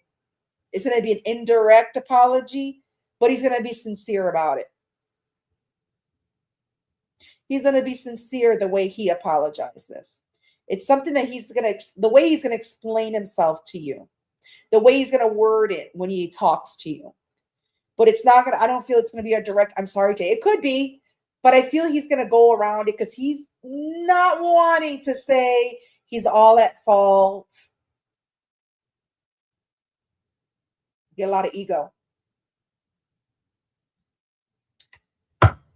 It's going to be an indirect apology, but he's going to be sincere about it. He's going to be sincere the way he apologized this. It's something that the way he's going to explain himself to you, the way he's going to word it when he talks to you. But it's not going to, I don't feel it's going to be a direct, I'm sorry, Jay. It could be, but I feel he's going to go around it because he's not wanting to say he's all at fault. Get a lot of ego.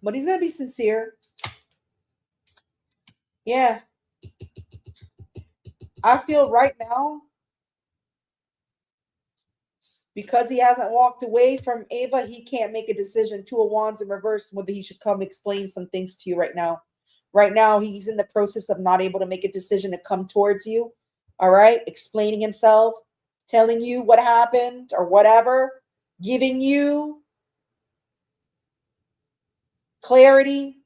But he's going to be sincere. Yeah. I feel right now, because he hasn't walked away from Ava, he can't make a decision. 2 of Wands in reverse, whether he should come explain some things to you right now. Right now, he's in the process of not able to make a decision to come towards you. All right? Explaining himself, telling you what happened or whatever, giving you clarity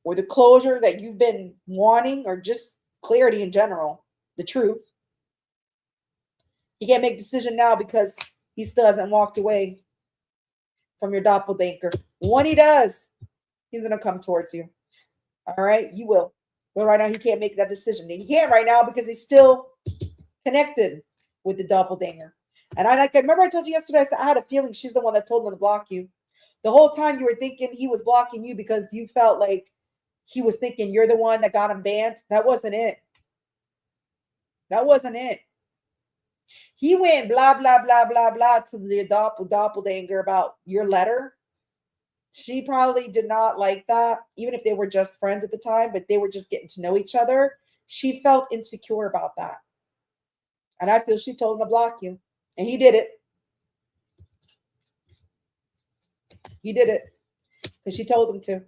or the closure that you've been wanting, or just clarity in general, the truth. He can't make a decision now because he still hasn't walked away from your doppelganger. When he does, he's going to come towards you. All right? You will. But right now, he can't make that decision. He can't right now because he's still connected with the doppelganger. And I remember I told you yesterday, I said, I had a feeling she's the one that told him to block you. The whole time you were thinking he was blocking you because you felt like he was thinking you're the one that got him banned. That wasn't it. That wasn't it. He went blah, blah, blah, blah, blah to the doppelganger about your letter. She probably did not like that, even if they were just friends at the time, but they were just getting to know each other. She felt insecure about that. And I feel she told him to block you. And he did it. He did it. Because she told him to.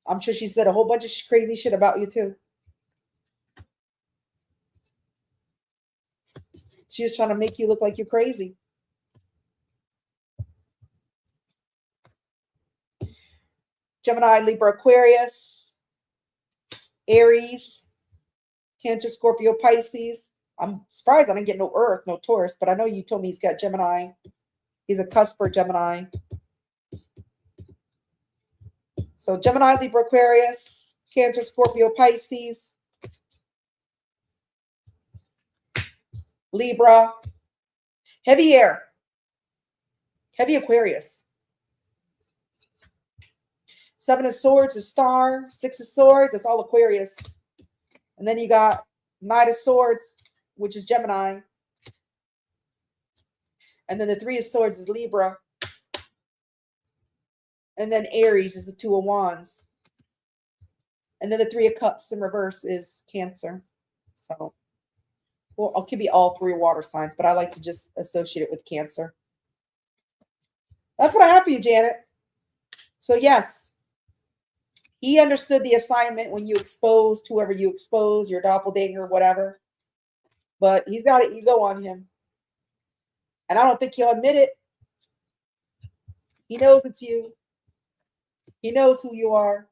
I'm sure she said a whole bunch of crazy shit about you too. She was trying to make you look like you're crazy. Gemini, Libra, Aquarius, Aries, Cancer, Scorpio, Pisces. I'm surprised I didn't get no Earth, no Taurus, but I know you told me he's got Gemini. He's a cusper Gemini. So Gemini, Libra, Aquarius, Cancer, Scorpio, Pisces, Libra, heavy air, heavy Aquarius. 7 of Swords, a star. 6 of Swords, it's all Aquarius. And then you got Knight of Swords, which is Gemini. And then the 3 of Swords is Libra. And then Aries is the 2 of Wands. And then the 3 of Cups in reverse is Cancer. So, well, it could be all 3 water signs, but I like to just associate it with Cancer. That's what I have for you, Janet. So yes, he understood the assignment when you exposed whoever you exposed, your doppelganger, whatever. But he's got an ego on him. And I don't think he'll admit it. He knows it's you. He knows who you are.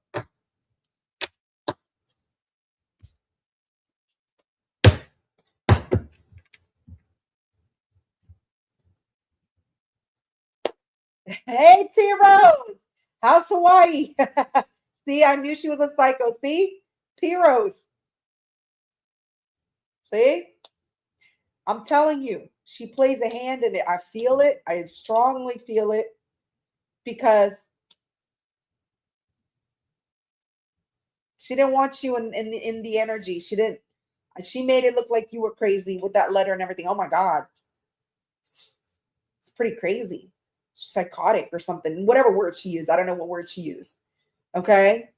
Hey, T Rose. How's Hawaii? See, I knew she was a psycho. See? T Rose. See? I'm telling you, she plays a hand in it. I feel it. I strongly feel it because she didn't want you in the energy. She didn't. She made it look like you were crazy with that letter and everything. Oh my God. It's pretty crazy. Psychotic or something. Whatever word she used. I don't know what word she used. Okay?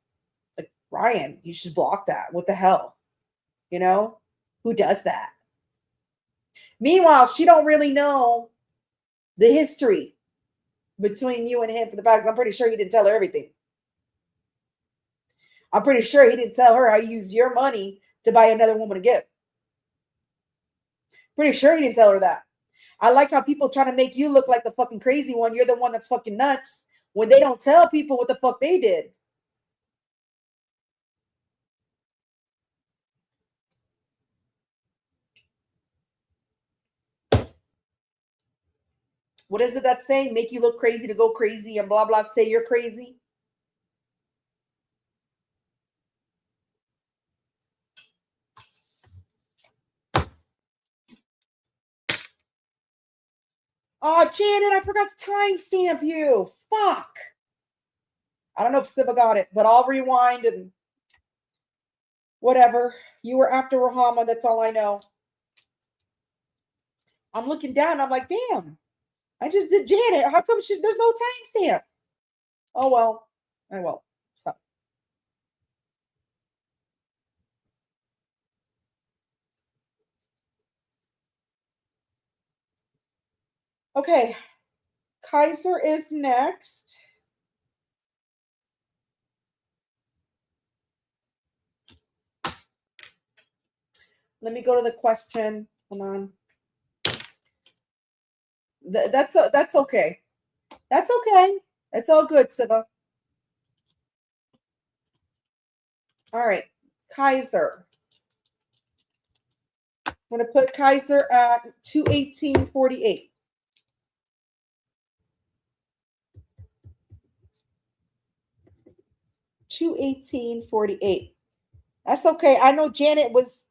Like, Ryan, you should block that. What the hell? You know? Who does that? Meanwhile, she don't really know the history between you and him for the past. I'm pretty sure he didn't tell her everything. I'm pretty sure he didn't tell her how you used your money to buy another woman a gift. Pretty sure he didn't tell her that. I like how people try to make you look like the fucking crazy one. You're the one that's fucking nuts when they don't tell people what the fuck they did. What is it that's saying? Make you look crazy to go crazy and blah, blah, say you're crazy? Oh, Janet, I forgot to timestamp you. Fuck. I don't know if Siva got it, but I'll rewind and whatever. You were after Rahama. That's all I know. I'm looking down. I'm like, damn. I just did Janet. How come there's no timestamp? Oh, well. I will. So. Okay. Kaiser is next. Let me go to the question. Hold on. That's okay. That's okay. It's all good, Siva. All right. Kaiser. I'm going to put Kaiser at 218.48. 218.48. That's okay. I know Janet was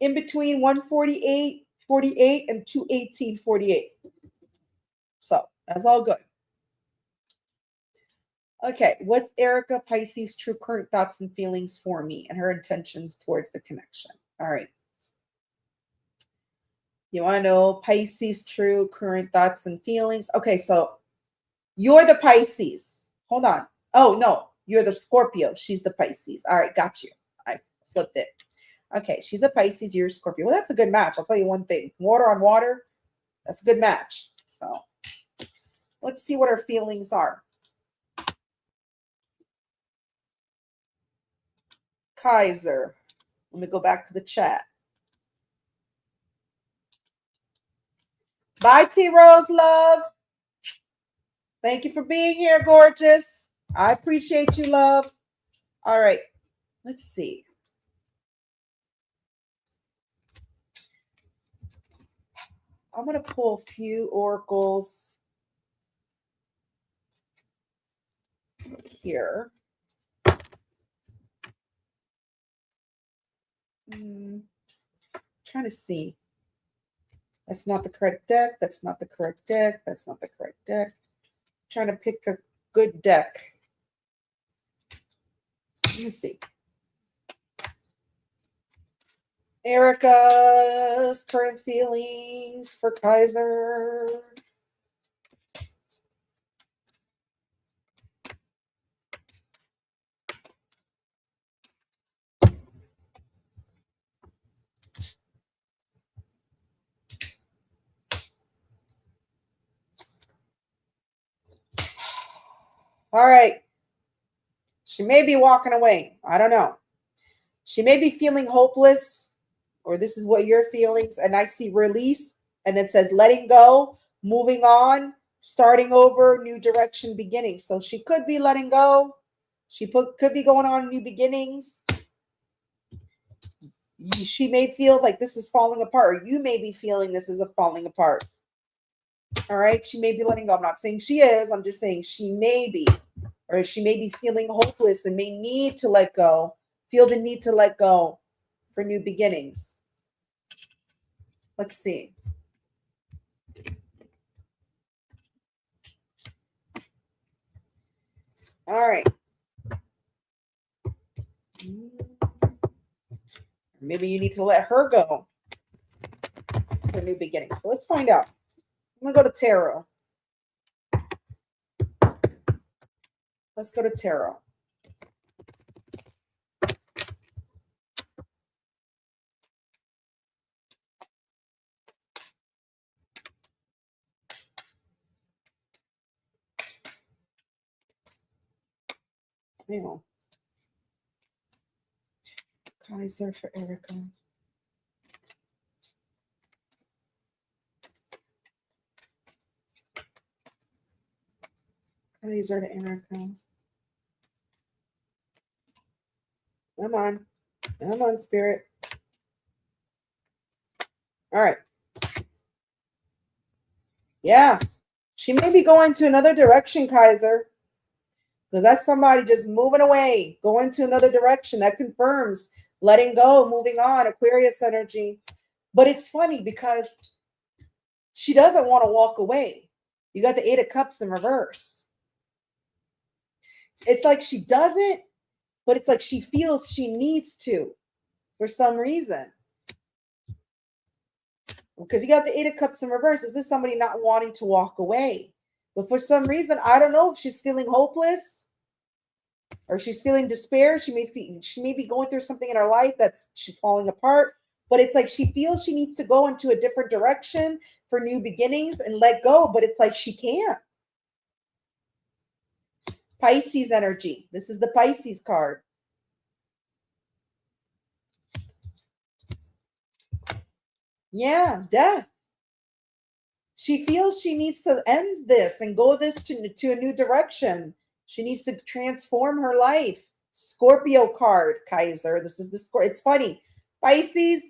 in between 148.48 and 218.48. So that's all good. Okay, what's Erica Pisces' true current thoughts and feelings for me and her intentions towards the connection? All right. You want to know Pisces' true current thoughts and feelings? Okay, so you're the Pisces. Hold on. Oh, no, you're the Scorpio. She's the Pisces. All right, got you. I flipped it. Okay, she's a Pisces, you're a Scorpio. Well, that's a good match. I'll tell you one thing. Water on water, that's a good match. So let's see what her feelings are. Kaiser. Let me go back to the chat. Bye, T Rose love. Thank you for being here, gorgeous. I appreciate you, love. All right, let's see. I'm going to pull a few oracles here. Trying to see. That's not the correct deck. That's not the correct deck. That's not the correct deck. Trying to pick a good deck. Let me see. Erica's current feelings for Kaiser. All right. She may be walking away. I don't know. She may be feeling hopeless, or this is what your feelings. And I see release, and it says letting go, moving on, starting over, new direction, beginning. So she could be letting go. Could be going on new beginnings. She may feel like this is falling apart, or you may be feeling this is a falling apart. All right. She may be letting go. I'm not saying she is. I'm just saying she may be, or she may be feeling hopeless and may need to let go, feel the need to let go for new beginnings. Let's see. All right. Maybe you need to let her go for new beginnings. So let's find out. I'm going to go to tarot. Let's go to tarot. You Kaiser for Erica. Kaiser to Erica. Come on. Come on, Spirit. All right. Yeah. She may be going to another direction, Kaiser. Because that's somebody just moving away, going to another direction. That confirms letting go, moving on, Aquarius energy. But it's funny because she doesn't want to walk away. You got the 8 of Cups in reverse. It's like she doesn't, but it's like she feels she needs to for some reason. Because you got the 8 of Cups in reverse. Is this somebody not wanting to walk away? But for some reason, I don't know if she's feeling hopeless or she's feeling despair. She may be going through something in her life that's she's falling apart. But it's like she feels she needs to go into a different direction for new beginnings and let go. But it's like she can't. Pisces energy. This is the Pisces card. Yeah, death. She feels she needs to end this and go this to a new direction. She needs to transform her life. Scorpio card, Kaiser. This is the Scorpio. It's funny. Pisces,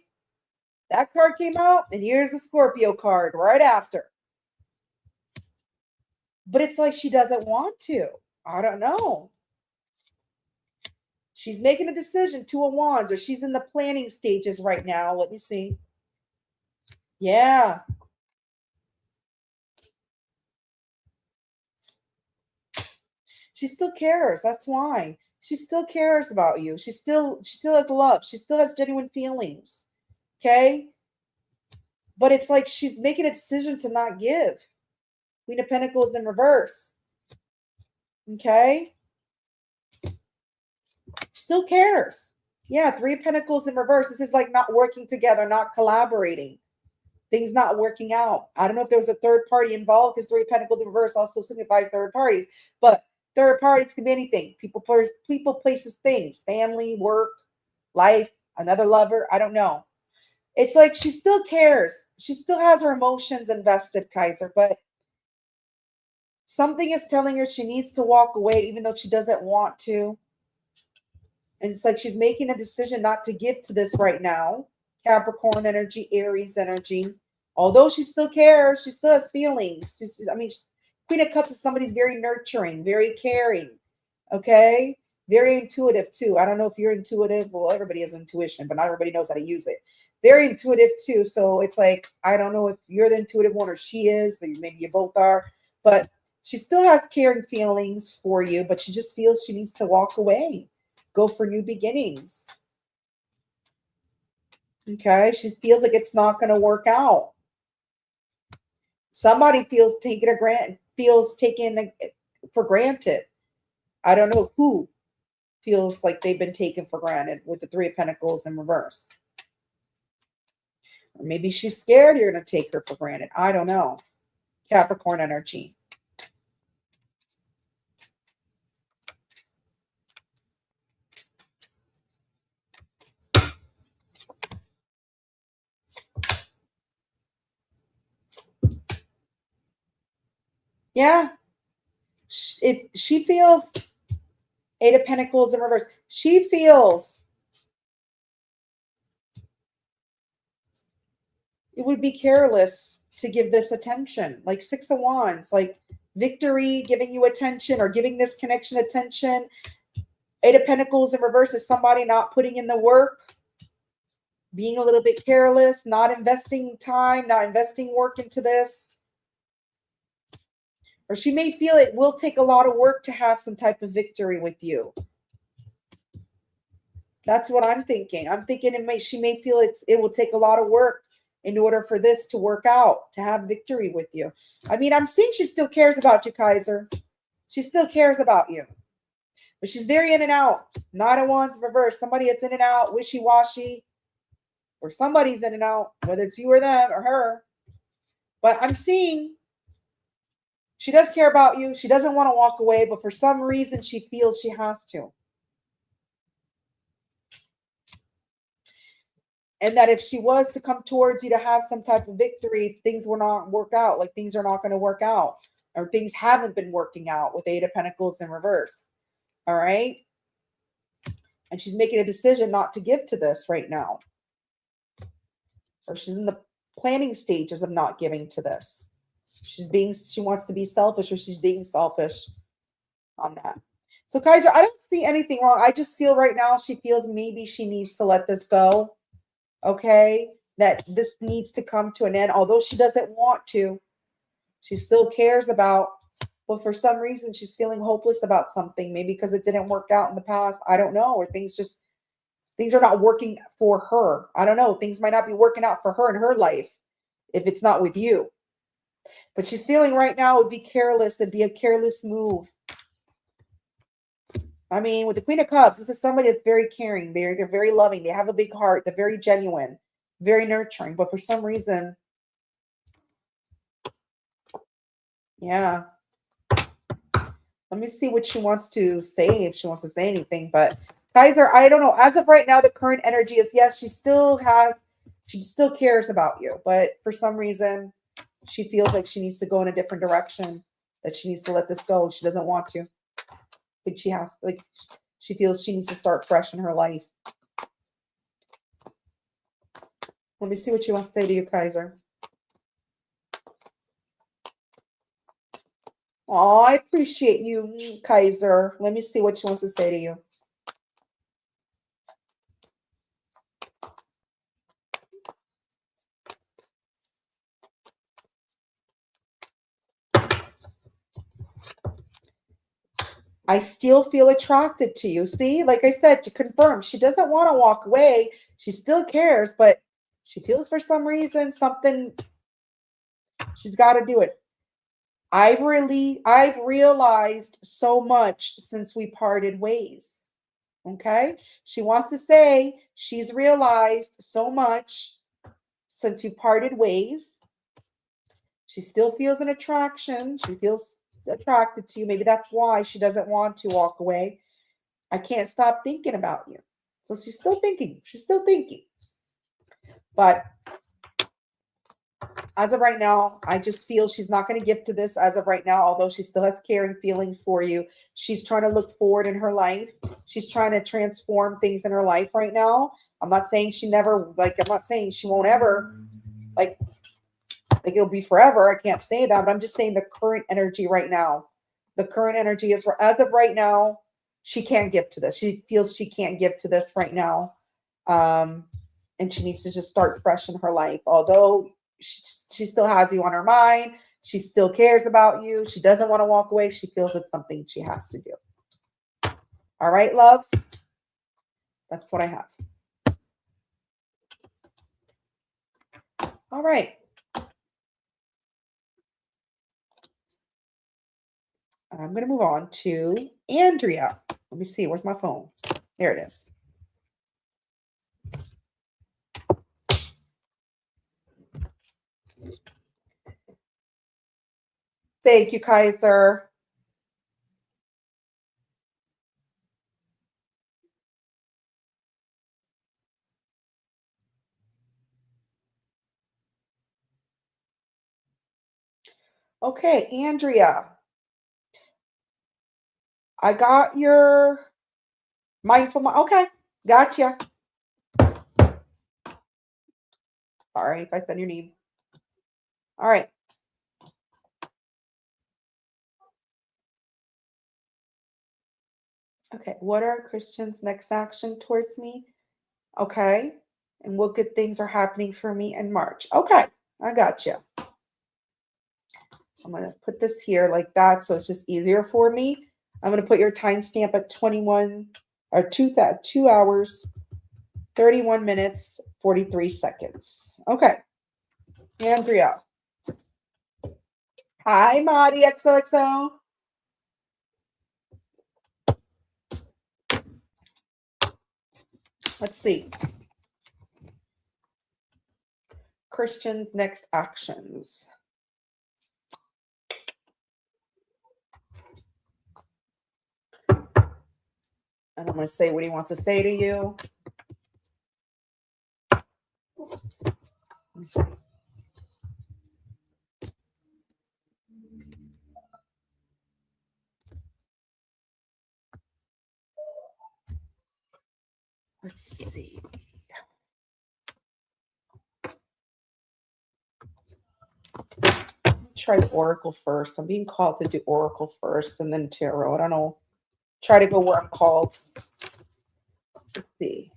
that card came out, and here's the Scorpio card right after. But it's like she doesn't want to. I don't know. She's making a decision, 2 of Wands, or she's in the planning stages right now. Let me see. Yeah. She still cares. That's why. She still cares about you. She still has love. She still has genuine feelings. Okay? But it's like she's making a decision to not give. Queen of Pentacles in reverse. Okay? Still cares. Yeah, 3 of Pentacles in reverse. This is like not working together, not collaborating. Things not working out. I don't know if there was a third party involved because 3 of Pentacles in reverse also signifies third parties. But third parties can be anything. People, places, things. Family, work, life, another lover. I don't know. It's like she still cares. She still has her emotions invested, Kaiser. But something is telling her she needs to walk away even though she doesn't want to. And it's like she's making a decision not to give to this right now. Capricorn energy, Aries energy. Although she still cares, she still has feelings. Queen of Cups is somebody very nurturing, very caring. Okay? Very intuitive too. I don't know if you're intuitive. Well, everybody has intuition, but not everybody knows how to use it. Very intuitive too. So it's like, I don't know if you're the intuitive one or she is, or maybe you both are, but she still has caring feelings for you, but she just feels she needs to walk away, go for new beginnings. Okay? She feels like it's not going to work out. Somebody feels taken for granted. I don't know who feels like they've been taken for granted with the 3 of Pentacles in reverse. Or maybe she's scared you're going to take her for granted. I don't know. Capricorn energy. Yeah. If she feels Eight of Pentacles in reverse, she feels it would be careless to give this attention. Like Six of Wands, like Victory giving you attention or giving this connection attention. Eight of Pentacles in reverse is somebody not putting in the work, being a little bit careless, not investing time, not investing work into this. Or she may feel it will take a lot of work to have some type of victory with you. That's what I'm thinking. I'm thinking she may feel it will take a lot of work in order for this to work out, to have victory with you. I mean, I'm seeing she still cares about you, Kaiser. She still cares about you. But she's very in and out. Nine of Wands reverse. Somebody that's in and out, wishy-washy, or somebody's in and out, whether it's you or them or her. But I'm seeing she does care about you. She doesn't want to walk away, but for some reason she feels she has to. And that if she was to come towards you to have some type of victory, things will not work out. Like things are not going to work out, or things haven't been working out with Eight of Pentacles in reverse. All right. And she's making a decision not to give to this right now. Or she's in the planning stages of not giving to this. She wants to be selfish, or she's being selfish on that. So Kaiser, I don't see anything wrong. I just feel right now she feels maybe she needs to let this go. Okay. That this needs to come to an end. Although she doesn't want to, she still cares about, but for some reason she's feeling hopeless about something. Maybe because it didn't work out in the past. I don't know. Or things are not working for her. I don't know. Things might not be working out for her in her life if it's not with you. But she's feeling right now it would be careless. It'd be a careless move. I mean, with the Queen of Cups, this is somebody that's very caring. They're very loving. They have a big heart. They're very genuine, very nurturing. But for some reason, yeah. Let me see what she wants to say, if she wants to say anything. But Kaiser, I don't know. As of right now, the current energy is yes, she still cares about you. But for some reason, she feels like she needs to go in a different direction, that she needs to let this go. She doesn't want to. Like she feels she needs to start fresh in her life. Let me see what she wants to say to you, Kaiser. Oh, I appreciate you, Kaiser. Let me see what she wants to say to you. I still feel attracted to you. See, like I said, to confirm, she doesn't want to walk away. She still cares, but she feels for some reason something, she's got to do it. I've realized so much since we parted ways. Okay. She wants to say she's realized so much since you parted ways. She still feels an attraction. She feels attracted to you. Maybe that's why she doesn't want to walk away. I can't stop thinking about you. So she's still thinking. She's still thinking. But as of right now, I just feel she's not going to give to this as of right now, although she still has caring feelings for you. She's trying to look forward in her life. She's trying to transform things in her life right now. I'm not saying I'm not saying she won't ever, like it'll be forever. I can't say that, but I'm just saying the current energy right now. The current energy is, as of right now, she can't give to this. She feels she can't give to this right now. And she needs to just start fresh in her life. Although she still has you on her mind. She still cares about you. She doesn't want to walk away. She feels it's something she has to do. All right, love? That's what I have. All right. I'm going to move on to Andrea. Let me see. Where's my phone? There it is. Thank you, Kaiser. Okay, Andrea, I got your mindful mind. Okay, gotcha. Sorry if I said your name. All right. Okay, what are Christian's next action towards me? Okay, and what good things are happening for me in March? Okay, I got you. I'm going to put this here like that so it's just easier for me. I'm going to put your timestamp at 21 or 2 hours, 31 minutes, 43 seconds. Okay, Andrea. Hi, Marty XOXO. Let's see. Christian's next actions. And I'm going to say what he wants to say to you. Let me see. Let's see. Try the Oracle first. I'm being called to do Oracle first and then Tarot. I don't know. Try to go where I'm called. Let's see.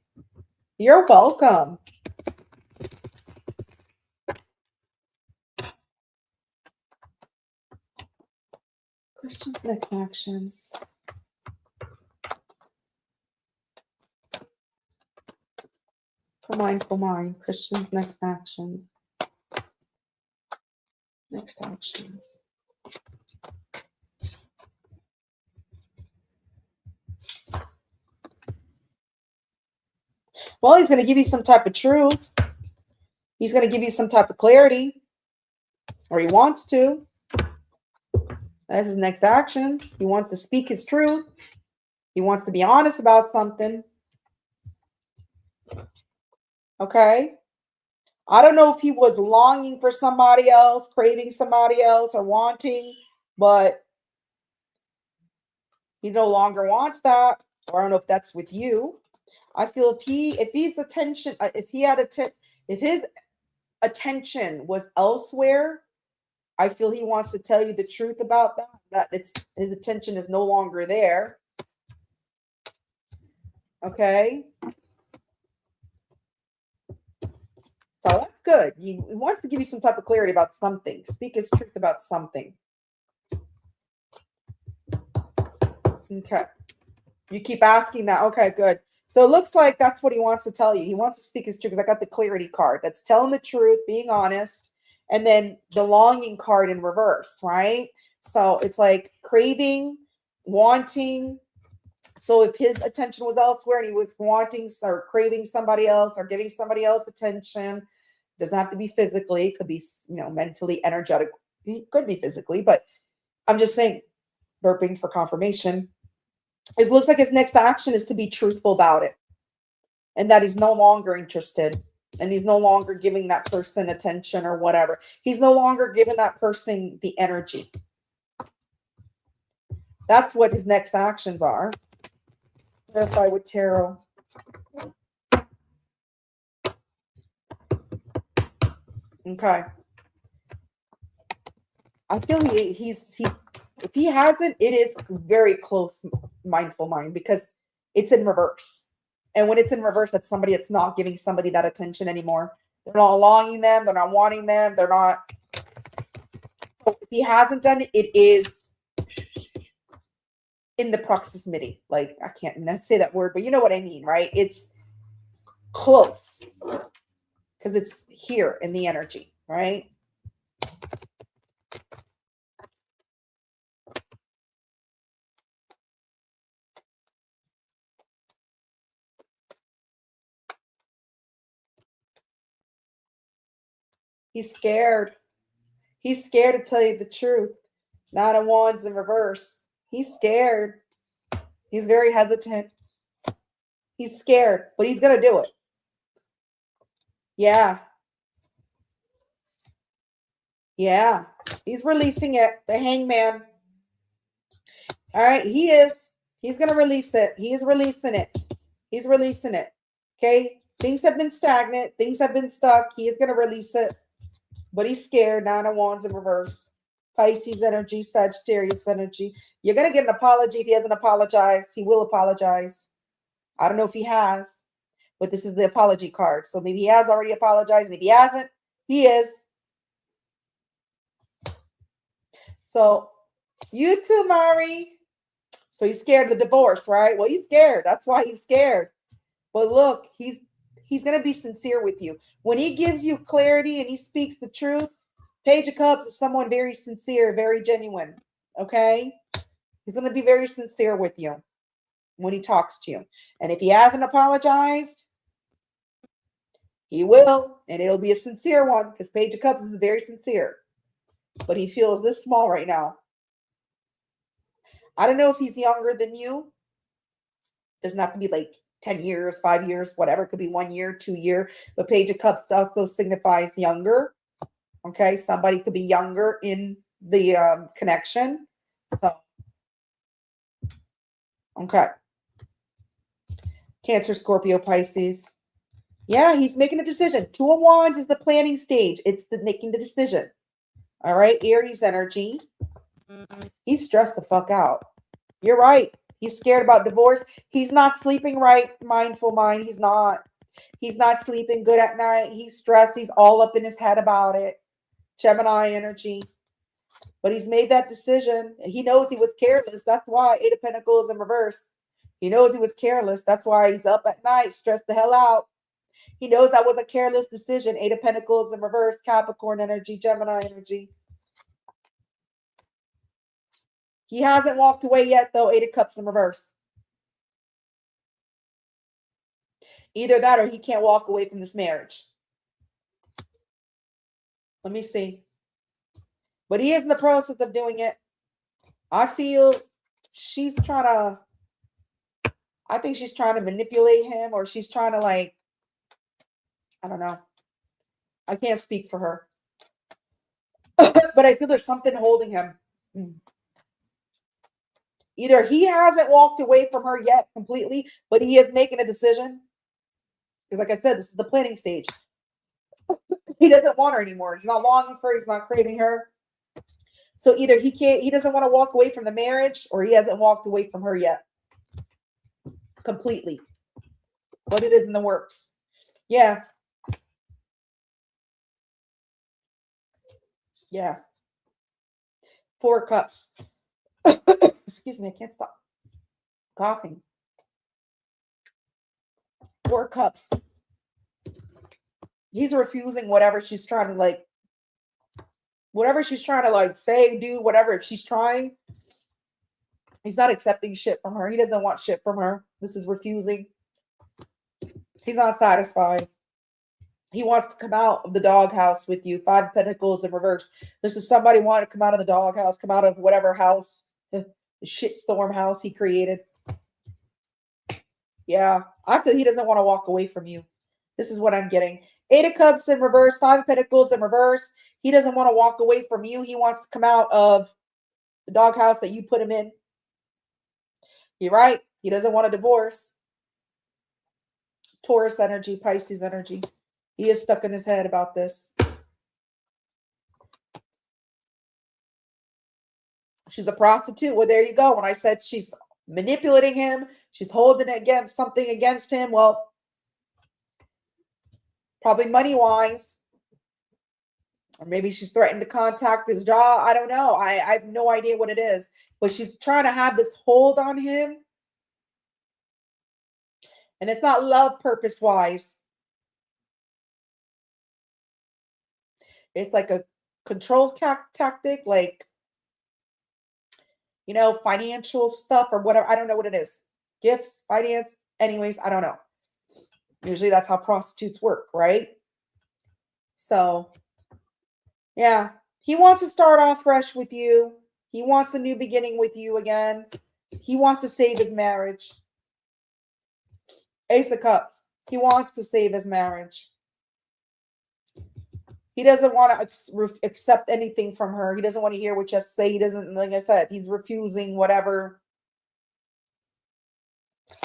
You're welcome. Christian's next actions. For mindful mind. Christian's next actions. Next actions. Well, he's going to give you some type of truth. He's going to give you some type of clarity. Or he wants to. That's his next actions. He wants to speak his truth. He wants to be honest about something. Okay? I don't know if he was longing for somebody else, craving somebody else, or wanting, but he no longer wants that. Or I don't know if that's with you. I feel if his attention, if his attention was elsewhere, I feel he wants to tell you the truth about that. That his attention is no longer there. Okay. So that's good. He wants to give you some type of clarity about something. Speak his truth about something. Okay. You keep asking that. Okay, good. So it looks like that's what he wants to tell you. He wants to speak his truth because I got the clarity card. That's telling the truth, being honest, and then the longing card in reverse, right? So it's like craving, wanting. So if his attention was elsewhere and he was wanting or craving somebody else or giving somebody else attention, doesn't have to be physically, it could be, mentally, energetic. It could be physically, but I'm just saying, burping for confirmation. It looks like his next action is to be truthful about it and that he's no longer interested and he's no longer giving that person attention or whatever. He's no longer giving that person the energy. That's what his next actions are. Verify with tarot. Okay. I feel he's if he hasn't, it is very close mindful mind because it's in reverse. And when it's in reverse, that's somebody that's not giving somebody that attention anymore. They're not longing them. They're not wanting them. They're not. So if he hasn't done it, it is in the proximity. Like, I can't say that word, but you know what I mean, right? It's close because it's here in the energy, right? He's scared. He's scared to tell you the truth. Nine of Wands in reverse. He's scared. He's very hesitant. He's scared, but he's going to do it. Yeah. Yeah. He's releasing it. The hangman. All right, he is. He's going to release it. He is releasing it. He's releasing it. Okay? Things have been stagnant. Things have been stuck. He is going to release it. But he's scared. 9 of Wands in reverse. Pisces energy, Sagittarius energy. You're going to get an apology if he hasn't apologized. He will apologize. I don't know if he has, but this is the apology card. So maybe he has already apologized. And if he hasn't, he is. So you too, Mari. So he's scared of the divorce, right? Well, he's scared. That's why he's scared. But look, he's going to be sincere with you. When he gives you clarity and he speaks the truth, Page of Cups is someone very sincere, very genuine. Okay? He's going to be very sincere with you when he talks to you. And if he hasn't apologized, he will. And it'll be a sincere one because Page of Cups is very sincere. But he feels this small right now. I don't know if he's younger than you. Doesn't have to be like 10 years, 5 years, whatever. It could be 1 year, 2 year. But Page of Cups also signifies younger. Okay, somebody could be younger in the connection. So, okay. Cancer, Scorpio, Pisces. Yeah, he's making a decision. 2 of Wands is the planning stage. It's the making the decision. All right, Aries energy. He's stressed the fuck out. You're right. He's scared about divorce. He's not sleeping right. Mindful mind. He's not. He's not sleeping good at night. He's stressed. He's all up in his head about it. Gemini energy. But he's made that decision. He knows he was careless. That's why 8 of Pentacles in reverse. He knows he was careless. That's why he's up at night, stressed the hell out. He knows that was a careless decision. 8 of Pentacles in reverse. Capricorn energy. Gemini energy. He hasn't walked away yet, though. 8 of Cups in reverse. Either that or he can't walk away from this marriage. Let me see. But he is in the process of doing it. I feel she's trying to, I think she's trying to manipulate him, or she's trying to, like, I don't know. I can't speak for her. But I feel there's something holding him. Either he hasn't walked away from her yet completely, but he is making a decision. Because like I said, this is the planning stage. He doesn't want her anymore. He's not longing for her. He's not craving her. So either he doesn't want to walk away from the marriage, or he hasn't walked away from her yet completely. But it is in the works. Yeah. Yeah. 4 cups. Excuse me, I can't stop coughing. 4 cups. He's refusing whatever she's trying to, like, whatever she's trying to, like, say, do, whatever. If she's trying, he's not accepting shit from her. He doesn't want shit from her. This is refusing. He's not satisfied. He wants to come out of the doghouse with you. 5 of Pentacles in reverse. This is somebody wanting to come out of the doghouse, come out of whatever house, the shitstorm house he created. Yeah, I feel he doesn't want to walk away from you. This is what I'm getting. 8 of Cups in reverse, 5 of Pentacles in reverse. He doesn't want to walk away from you. He wants to come out of the doghouse that you put him in. You're right. He doesn't want a divorce. Taurus energy, Pisces energy. He is stuck in his head about this. She's a prostitute. Well, there you go. When I said she's manipulating him, she's holding against something against him. Well, probably money-wise. Or maybe she's threatened to contact his job. I don't know. I have no idea what it is. But she's trying to have this hold on him. And it's not love purpose-wise. It's like a control tactic, like, you know, financial stuff or whatever. I don't know what it is. Gifts, finance. Anyways, I don't know. Usually that's how prostitutes work, right? So, yeah. He wants to start off fresh with you. He wants a new beginning with you again. He wants to save his marriage. Ace of Cups. He wants to save his marriage. He doesn't want to accept anything from her. He doesn't want to hear what you have to say. He doesn't, like I said, he's refusing whatever.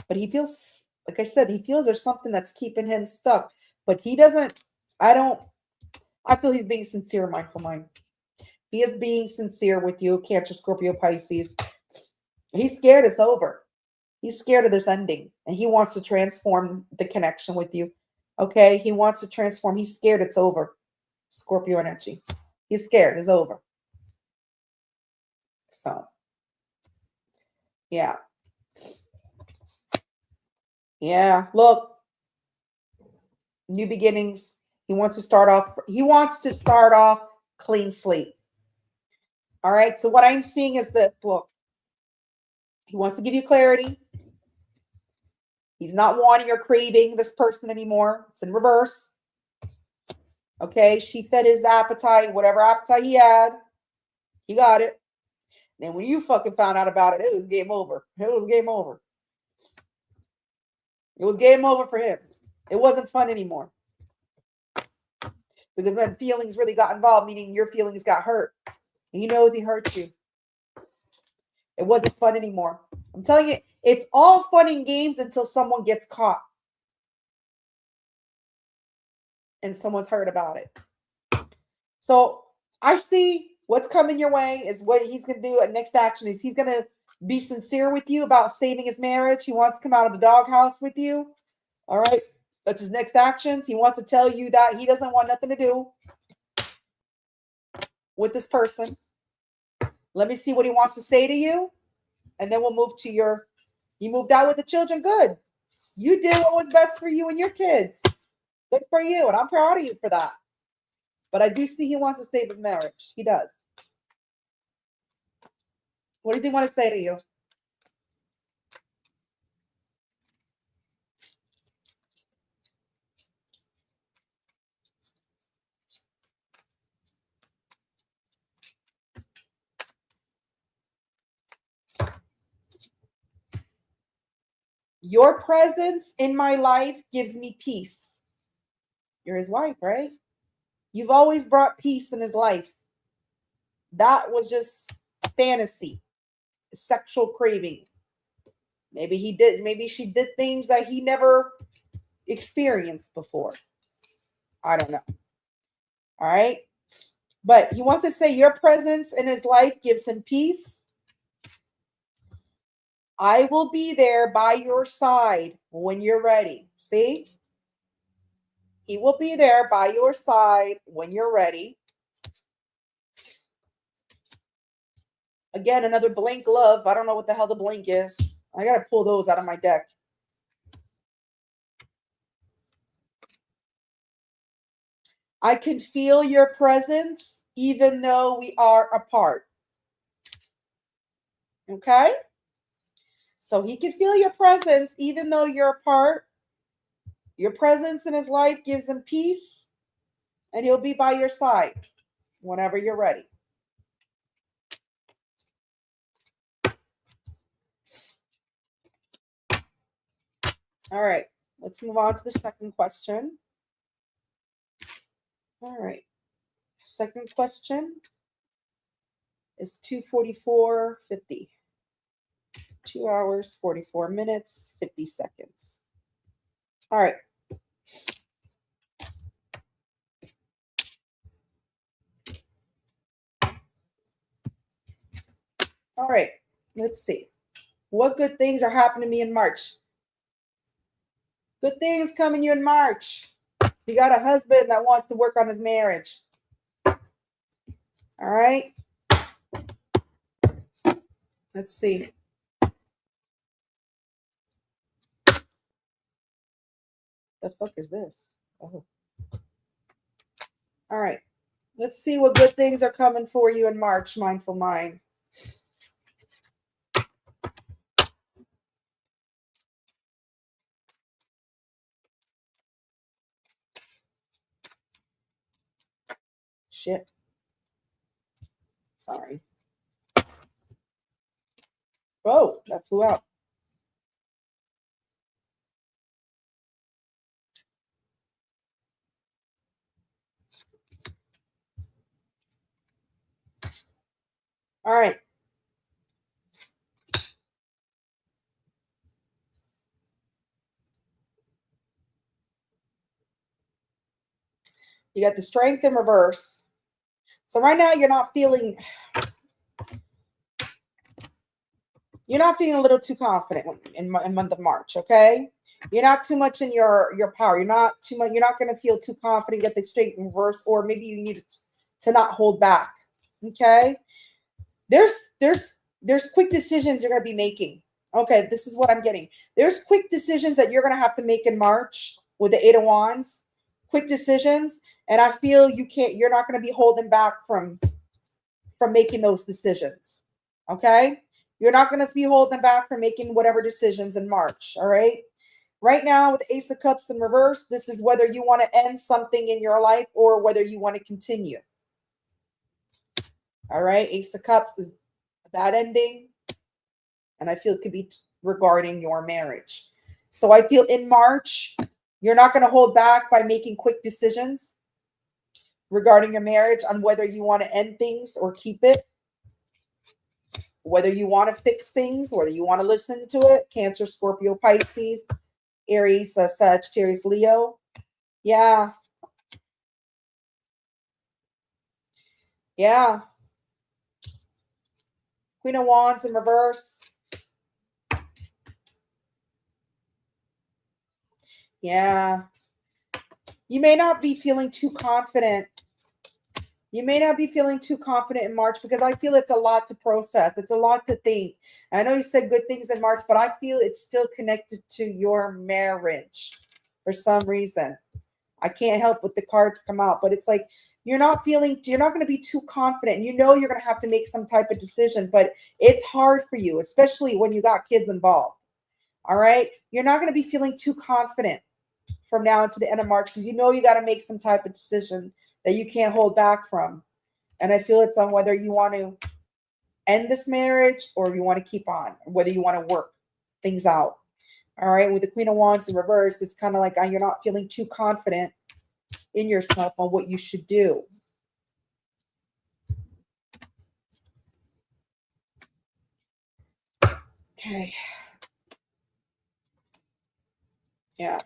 But he feels, like I said, he feels there's something that's keeping him stuck. But he doesn't, I feel he's being sincere, mindful mind. He is being sincere with you, Cancer, Scorpio, Pisces. He's scared it's over. He's scared of this ending, and he wants to transform the connection with you. Okay? He wants to transform. He's scared it's over. Scorpio energy. He's scared it's over. So, yeah. Yeah. Look, new beginnings. He wants to start off clean slate. All right. So what I'm seeing is this. Look, he wants to give you clarity. He's not wanting or craving this person anymore. It's in reverse. Okay. She fed his appetite, whatever appetite he had. He got it. And when you fucking found out about it, it was game over. It was game over. It was game over for him. It wasn't fun anymore. Because then feelings really got involved, meaning your feelings got hurt. And he knows he hurt you. It wasn't fun anymore. I'm telling you, it's all fun and games until someone gets caught. And someone's hurt about it. So I see what's coming your way is what he's going to do. Next action is he's going to be sincere with you about saving his marriage. He wants to come out of the doghouse with you. All right. That's his next actions. He wants to tell you that he doesn't want nothing to do with this person. Let me see what he wants to say to you. And then we'll move to you moved out with the children. Good. You did what was best for you and your kids. Good for you. And I'm proud of you for that. But I do see he wants to save his marriage. He does. What does he want to say to you? Your presence in my life gives me peace. You're his wife, right? You've always brought peace in his life. That was just fantasy, sexual craving. Maybe she did things that he never experienced before. I don't know. All right. But he wants to say your presence in his life gives him peace. I will be there by your side when you're ready. See? He will be there by your side when you're ready. Again, another blank love. I don't know what the hell the blank is. I got to pull those out of my deck. I can feel your presence even though we are apart. Okay? So he can feel your presence even though you're apart. Your presence in his life gives him peace, and he'll be by your side whenever you're ready. All right, let's move on to the second question. All right, second question is 2:44:50. 2 hours, 44 minutes, 50 seconds. All right. All right, let's see. What good things are happening to me in March? Good things coming you in March. You got a husband that wants to work on his marriage. All right. Let's see. The fuck is this? Oh. All right. Let's see what good things are coming for you in March, Mindful Mind. Shit. Sorry. Oh, that flew out. All right. You got the Strength in reverse. So right now you're not feeling a little too confident in month of March, okay? You're not too much in your power. You're not too much. You're not going to feel too confident. Get the Strength in reverse, or maybe you need to not hold back. Okay, there's there's there's quick decisions you're going to be making. Okay, this is what I'm getting. There's quick decisions that you're going to have to make in March with the Eight of Wands. Quick decisions, and I feel you're not going to be holding back from making those decisions. Okay, you're not going to be holding back from making whatever decisions in March. All right. Right now, with Ace of Cups in reverse, this is whether you want to end something in your life or whether you want to continue. All right. Ace of Cups is a bad ending. And I feel it could be regarding your marriage. So I feel in March, you're not going to hold back by making quick decisions regarding your marriage on whether you want to end things or keep it, whether you want to fix things, whether you want to listen to it. Cancer, Scorpio, Pisces, Aries, Sagittarius, Leo. Yeah. Yeah. Queen of Wands in reverse. Yeah. You may not be feeling too confident. You may not be feeling too confident in March because I feel it's a lot to process. It's a lot to think. I know you said good things in March, but I feel it's still connected to your marriage for some reason. I can't help what the cards come out, but it's like you're not going to be too confident. You know you're going to have to make some type of decision, but it's hard for you, especially when you got kids involved. All right? You're not going to be feeling too confident from now to the end of March because you know you got to make some type of decision that you can't hold back from. And I feel it's on whether you want to end this marriage or you want to keep on, whether you want to work things out. All right. With the Queen of Wands in reverse, it's kind of like you're not feeling too confident in yourself on what you should do. Okay. Yeah.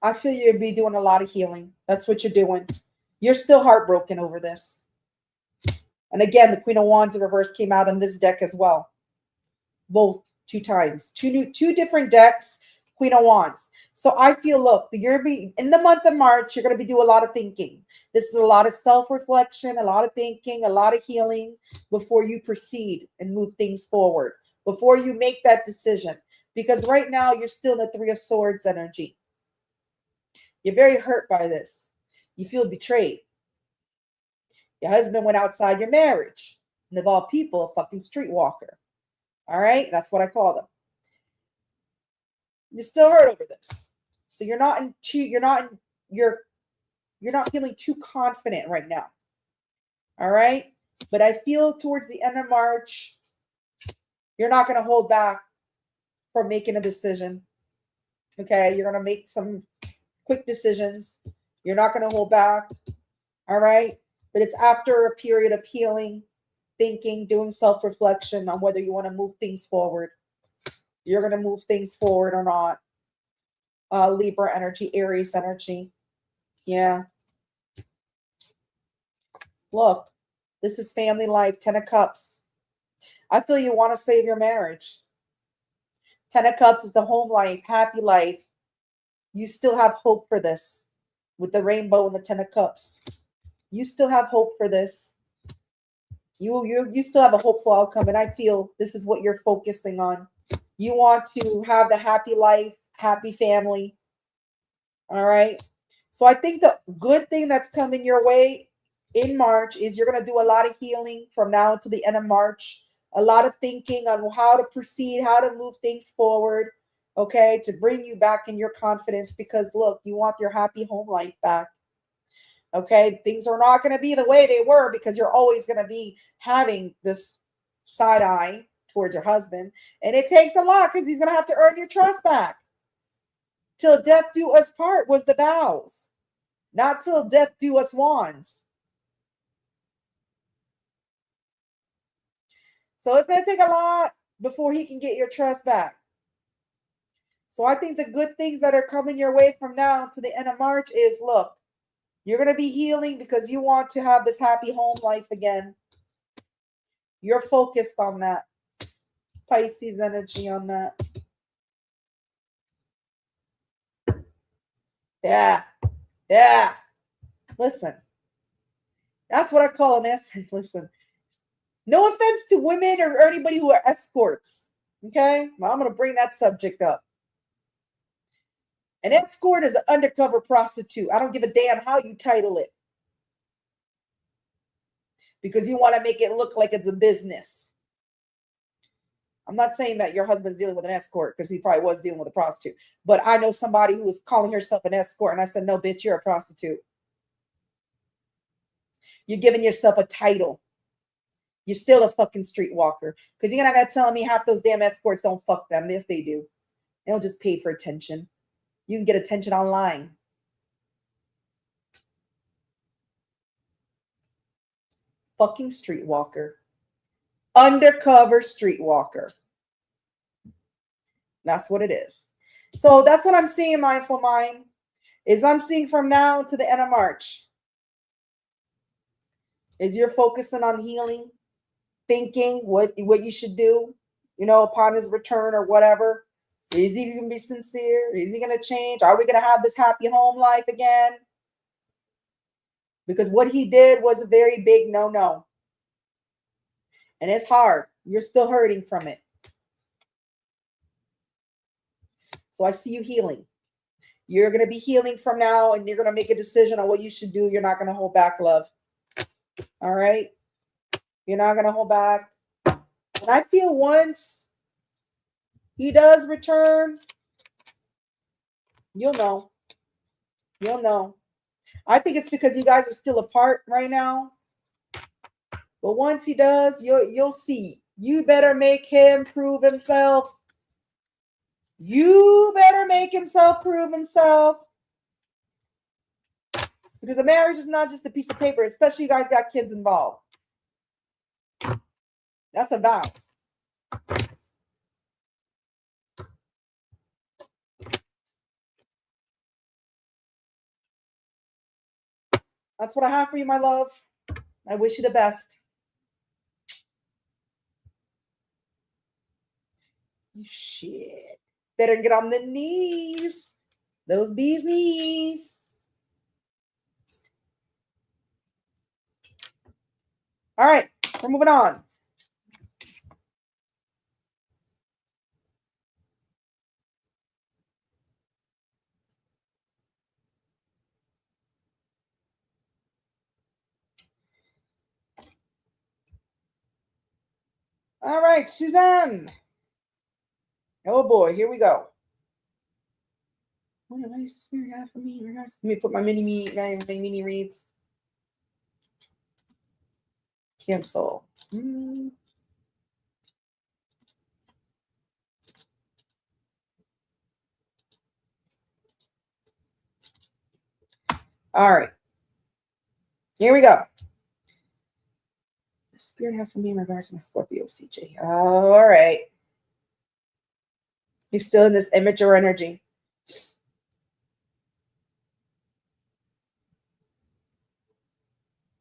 I feel you'd be doing a lot of healing. That's what you're doing. You're still heartbroken over this. And again, the Queen of Wands in reverse came out in this deck as well. Both 2 times. Two different decks, Queen of Wands. So I feel, look, you're be in the month of March, you're going to be doing a lot of thinking. This is a lot of self-reflection, a lot of thinking, a lot of healing before you proceed and move things forward, before you make that decision. Because right now you're still in the Three of Swords energy. You're very hurt by this. You feel betrayed. Your husband went outside your marriage. And of all people, a fucking streetwalker. All right? That's what I call them. You're still hurt over this. So you're not feeling too confident right now. All right? But I feel towards the end of March, you're not going to hold back from making a decision. Okay? You're going to make some quick decisions. You're not going to hold back. All right? But it's after a period of healing, thinking, doing self-reflection on whether you want to move things forward. You're going to move things forward or not. Libra energy, Aries energy. Yeah. Look, this is family life, 10 of Cups. I feel you want to save your marriage. 10 of Cups is the home life, happy life. You still have hope for this with the rainbow and the 10 of Cups. You still have hope for this. You still have a hopeful outcome, and I feel this is what you're focusing on. You want to have the happy life, happy family. All right. So I think the good thing that's coming your way in March is you're going to do a lot of healing from now to the end of March. A lot of thinking on how to proceed, how to move things forward, okay, to bring you back in your confidence because, look, you want your happy home life back. Okay, things are not going to be the way they were because you're always going to be having this side eye towards your husband. And it takes a lot because he's going to have to earn your trust back. Till death do us part was the vows. Not till death do us wands. So it's going to take a lot before he can get your trust back. So I think the good things that are coming your way from now to the end of March is, look, you're going to be healing because you want to have this happy home life again. You're focused on that. Pisces energy on that. Yeah. Yeah. Listen. That's what I call an essence. Listen. No offense to women or anybody who are escorts. Okay? Well, I'm going to bring that subject up. An escort is an undercover prostitute. I don't give a damn how you title it. Because you want to make it look like it's a business. I'm not saying that your husband's dealing with an escort because he probably was dealing with a prostitute. But I know somebody who was calling herself an escort. And I said, no, bitch, you're a prostitute. You're giving yourself a title. You're still a fucking streetwalker. Because you're not going to tell me half those damn escorts don't fuck them. Yes, they do. They don't just pay for attention. You can get attention online. Fucking streetwalker. Undercover streetwalker. That's what it is. So that's what I'm seeing, Mindful Mind, is I'm seeing from now to the end of March. Is you're focusing on healing, thinking what you should do, upon his return or whatever. Is he going to be sincere? Is he going to change? Are we going to have this happy home life again? Because what he did was a very big no-no. And it's hard. You're still hurting from it. So I see you healing. You're going to be healing from now, and you're going to make a decision on what you should do. You're not going to hold back, love. All right? You're not going to hold back. And I feel once he does return, you'll know. You'll know. I think it's because you guys are still apart right now. But once he does, you'll see. You better make him prove himself. You better make himself prove himself. Because a marriage is not just a piece of paper, especially you guys got kids involved. That's a vow. That's what I have for you, my love. I wish you the best. You shit. Better get on the knees. Those bees' knees. All right, we're moving on. All right, Suzanne. Oh boy, here we go. What am I spirit got for me? Let me put my mini reads. Cancel. All right. Here we go. The spirit have for me in regards to my Scorpio CJ. All right. He's still in this immature energy.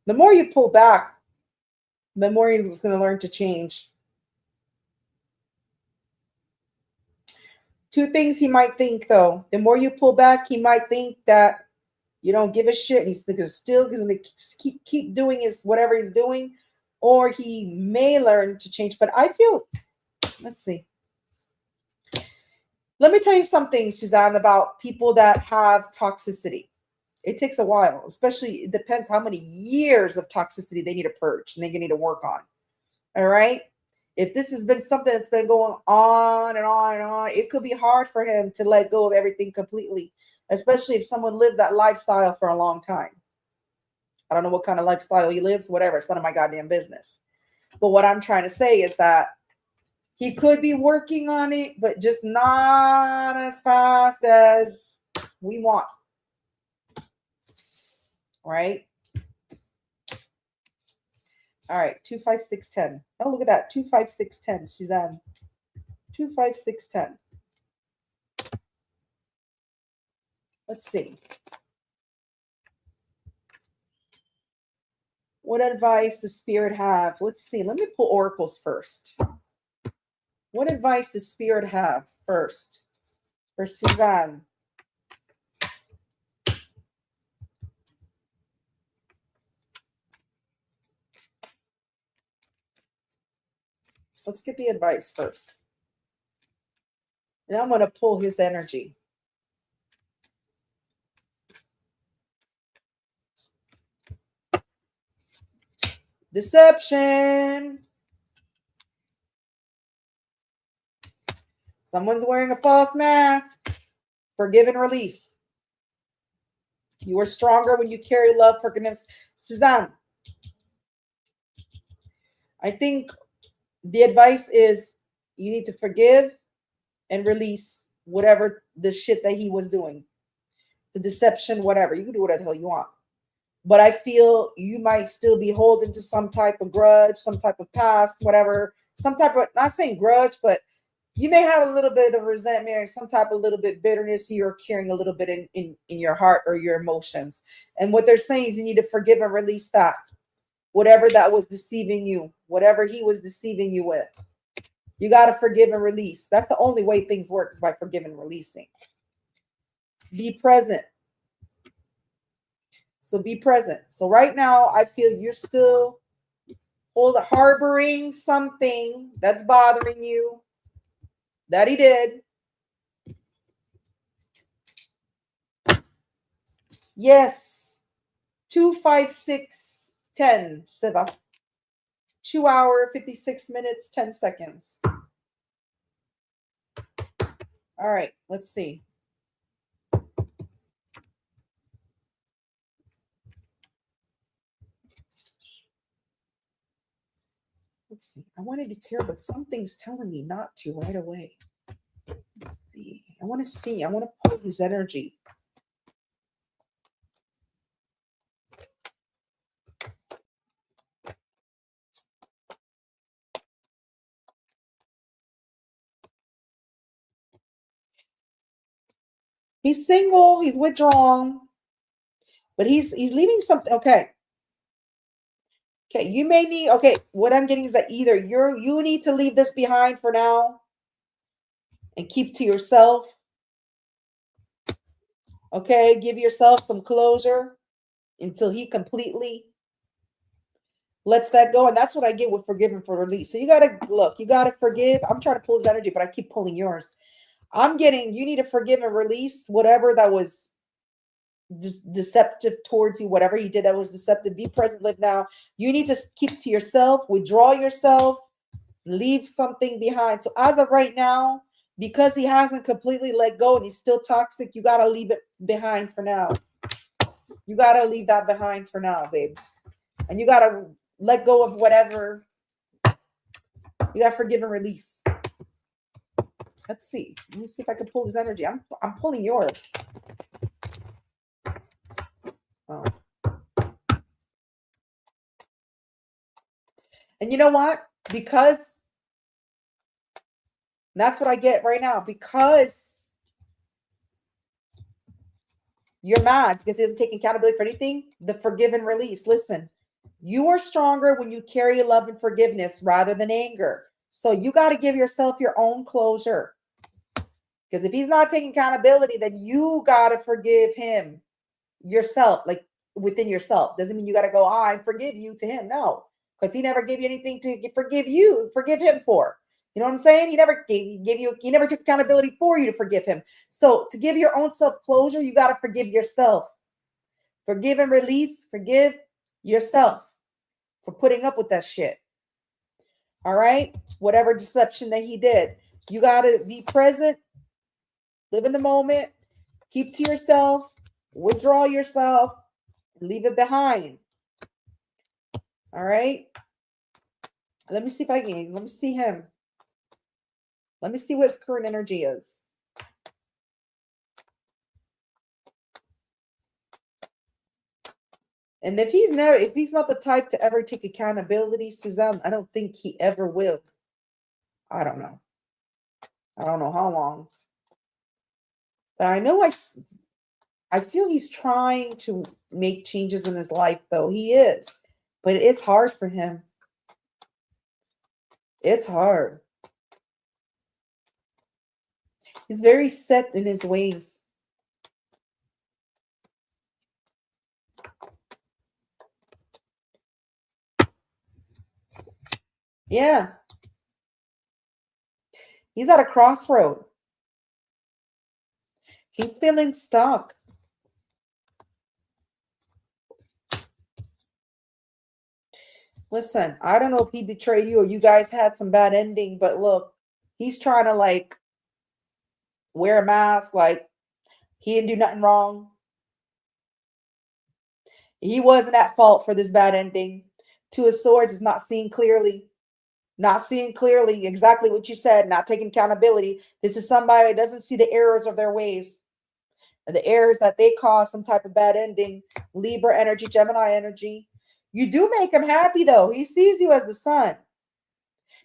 The more you pull back, the more you're going to learn to change. Two things he might think, though. The more you pull back, he might think that you don't give a shit. He's still going to keep doing whatever he's doing, or he may learn to change. But I feel, let's see. Let me tell you something, Suzanne, about people that have toxicity. It takes a while, especially it depends how many years of toxicity they need to purge and they need to work on. All right. If this has been something that's been going on and on and on, it could be hard for him to let go of everything completely, especially if someone lives that lifestyle for a long time. I don't know what kind of lifestyle he lives, whatever. It's none of my goddamn business. But what I'm trying to say is that He could be working on it, but just not as fast as we want. Right? All right, 25610. Oh, look at that. 25610, Suzanne. 25610. Let's see. What advice does Spirit have? Let's see. Let me pull oracles first. What advice does Spirit have first for Suzanne? Let's get the advice first. And I'm going to pull his energy. Deception. Someone's wearing a false mask. Forgive and release. You are stronger when you carry love, forgiveness. Suzanne, I think the advice is you need to forgive and release whatever the shit that he was doing. The deception, whatever. You can do whatever the hell you want. But I feel you might still be holding to some type of grudge, some type of past, whatever. Some type of, not saying grudge, but you may have a little bit of resentment or some type of little bit bitterness you're carrying a little bit in your heart or your emotions. And what they're saying is you need to forgive and release that. Whatever that was deceiving you, whatever he was deceiving you with. You got to forgive and release. That's the only way things work, is by forgiving and releasing. Be present. So be present. So right now, I feel you're still harboring something that's bothering you that he did. Yes. 25610, Siva. 2 hours, 56 minutes, 10 seconds. All right, let's see. Let's see. I wanted to tear, but something's telling me not to right away. Let's see. I want to see. I want to pull his energy. He's single. He's withdrawn, but he's leaving something. Okay. Okay. You may need. Okay. What I'm getting is that either you need to leave this behind for now and keep to yourself. Okay. Give yourself some closure until he completely lets that go. And that's what I get with forgiving for release. So you got to look. You got to forgive. I'm trying to pull his energy, but I keep pulling yours. I'm getting, you need to forgive and release whatever that was deceptive towards you, whatever he did that was deceptive. Be present, live now. You need to keep to yourself, withdraw yourself, leave something behind. So as of right now, because he hasn't completely let go and he's still toxic, you got to leave it behind for now. You got to leave that behind for now, babe. And you got to let go of whatever. You got to forgive and release. Let's see. Let me see if I can pull his energy. I'm pulling yours. Oh. And you know what? Because that's what I get right now. Because you're mad because he isn't taking accountability for anything. The forgive and release. Listen, you are stronger when you carry love and forgiveness rather than anger. So you got to give yourself your own closure. Because if he's not taking accountability, then you got to forgive him yourself, like within yourself. Doesn't mean you got to go, I forgive you to him. No, because he never gave you anything to forgive him for. You know what I'm saying? He never he never took accountability for you to forgive him. So to give your own self closure, you got to forgive yourself. Forgive and release. Forgive yourself for putting up with that shit. All right? Whatever deception that he did. You got to be present. Live in the moment. Keep to yourself. Withdraw yourself. Leave it behind. All right? Let me see if I can. Let me see him. Let me see what his current energy is. And if he's not the type to ever take accountability, Suzanne, I don't think he ever will. I don't know. I don't know how long. But I know I feel he's trying to make changes in his life, though. He is. But it's hard for him. It's hard. He's very set in his ways. Yeah. He's at a crossroad. He's feeling stuck. Listen, I don't know if he betrayed you or you guys had some bad ending, but look, he's trying to like wear a mask, like he didn't do nothing wrong. He wasn't at fault for this bad ending. Two of Swords is not seeing clearly. Not seeing clearly exactly what you said, not taking accountability. This is somebody that doesn't see the errors of their ways, the errors that they cause some type of bad ending. Libra energy, Gemini energy. You do make him happy, though. He sees you as the sun.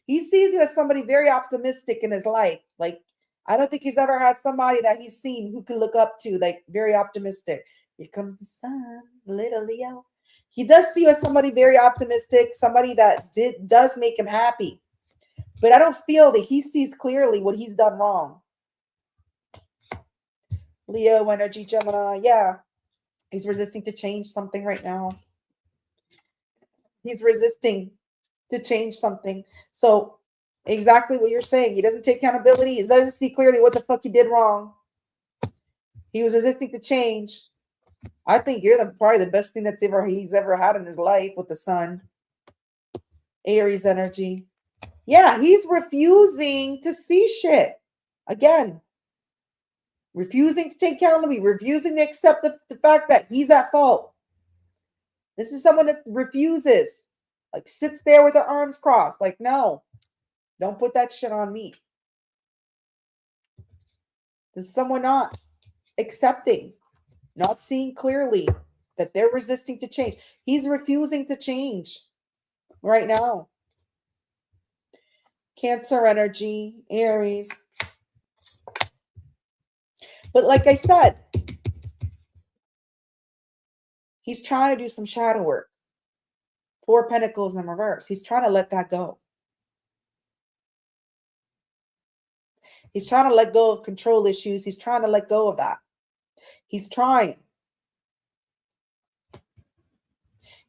He sees you as somebody very optimistic in his life. Like, I don't think he's ever had somebody that he's seen who can look up to, like, very optimistic. Here comes the sun, little Leo. He does see you as somebody very optimistic, somebody that does make him happy. But I don't feel that he sees clearly what he's done wrong. Leo energy, Gemini. Yeah. He's resisting to change something right now. He's resisting to change something. So exactly what you're saying. He doesn't take accountability. He doesn't see clearly what the fuck he did wrong. He was resisting to change. I think you're probably the best thing he's ever had in his life with the sun. Aries energy. Yeah, he's refusing to see shit. Again, refusing to take accountability, refusing to accept the fact that he's at fault. This is someone that refuses, like sits there with their arms crossed, like, no, don't put that shit on me. This is someone not accepting, not seeing clearly that they're resisting to change. He's refusing to change right now. Cancer energy, Aries. But like I said, he's trying to do some shadow work. Four Pentacles in reverse. He's trying to let that go. He's trying to let go of control issues. He's trying to let go of that. He's trying.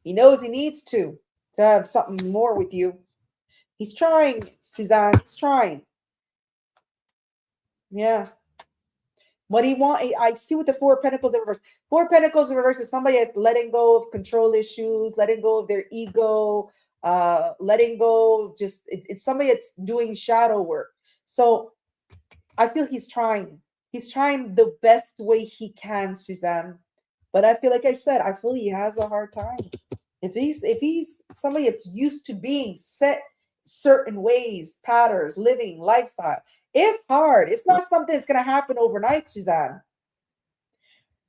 He knows he needs to have something more with you. He's trying, Suzanne. He's trying. Yeah. What he want, I see with the Four Pentacles in reverse. Four Pentacles in reverse is somebody that's letting go of control issues, letting go of their ego, letting go. Just it's somebody that's doing shadow work. So I feel he's trying. He's trying the best way he can, Suzanne. But I feel like I said, I feel he has a hard time. If he's somebody that's used to being set certain ways, patterns, living, lifestyle, it's hard. It's not something that's going to happen overnight, Suzanne.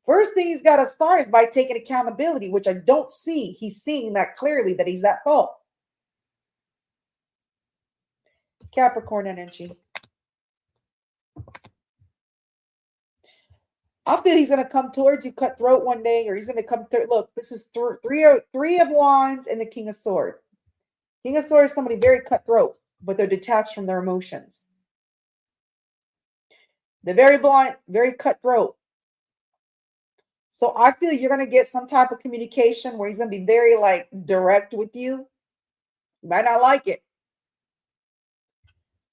First thing he's got to start is by taking accountability, which I don't see. He's seeing that clearly that he's at fault. Capricorn energy. I feel he's going to come towards you, cutthroat one day, or he's going to come through. Look, this is three of Wands and the King of Swords. King of Swords is somebody very cutthroat, but they're detached from their emotions. They're very blunt, very cutthroat. So I feel you're going to get some type of communication where he's going to be very like direct with you. You might not like it.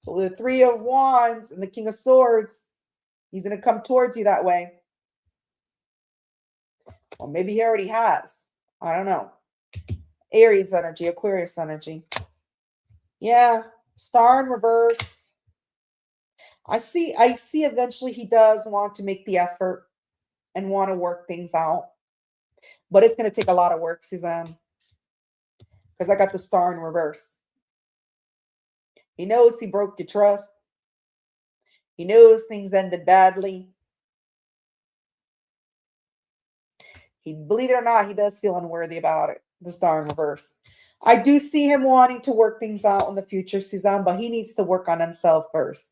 So the Three of Wands and the King of Swords, he's going to come towards you that way. Or maybe he already has. I don't know. Aries energy, Aquarius energy. Yeah, Star in reverse. I see eventually he does want to make the effort and want to work things out. But it's going to take a lot of work, Suzanne. Because I got the Star in reverse. He knows he broke your trust. He knows things ended badly. He, believe it or not, he does feel unworthy about it. The star in reverse. I do see him wanting to work things out in the future, Suzanne, but he needs to work on himself first.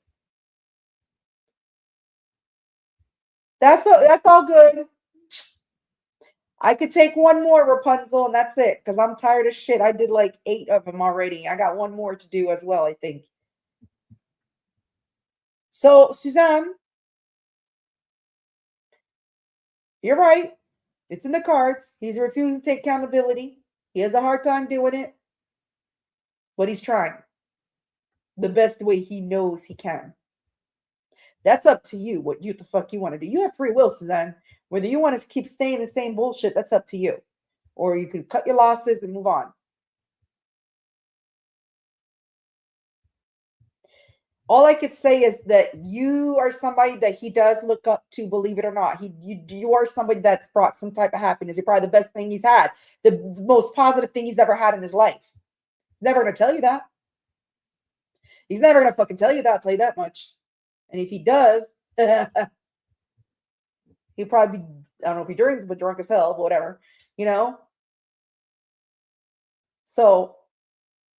That's all good. I could take one more Rapunzel and that's it because I'm tired of shit. I did like 8 of them already. I got one more to do as well, I think. So, Suzanne, you're right. It's in the cards. He's refusing to take accountability. He has a hard time doing it, but he's trying the best way he knows he can. That's up to you. What you the fuck you want to do? You have free will, Suzanne. Whether you want to keep staying the same bullshit, that's up to you. Or you can cut your losses and move on. All I could say is that you are somebody that he does look up to, believe it or not. You are somebody that's brought some type of happiness. You're probably the best thing he's had, the most positive thing he's ever had in his life. Never gonna tell you that. He's never gonna fucking tell you that. I'll tell you that much. And if he does, he'll probably be, I don't know if he drinks, but drunk as hell, but whatever, you know. So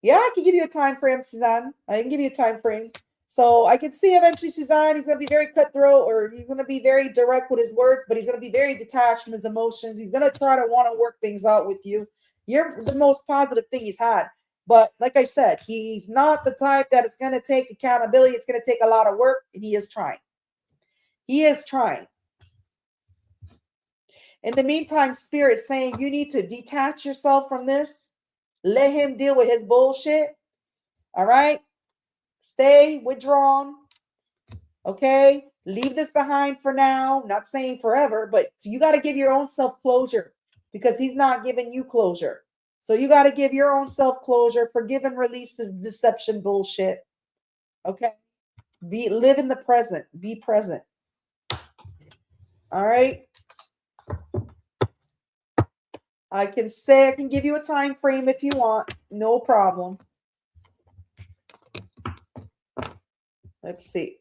yeah, I can give you a time frame, Suzanne. I can give you a time frame. So I can see eventually Suzanne, he's going to be very cutthroat or he's going to be very direct with his words, but he's going to be very detached from his emotions. He's going to try to want to work things out with you. You're the most positive thing he's had. But like I said, he's not the type that is going to take accountability. It's going to take a lot of work, and he is trying. He is trying. In the meantime, Spirit is saying you need to detach yourself from this. Let him deal with his bullshit. All right? Stay withdrawn. Okay? Leave this behind for now. Not saying forever, but you got to give your own self closure because he's not giving you closure. So you got to give your own self closure. Forgive and release this deception bullshit. Okay? Live in the present. Be present. All right? I can give you a time frame if you want. No problem. Let's see.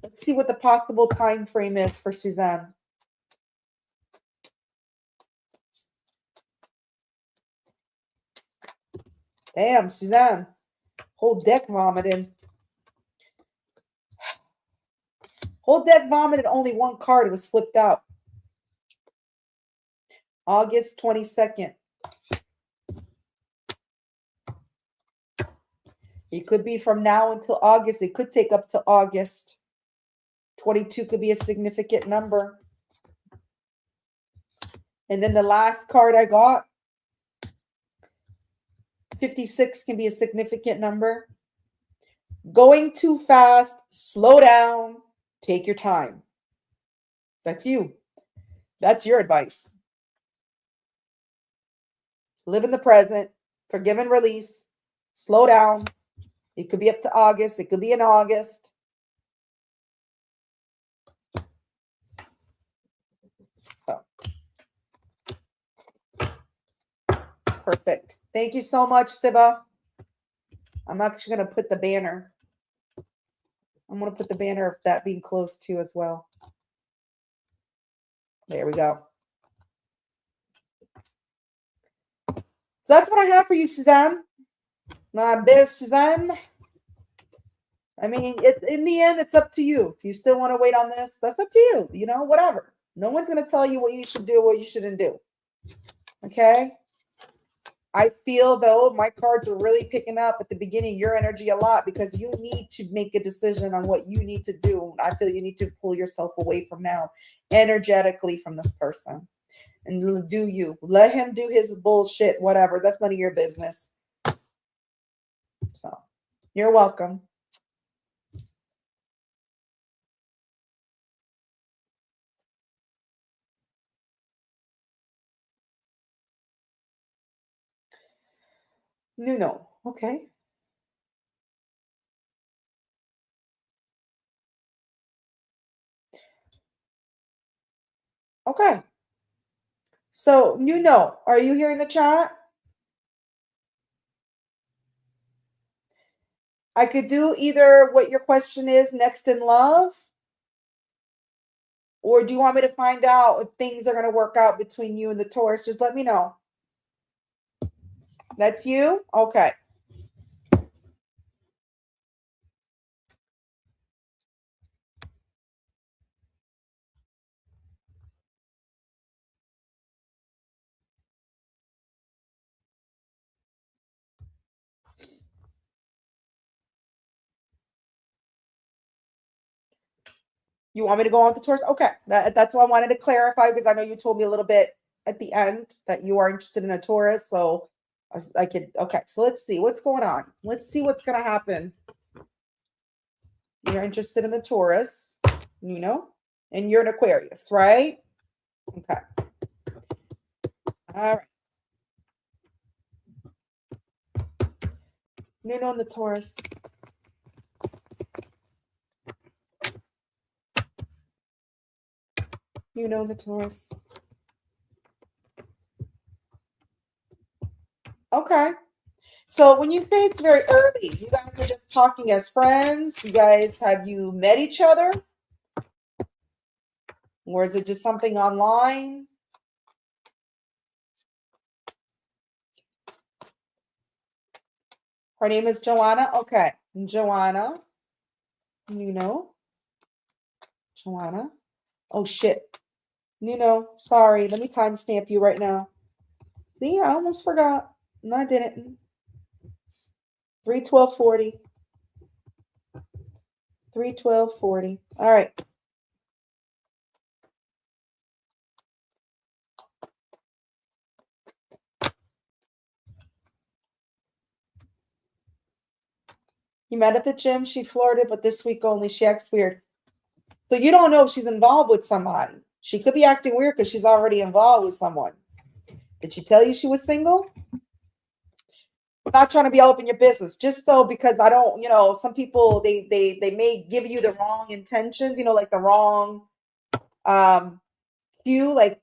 Let's see what the possible time frame is for Suzanne. Damn, Suzanne. Whole deck vomited. Whole deck vomited only one card. It was flipped out. August 22nd. It could be from now until August. It could take up to August. 22 could be a significant number. And then the last card I got, 56 can be a significant number. Going too fast, slow down, take your time. That's you. That's your advice. Live in the present, forgive and release, slow down. It could be up to August. It could be in August. So, perfect. Thank you so much, Siba. I'm actually going to put the banner. I'm going to put the banner of that being close to as well. There we go. So that's what I have for you, Suzanne. My belle Suzanne. I mean, in the end, it's up to you. If you still want to wait on this, that's up to you. You know, whatever. No one's going to tell you what you should do, what you shouldn't do. Okay? I feel, though, my cards are really picking up at the beginning your energy a lot because you need to make a decision on what you need to do. I feel you need to pull yourself away from now energetically from this person. And do you. Let him do his bullshit, whatever. That's none of your business. So, you're welcome. No. Okay. Okay. So, are you here in the chat? I could do either what your question is, next in love, or do you want me to find out if things are going to work out between you and the Taurus? Just let me know. That's you? Okay. You want me to go on the Taurus? Okay. That's what I wanted to clarify because I know you told me a little bit at the end that you are interested in a Taurus. So I could, okay. So let's see what's going on. Let's see what's going to happen. You're interested in the Taurus, and you're an Aquarius, right? Okay. All right. On the Taurus. The Taurus. Okay. So when you say it's very early, you guys are just talking as friends. Have you met each other? Or is it just something online? Her name is Joanna. Okay. Joanna. Joanna. Oh, shit. Sorry. Let me timestamp you right now. See, I almost forgot. No, I didn't. 3/12/40. 3/12/40. All right. You met at the gym. She flirted, but this week only. She acts weird. So you don't know if she's involved with somebody. She could be acting weird because she's already involved with someone. Did she tell you she was single? I'm not trying to be all up in your business, just so because I don't, some people they may give you the wrong intentions, like the wrong cue, like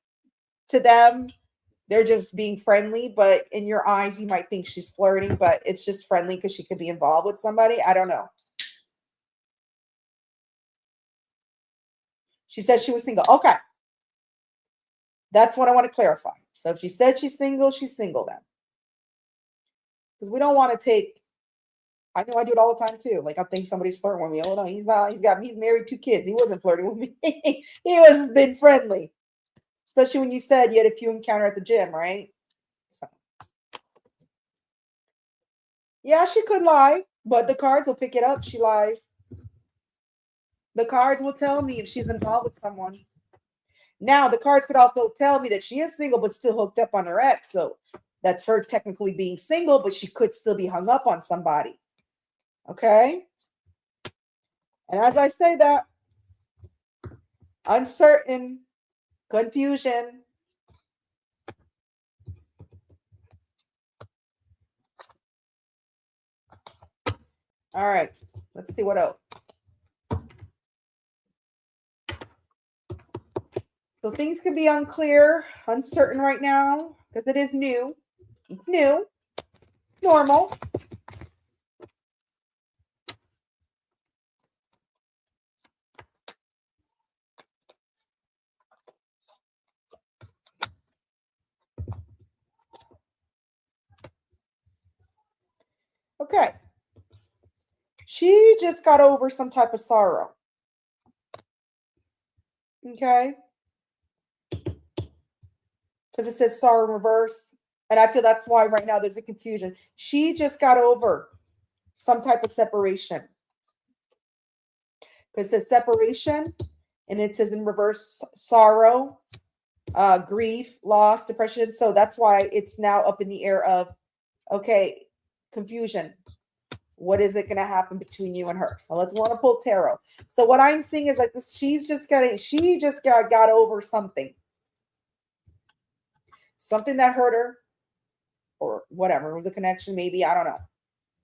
to them, they're just being friendly, but in your eyes, you might think she's flirting, but it's just friendly because she could be involved with somebody. I don't know. She said she was single. Okay. That's what I want to clarify. So if she said she's single then. Because we don't want to take, I know I do it all the time too. Like I think somebody's flirting with me. Oh no, he's not. He's married, 2 kids. He wasn't flirting with me. He was been friendly. Especially when you said you had a few encounter at the gym, right? So yeah, she could lie, but the cards will pick it up. She lies. The cards will tell me if she's involved with someone. Now, the cards could also tell me that she is single but still hooked up on her ex. So that's her technically being single, but she could still be hung up on somebody. Okay? And as I say that, uncertain, confusion. All right. Let's see what else. So things can be unclear, uncertain right now because it is new. It's new. Normal. Okay. She just got over some type of sorrow. Okay. Because it says sorrow in reverse. And I feel that's why right now there's a confusion. She just got over some type of separation. Because it says separation and it says in reverse sorrow, grief, loss, depression. So that's why it's now up in the air of, okay, confusion. What is it going to happen between you and her? So let's want to pull tarot. So what I'm seeing is like this, she just got over something. Something that hurt her or whatever. It was a connection, maybe. I don't know.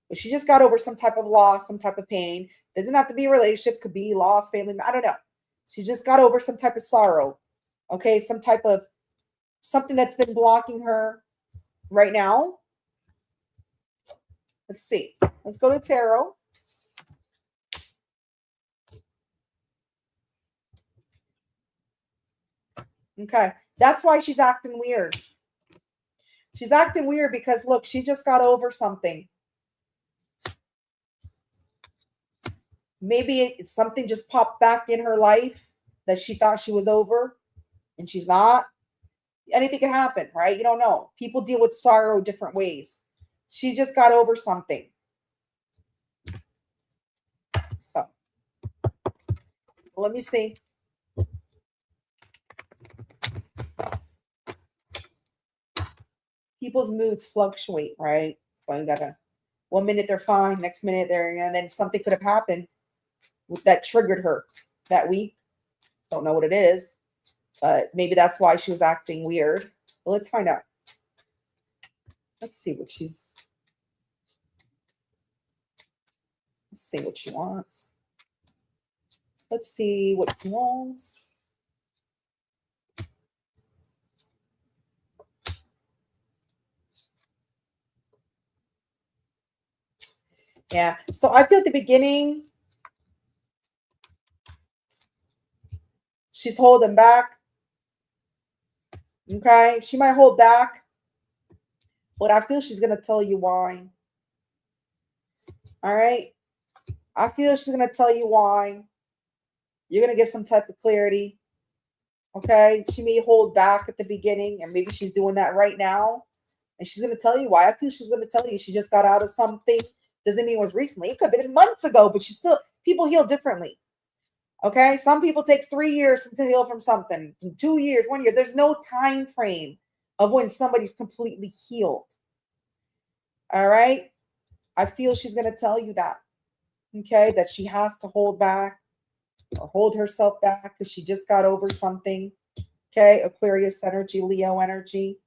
But she just got over some type of loss, some type of pain. Doesn't have to be a relationship, could be loss, family. I don't know. She just got over some type of sorrow. Okay, some type of something that's been blocking her right now. Let's see. Let's go to tarot. Okay. That's why she's acting weird. She's acting weird because look, she just got over something. Maybe something just popped back in her life that she thought she was over and she's not. Anything can happen, right? You don't know. People deal with sorrow different ways. She just got over something. So let me see. People's moods fluctuate, right? So you gotta, 1 minute they're fine, next minute and then something could have happened that triggered her that week. Don't know what it is, but maybe that's why she was acting weird. But let's find out. Let's see what she wants. Let's see what she wants. Yeah. So I feel at the beginning, she's holding back. Okay. She might hold back, but I feel she's going to tell you why. All right. I feel she's going to tell you why. You're going to get some type of clarity. Okay. She may hold back at the beginning, and maybe she's doing that right now. And she's going to tell you why. I feel she's going to tell you she just got out of something. Doesn't mean it was recently. It could have been months ago, but people heal differently. Okay. Some people takes 3 years to heal from something, 2 years, 1 year. There's no time frame of when somebody's completely healed. All right. I feel she's going to tell you that. Okay. That she has to hold back or hold herself back because she just got over something. Okay. Aquarius energy, Leo energy.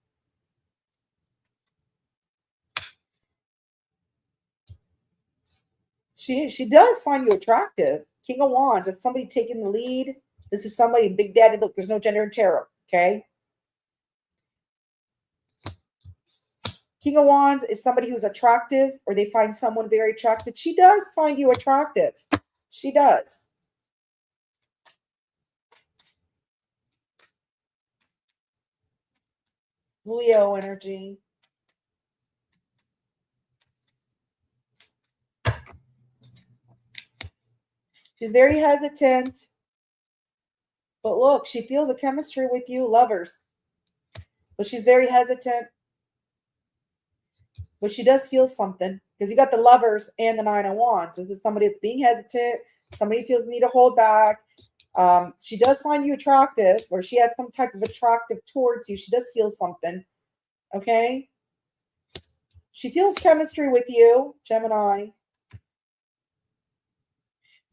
She does find you attractive. King of Wands. It's somebody taking the lead. This is somebody, Big Daddy. Look, there's no gender in tarot. Okay. King of Wands is somebody who's attractive, or they find someone very attractive. She does find you attractive. She does. Leo energy. She's very hesitant. But look, she feels a chemistry with you, lovers. But she's very hesitant. But she does feel something because you got the lovers and the 9 of Wands. This is somebody that's being hesitant. Somebody feels need to hold back. She does find you attractive, or she has some type of attractive towards you. She does feel something. Okay. She feels chemistry with you, Gemini.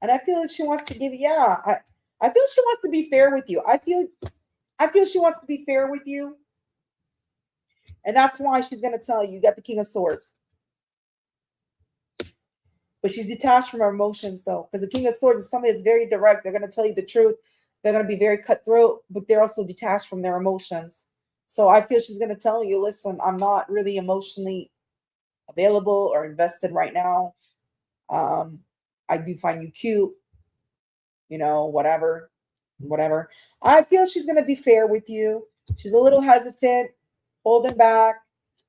And I feel that she wants to give you, I feel she wants to be fair with you. I feel she wants to be fair with you. And that's why she's going to tell you got the King of Swords. But she's detached from her emotions, though, because the King of Swords is somebody that's very direct. They're going to tell you the truth. They're going to be very cutthroat, but they're also detached from their emotions. So I feel she's going to tell you, listen, I'm not really emotionally available or invested right now. I do find you cute, whatever. I feel she's going to be fair with you. She's a little hesitant, holding back.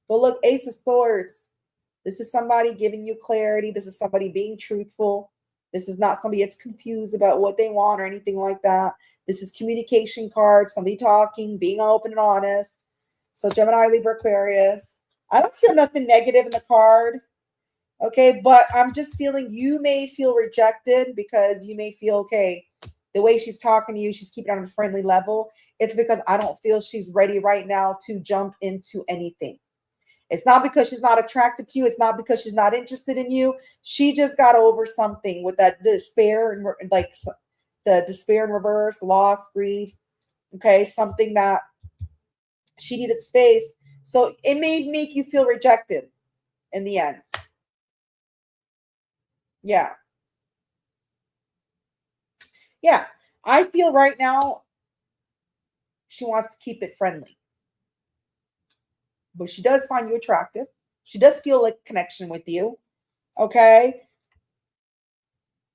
But look, Ace of Swords. This is somebody giving you clarity. This is somebody being truthful. This is not somebody that's confused about what they want or anything like that. This is communication card, somebody talking, being open and honest. So Gemini, Libra, Aquarius. I don't feel nothing negative in the card. Okay, but I'm just feeling you may feel rejected because you may feel, okay, the way she's talking to you, she's keeping it on a friendly level. It's because I don't feel she's ready right now to jump into anything. It's not because she's not attracted to you. It's not because she's not interested in you. She just got over something with that despair and like the despair in reverse, loss, grief. Okay, something that she needed space. So it may make you feel rejected in the end. Yeah. Yeah. I feel right now she wants to keep it friendly. But she does find you attractive. She does feel like connection with you. Okay.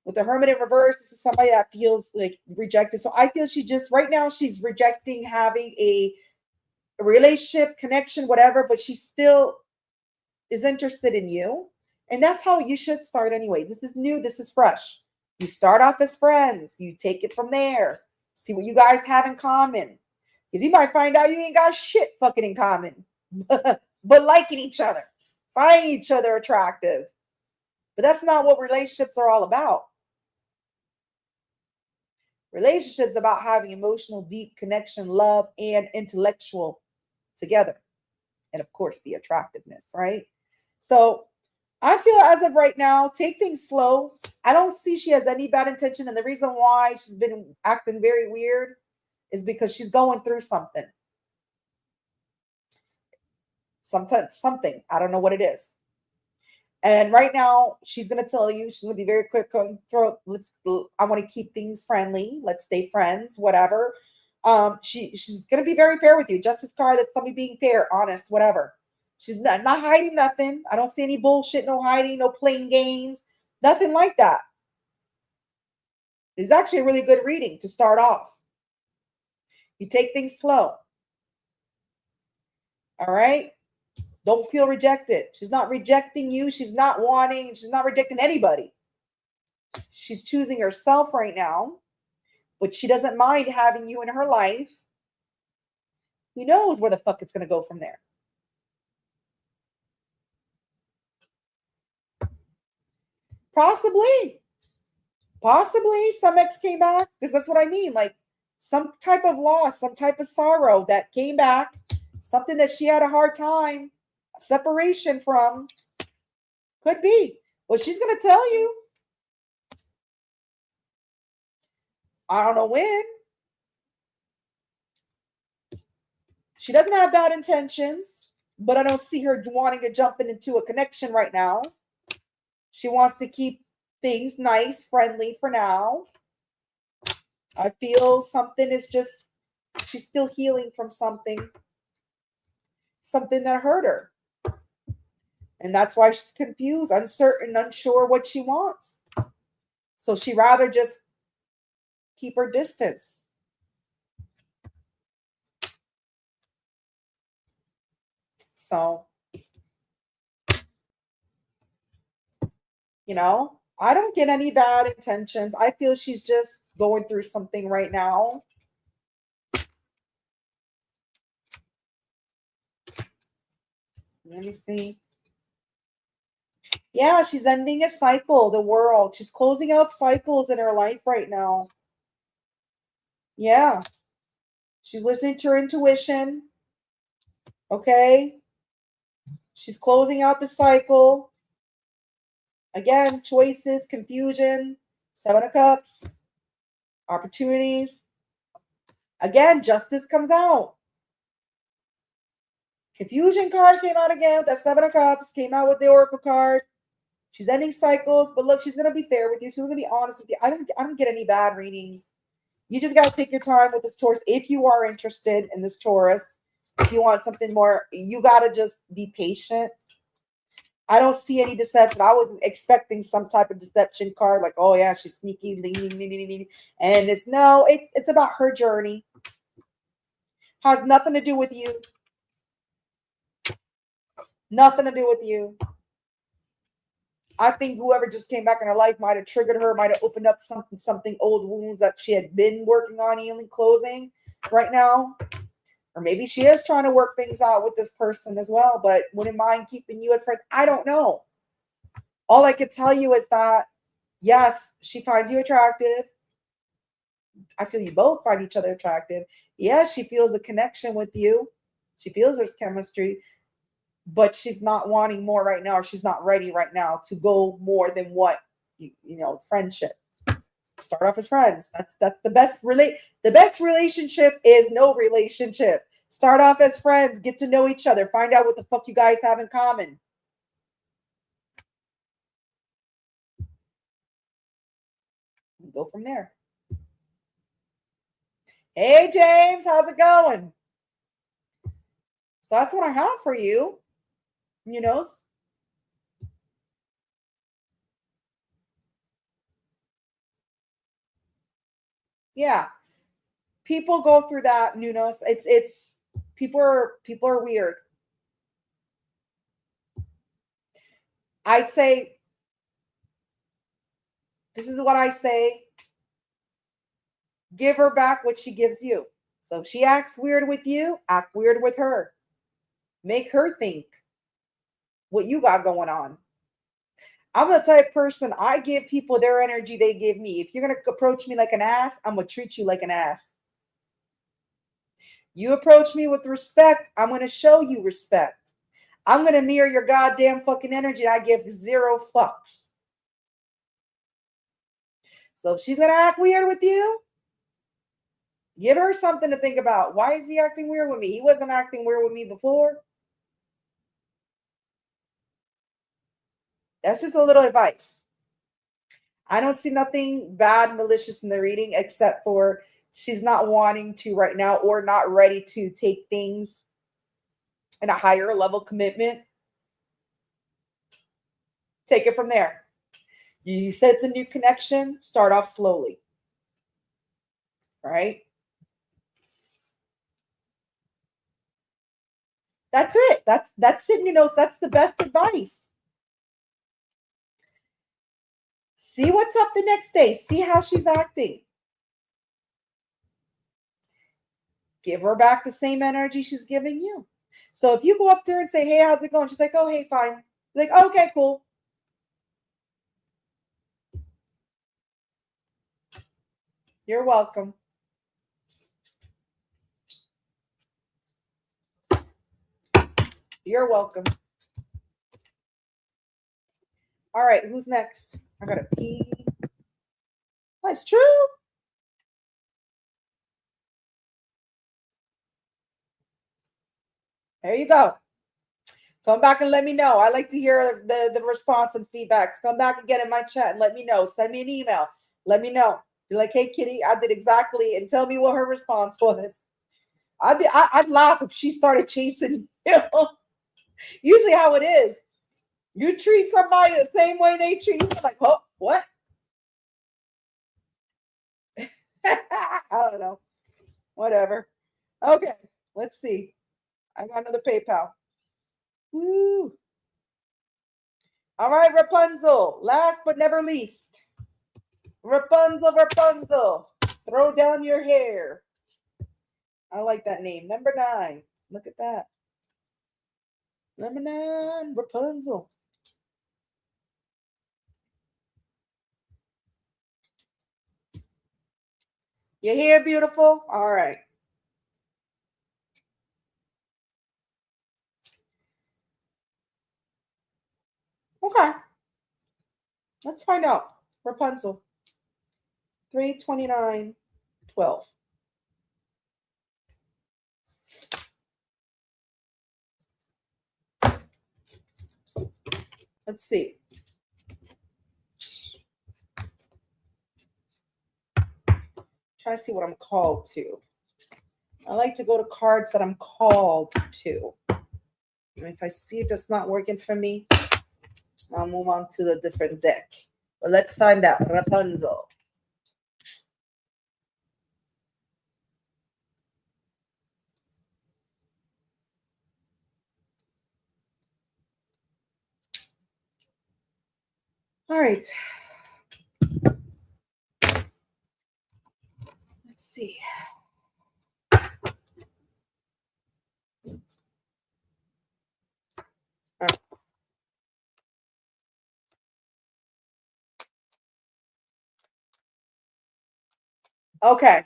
With the Hermit in reverse, this is somebody that feels like rejected. So I feel she just right now she's rejecting having a relationship, connection, whatever, but she still is interested in you. And that's how you should start, anyways. This is new, this is fresh. You start off as friends, you take it from there, see what you guys have in common. Because you might find out you ain't got shit fucking in common, but liking each other, finding each other attractive. But that's not what relationships are all about. Relationships about having emotional, deep connection, love, and intellectual together. And of course, the attractiveness, right? So I feel as of right now, take things slow. I don't see she has any bad intention. And the reason why she's been acting very weird is because she's going through something. Sometimes something. I don't know what it is. And right now, she's gonna tell you, she's gonna be very quick going through. I want to keep things friendly. Let's stay friends, whatever. She's gonna be very fair with you. Justice card, that's somebody being fair, honest, whatever. She's not hiding nothing. I don't see any bullshit, no hiding, no playing games, nothing like that. It's actually a really good reading to start off. You take things slow. All right. Don't feel rejected. She's not rejecting you. She's not rejecting anybody. She's choosing herself right now, but she doesn't mind having you in her life. Who knows where the fuck it's going to go from there? Possibly some ex came back, because that's what I mean. Like some type of loss, some type of sorrow that came back, something that she had a hard time separation from. Could be. Well, she's going to tell you. I don't know when. She doesn't have bad intentions, but I don't see her wanting to jump into a connection right now. She wants to keep things nice, friendly for now. I feel something is just, she's still healing from something that hurt her. And that's why she's confused, uncertain, unsure what she wants. So she'd rather just keep her distance. So, I don't get any bad intentions. I feel she's just going through something right now. Let me see. Yeah, she's ending a cycle, the world. She's closing out cycles in her life right now. Yeah. She's listening to her intuition. Okay. She's closing out the cycle. Again, choices, confusion, 7 of Cups, opportunities. Again, justice comes out. Confusion card came out again. That 7 of Cups came out with the Oracle card. She's ending cycles, but look, she's gonna be fair with you. She's gonna be honest with you. I don't get any bad readings. You just gotta take your time with this Taurus. If you are interested in this Taurus, if you want something more, you gotta just be patient. I don't see any deception. I was expecting some type of deception card, like, oh yeah, she's sneaky, leaning, and it's about her journey. Has nothing to do with you. Nothing to do with you. I think whoever just came back in her life might have triggered her, might have opened up something old wounds that she had been working on healing, closing right now. Or maybe she is trying to work things out with this person as well, but wouldn't mind keeping you as friends. I don't know. All I could tell you is that, yes, she finds you attractive. I feel you both find each other attractive. Yes, she feels the connection with you. She feels there's chemistry, but she's not wanting more right now, or she's not ready right now to go more than what, friendship. Start off as friends. That's the best the best relationship is no relationship. Start off as friends, get to know each other, find out what the fuck you guys have in common. Go from there. Hey James, how's it going? So that's what I have for you. Yeah. People go through that, Nunos. It's people are weird. I'd say this is what I say. Give her back what she gives you. So if she acts weird with you, act weird with her. Make her think what you got going on. I'm the type of person, I give people their energy they give me. If you're going to approach me like an ass, I'm going to treat you like an ass. You approach me with respect, I'm going to show you respect. I'm going to mirror your goddamn fucking energy. I give zero fucks. So if she's going to act weird with you, give her something to think about. Why is he acting weird with me? He wasn't acting weird with me before. That's just a little advice. I don't see nothing bad, malicious in the reading, except for she's not wanting to right now or not ready to take things in a higher level commitment. Take it from there. You said it's a new connection. Start off slowly. Right? That's it. That's it. You know, that's the best advice. See what's up the next day. See how she's acting. Give her back the same energy she's giving you. So if you go up to her and say, hey, how's it going? She's like, oh, hey, fine. Like, okay, cool. You're welcome. You're welcome. All right, who's next? I gotta pee. That's true. There you go. Come back and let me know. I like to hear the response and feedbacks. Come back and get in my chat and let me know. Send me an email. Let me know. Be like, hey, Kitty, I did exactly, and tell me what her response was. I'd laugh if she started chasing you. Usually how it is. You treat somebody the same way they treat you. Like, oh, what? I don't know. Whatever. Okay, let's see. I got another PayPal. Woo. All right, Rapunzel. Last but never least. Rapunzel, Rapunzel. Throw down your hair. I like that name. Number 9. Look at that. Number 9, Rapunzel. You hear, beautiful? All right. Okay. Let's find out. Rapunzel. 329:12. Let's see. Try to see what I'm called to. I like to go to cards that I'm called to. And if I see it that's not working for me, I'll move on to the different deck. But let's find out. Rapunzel. All right. Let's see. Okay.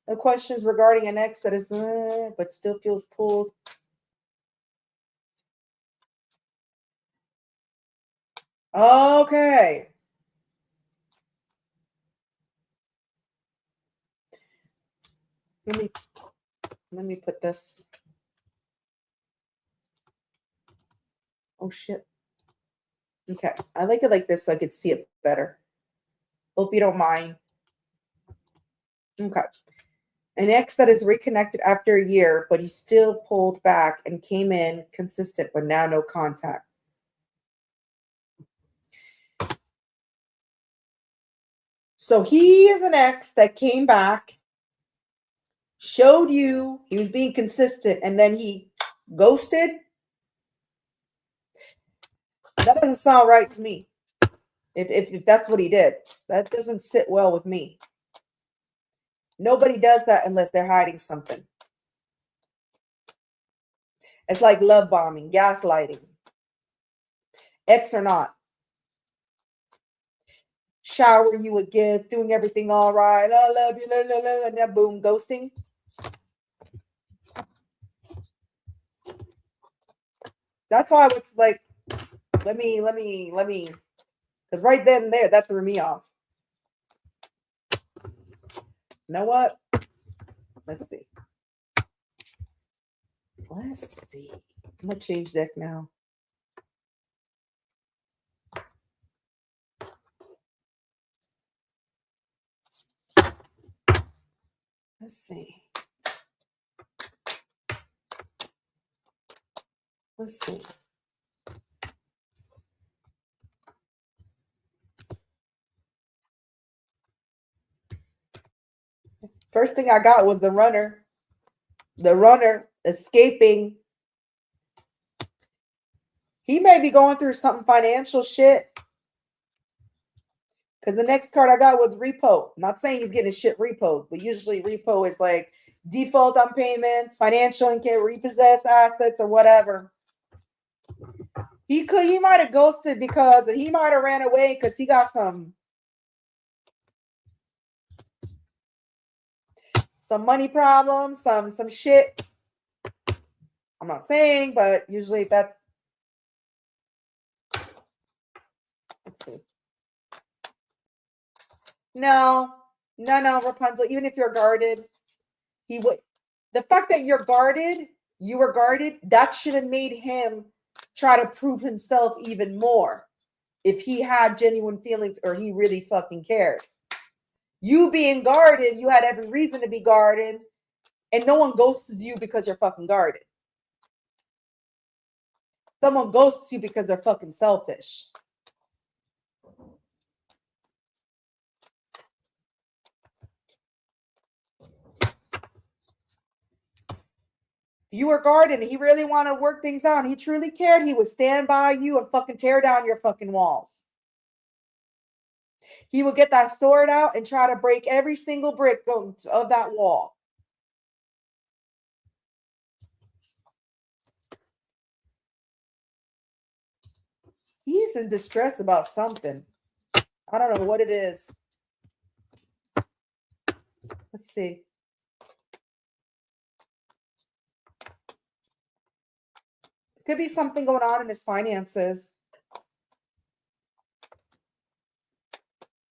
The questions regarding an ex that is, but still feels pulled. Okay. Let me put this. Oh shit. Okay. I like it like this so I could see it better. Hope you don't mind. Okay. An ex that is reconnected after a year, but he still pulled back and came in consistent, but now no contact. So he is an ex that came back, showed you he was being consistent, and then he ghosted. That doesn't sound right to me. If that's what he did, that doesn't sit well with me. Nobody does that unless they're hiding something. It's like love bombing, gaslighting, ex or not. Shower you with gifts, doing everything all right. I love you, and then boom, ghosting. That's why I was like, let me, because right then and there, that threw me off. You know what? Let's see. I'm gonna change deck now. Let's see. First thing I got was the runner. The runner escaping. He may be going through something financial shit. Because the next card I got was repo. I'm not saying he's getting his shit repoed, but usually repo is like default on payments, financial and can repossess assets or whatever. He might have ghosted because he might have ran away because he got some money problems, some shit. I'm not saying, but usually that's. Let's see. No, Rapunzel. Even if you're guarded, he would. The fact that you're guarded, you were guarded, that should have made him try to prove himself even more. If he had genuine feelings or he really fucking cared. You being guarded, you had every reason to be guarded, and no one ghosts you because you're fucking guarded. Someone ghosts you because they're fucking selfish. You were guarded and he really wanted to work things out and he truly cared, he would stand by you and fucking tear down your fucking walls. He would get that sword out and try to break every single brick of that wall. He's in distress about something. I don't know what it is. Let's see. Could be something going on in his finances.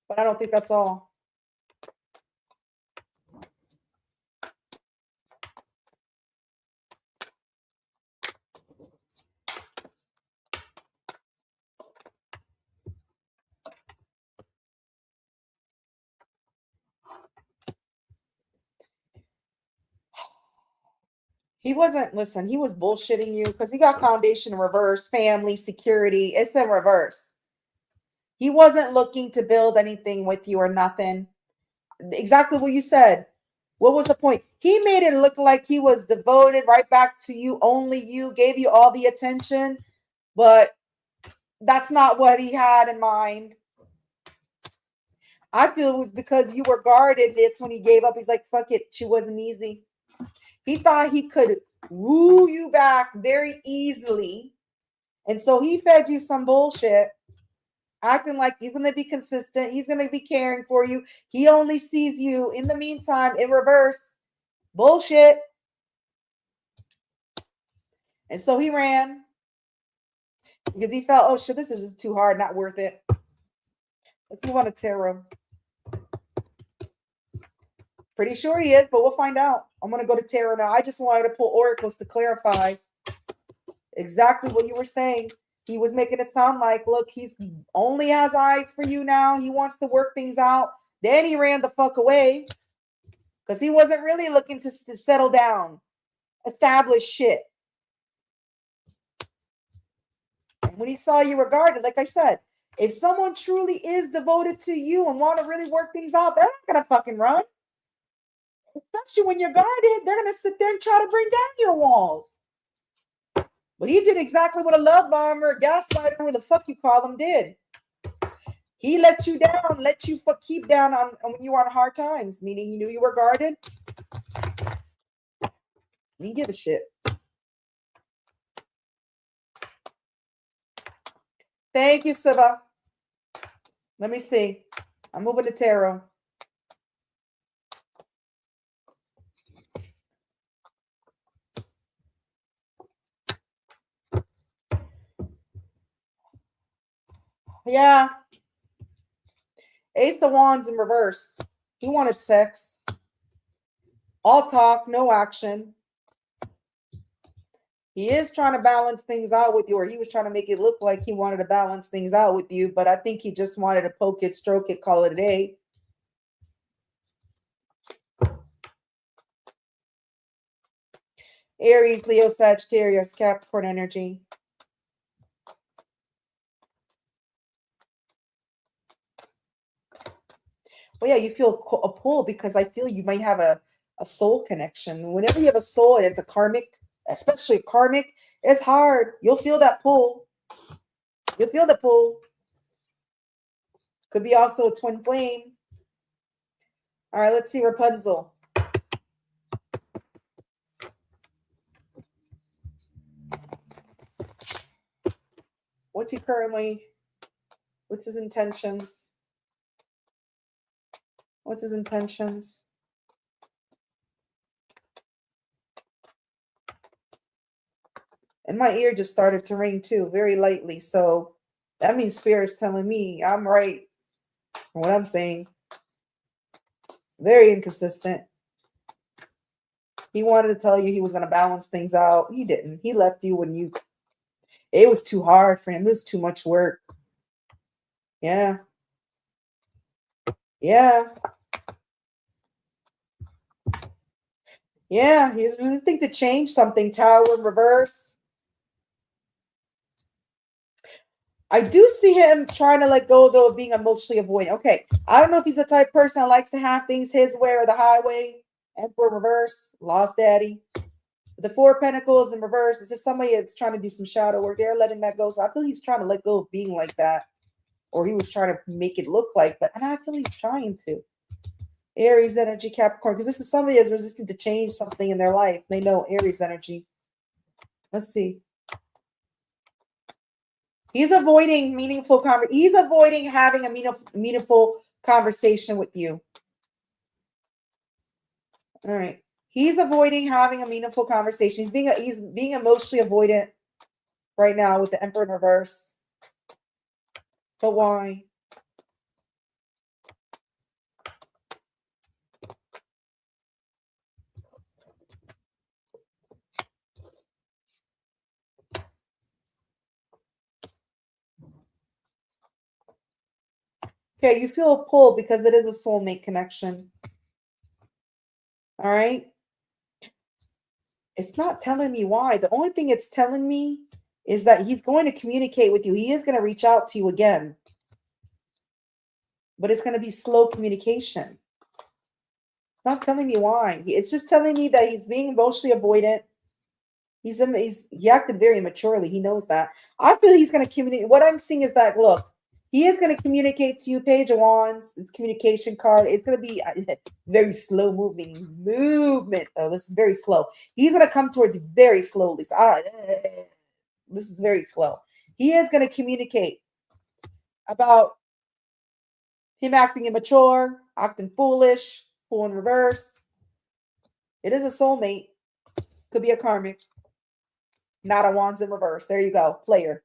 But I don't think that's all. He wasn't, listen, he was bullshitting you because he got foundation in reverse, family, security. It's in reverse. He wasn't looking to build anything with you or nothing. Exactly what you said. What was the point? He made it look like he was devoted right back to you, only you, gave you all the attention, but that's not what he had in mind. I feel it was because you were guarded. It's when he gave up. He's like, fuck it. She wasn't easy. He thought he could woo you back very easily. And so he fed you some bullshit, acting like he's going to be consistent. He's going to be caring for you. He only sees you in the meantime in reverse. Bullshit. And so he ran because he felt, oh shit, this is just too hard, not worth it. Let's move on to tarot. Pretty sure he is, but we'll find out. I'm going to go to tarot now. I just wanted to pull oracles to clarify exactly what you were saying. He was making it sound like, look, he's only has eyes for you now. He wants to work things out. Then he ran the fuck away because he wasn't really looking to settle down, establish shit. And when he saw you were guarded, like I said, If someone truly is devoted to you and want to really work things out, they're not going to fucking run. Especially when you're guarded, they're going to sit there and try to bring down your walls. But he did exactly what a love bomber, a gaslighter, whatever the fuck you call them, did. He let you down, let you keep down on when you were on hard times, meaning he knew you were guarded. He didn't give a shit. Thank you, Siva. Let me see. I'm moving to tarot. Yeah. Ace of Wands in reverse. He wanted sex. All talk, no action. He is trying to balance things out with you, or he was trying to make it look like he wanted to balance things out with you, but I think he just wanted to poke it, stroke it, call it a day. Aries, Leo, Sagittarius, Capricorn energy. Well, yeah, you feel a pull because I feel you might have a soul connection. Whenever you have a soul and it's a karmic, especially a karmic, it's hard. You'll feel that pull. You'll feel the pull. Could be also a twin flame. All right, let's see Rapunzel. What's he currently? What's his intentions? What's his intentions? And my ear just started to ring too, very lightly. So that means Spirit's telling me I'm right for what I'm saying. Very inconsistent. He wanted to tell you he was going to balance things out. He didn't. He left you when you... It was too hard for him. It was too much work. Yeah. Yeah. Yeah. He was really thinking to change something. Tower in reverse. I do see him trying to let go, though, of being emotionally avoidant. Okay. I don't know if he's the type of person that likes to have things his way or the highway. Emperor reverse. Lost daddy. The Four of Pentacles in reverse. It's just somebody that's trying to do some shadow work. They're letting that go. So I feel he's trying to let go of being like that. Or he was trying to make it look like, but I feel he's trying to. Aries energy, Capricorn, because this is somebody that's resistant to change something in their life. They know Aries energy. Let's see. He's avoiding meaningful conversation. He's avoiding having a meaningful conversation with you. All right. He's avoiding having a meaningful conversation. He's being emotionally avoidant right now with the Emperor in reverse. But why? Okay, you feel a pull because it is a soulmate connection. All right. It's not telling me why. The only thing it's telling me is that he's going to communicate with you. He is going to reach out to you again. But it's going to be slow communication. It's not telling me why. It's just telling me that he's being emotionally avoidant. He acted very immaturely. He knows that. I feel he's going to communicate. What I'm seeing is that, look, he is going to communicate to you. Page of Wands, communication card. It's going to be very slow movement. Oh, this is very slow. He's going to come towards you very slowly. So this is very slow. He is going to communicate about him acting immature, acting foolish, fool in reverse. It is a soulmate. Could be a karmic. Not a Wands in reverse. There you go. Player.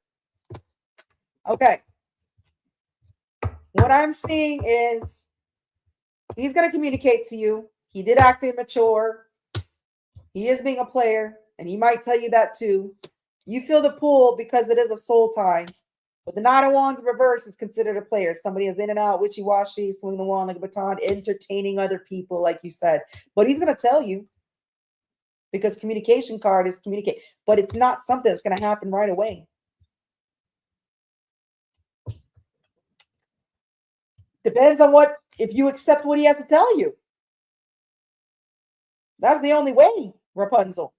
Okay. What I'm seeing is he's going to communicate to you. He did act immature. He is being a player, and he might tell you that too. You feel the pull because it is a soul tie. But the Knight of Wands in reverse is considered a player. Somebody is in and out, wishy-washy, swinging the wand like a baton, entertaining other people, like you said. But he's going to tell you because communication card is communicate. But it's not something that's going to happen right away. Depends on if you accept what he has to tell you. That's the only way, Rapunzel.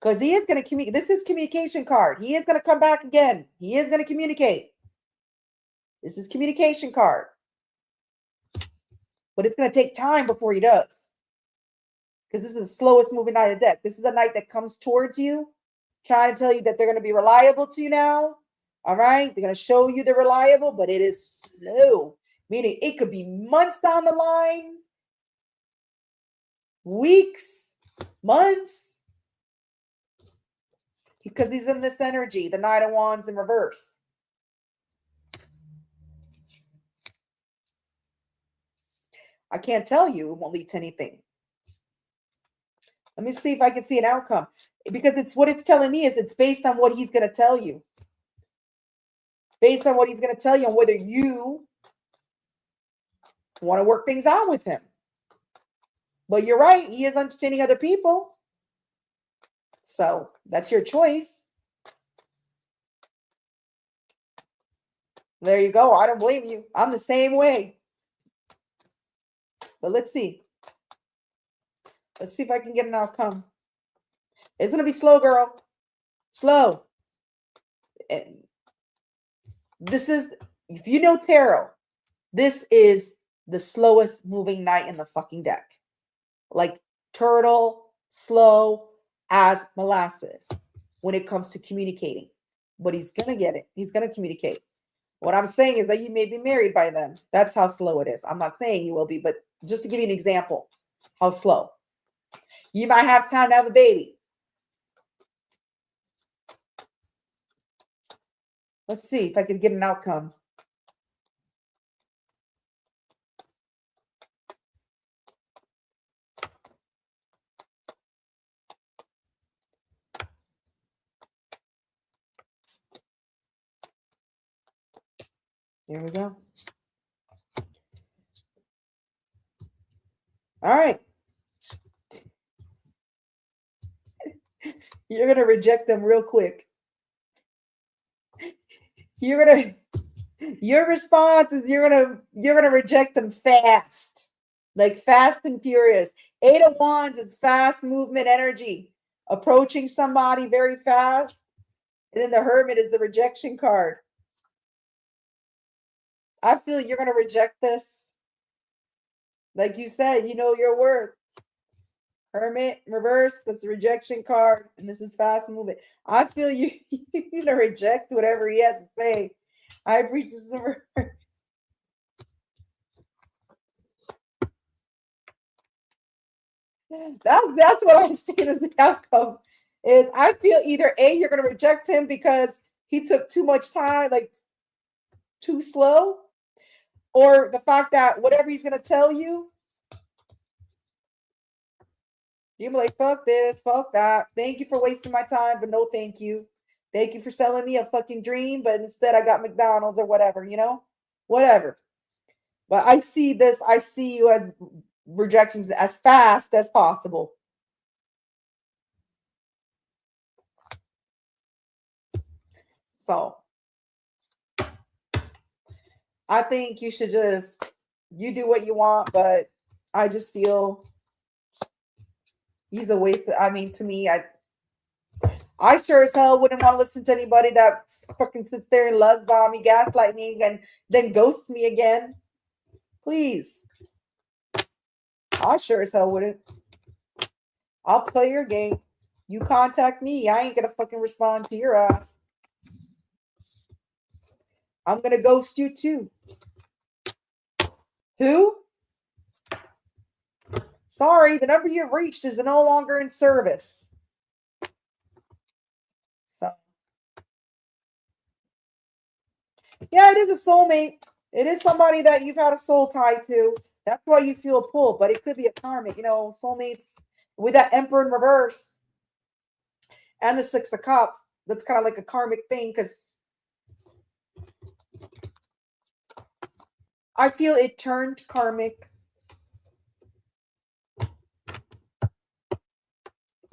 Because he is going to communicate. This is communication card. He is going to come back again. He is going to communicate. This is communication card. But it's going to take time before he does. Because this is the slowest moving knight of the deck. This is a knight that comes towards you, trying to tell you that they're going to be reliable to you now. All right? They're going to show you they're reliable, but it is slow. Meaning it could be months down the line, weeks, months. Because he's in this energy, the Knight of Wands in reverse. I can't tell you. It won't lead to anything. Let me see if I can see an outcome. Because it's what it's telling me is it's based on what he's going to tell you. Based on what he's going to tell you and whether you want to work things out with him. But you're right. He is entertaining other people. So that's your choice. There you go. I don't blame you. I'm the same way. But let's see. Let's see if I can get an outcome. It's going to be slow, girl. Slow. And this is, if you know tarot, this is the slowest moving knight in the fucking deck. Like turtle, slow as molasses when it comes to communicating. But he's going to get it. He's going to communicate. What I'm saying is that you may be married by then. That's how slow it is. I'm not saying you will be, but just to give you an example, how slow. You might have time to have a baby. Let's see if I can get an outcome. Here we go. All right. You're going to reject them real quick. Your response is you're going to reject them fast. Like fast and furious. 8 of Wands is fast movement energy. Approaching somebody very fast. And then the Hermit is the rejection card. I feel you're going to reject this. Like you said, you know your worth. Hermit, reverse, that's the rejection card. And this is fast movement. I feel you're going to reject whatever he has to say. I appreciate the reverse. That's what I'm saying as the outcome. Is I feel either A, you're going to reject him because he took too much time, like too slow, or the fact that whatever he's going to tell you, you're like, fuck this, fuck that. Thank you for wasting my time, but no thank you. Thank you for selling me a fucking dream, but instead I got McDonald's or whatever, you know? Whatever. But I see this, I see you as rejections as fast as possible. So I think you should you do what you want, but I just feel he's a waste. I mean, to me, I sure as hell wouldn't want to listen to anybody that fucking sits there and loves bomb me, gaslight me, and then ghosts me again. Please. I sure as hell wouldn't. I'll play your game. You contact me. I ain't gonna fucking respond to your ass. I'm gonna ghost you too. Who? Sorry, the number you've reached is no longer in service. So, yeah, it is a soulmate. It is somebody that you've had a soul tie to. That's why you feel a pull, but it could be a karmic. You know, soulmates with that Emperor in reverse and the 6 of Cups. That's kind of like a karmic thing because I feel it turned karmic.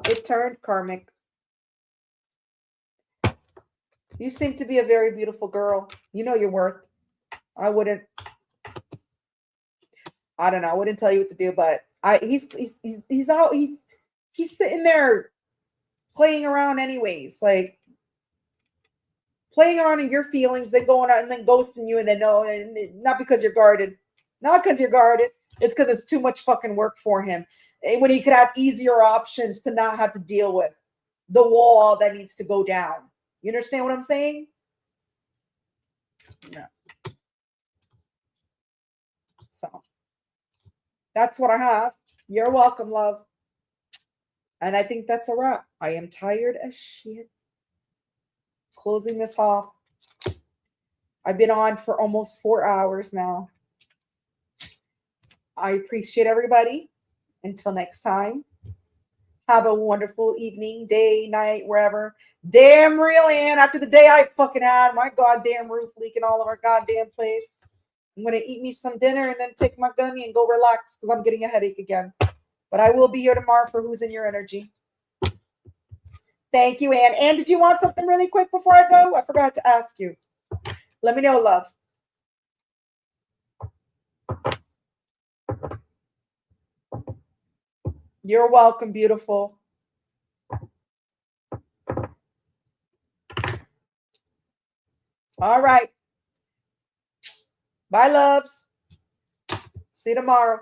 It turned karmic. You seem to be a very beautiful girl. You know your worth. I wouldn't. I don't know. I wouldn't tell you what to do, but he's out. He's sitting there playing around anyways, like playing around in your feelings, then going out and then ghosting you, and then no, and not because you're guarded, not because you're guarded. It's because it's too much fucking work for him. When he could have easier options to not have to deal with the wall that needs to go down. You understand what I'm saying? Yeah. So that's what I have. You're welcome, love. And I think that's a wrap. I am tired as shit. Closing this off. I've been on for almost 4 hours now. I appreciate everybody. Until next time, have a wonderful evening, day, night, wherever. Damn real, Ann. After the day I fucking had, my goddamn roof leaking all over our goddamn place. I'm going to eat me some dinner and then take my gummy and go relax because I'm getting a headache again. But I will be here tomorrow for Who's in Your Energy. Thank you, Ann. Ann, did you want something really quick before I go? I forgot to ask you. Let me know, love. You're welcome, beautiful. All right. Bye, loves. See you tomorrow.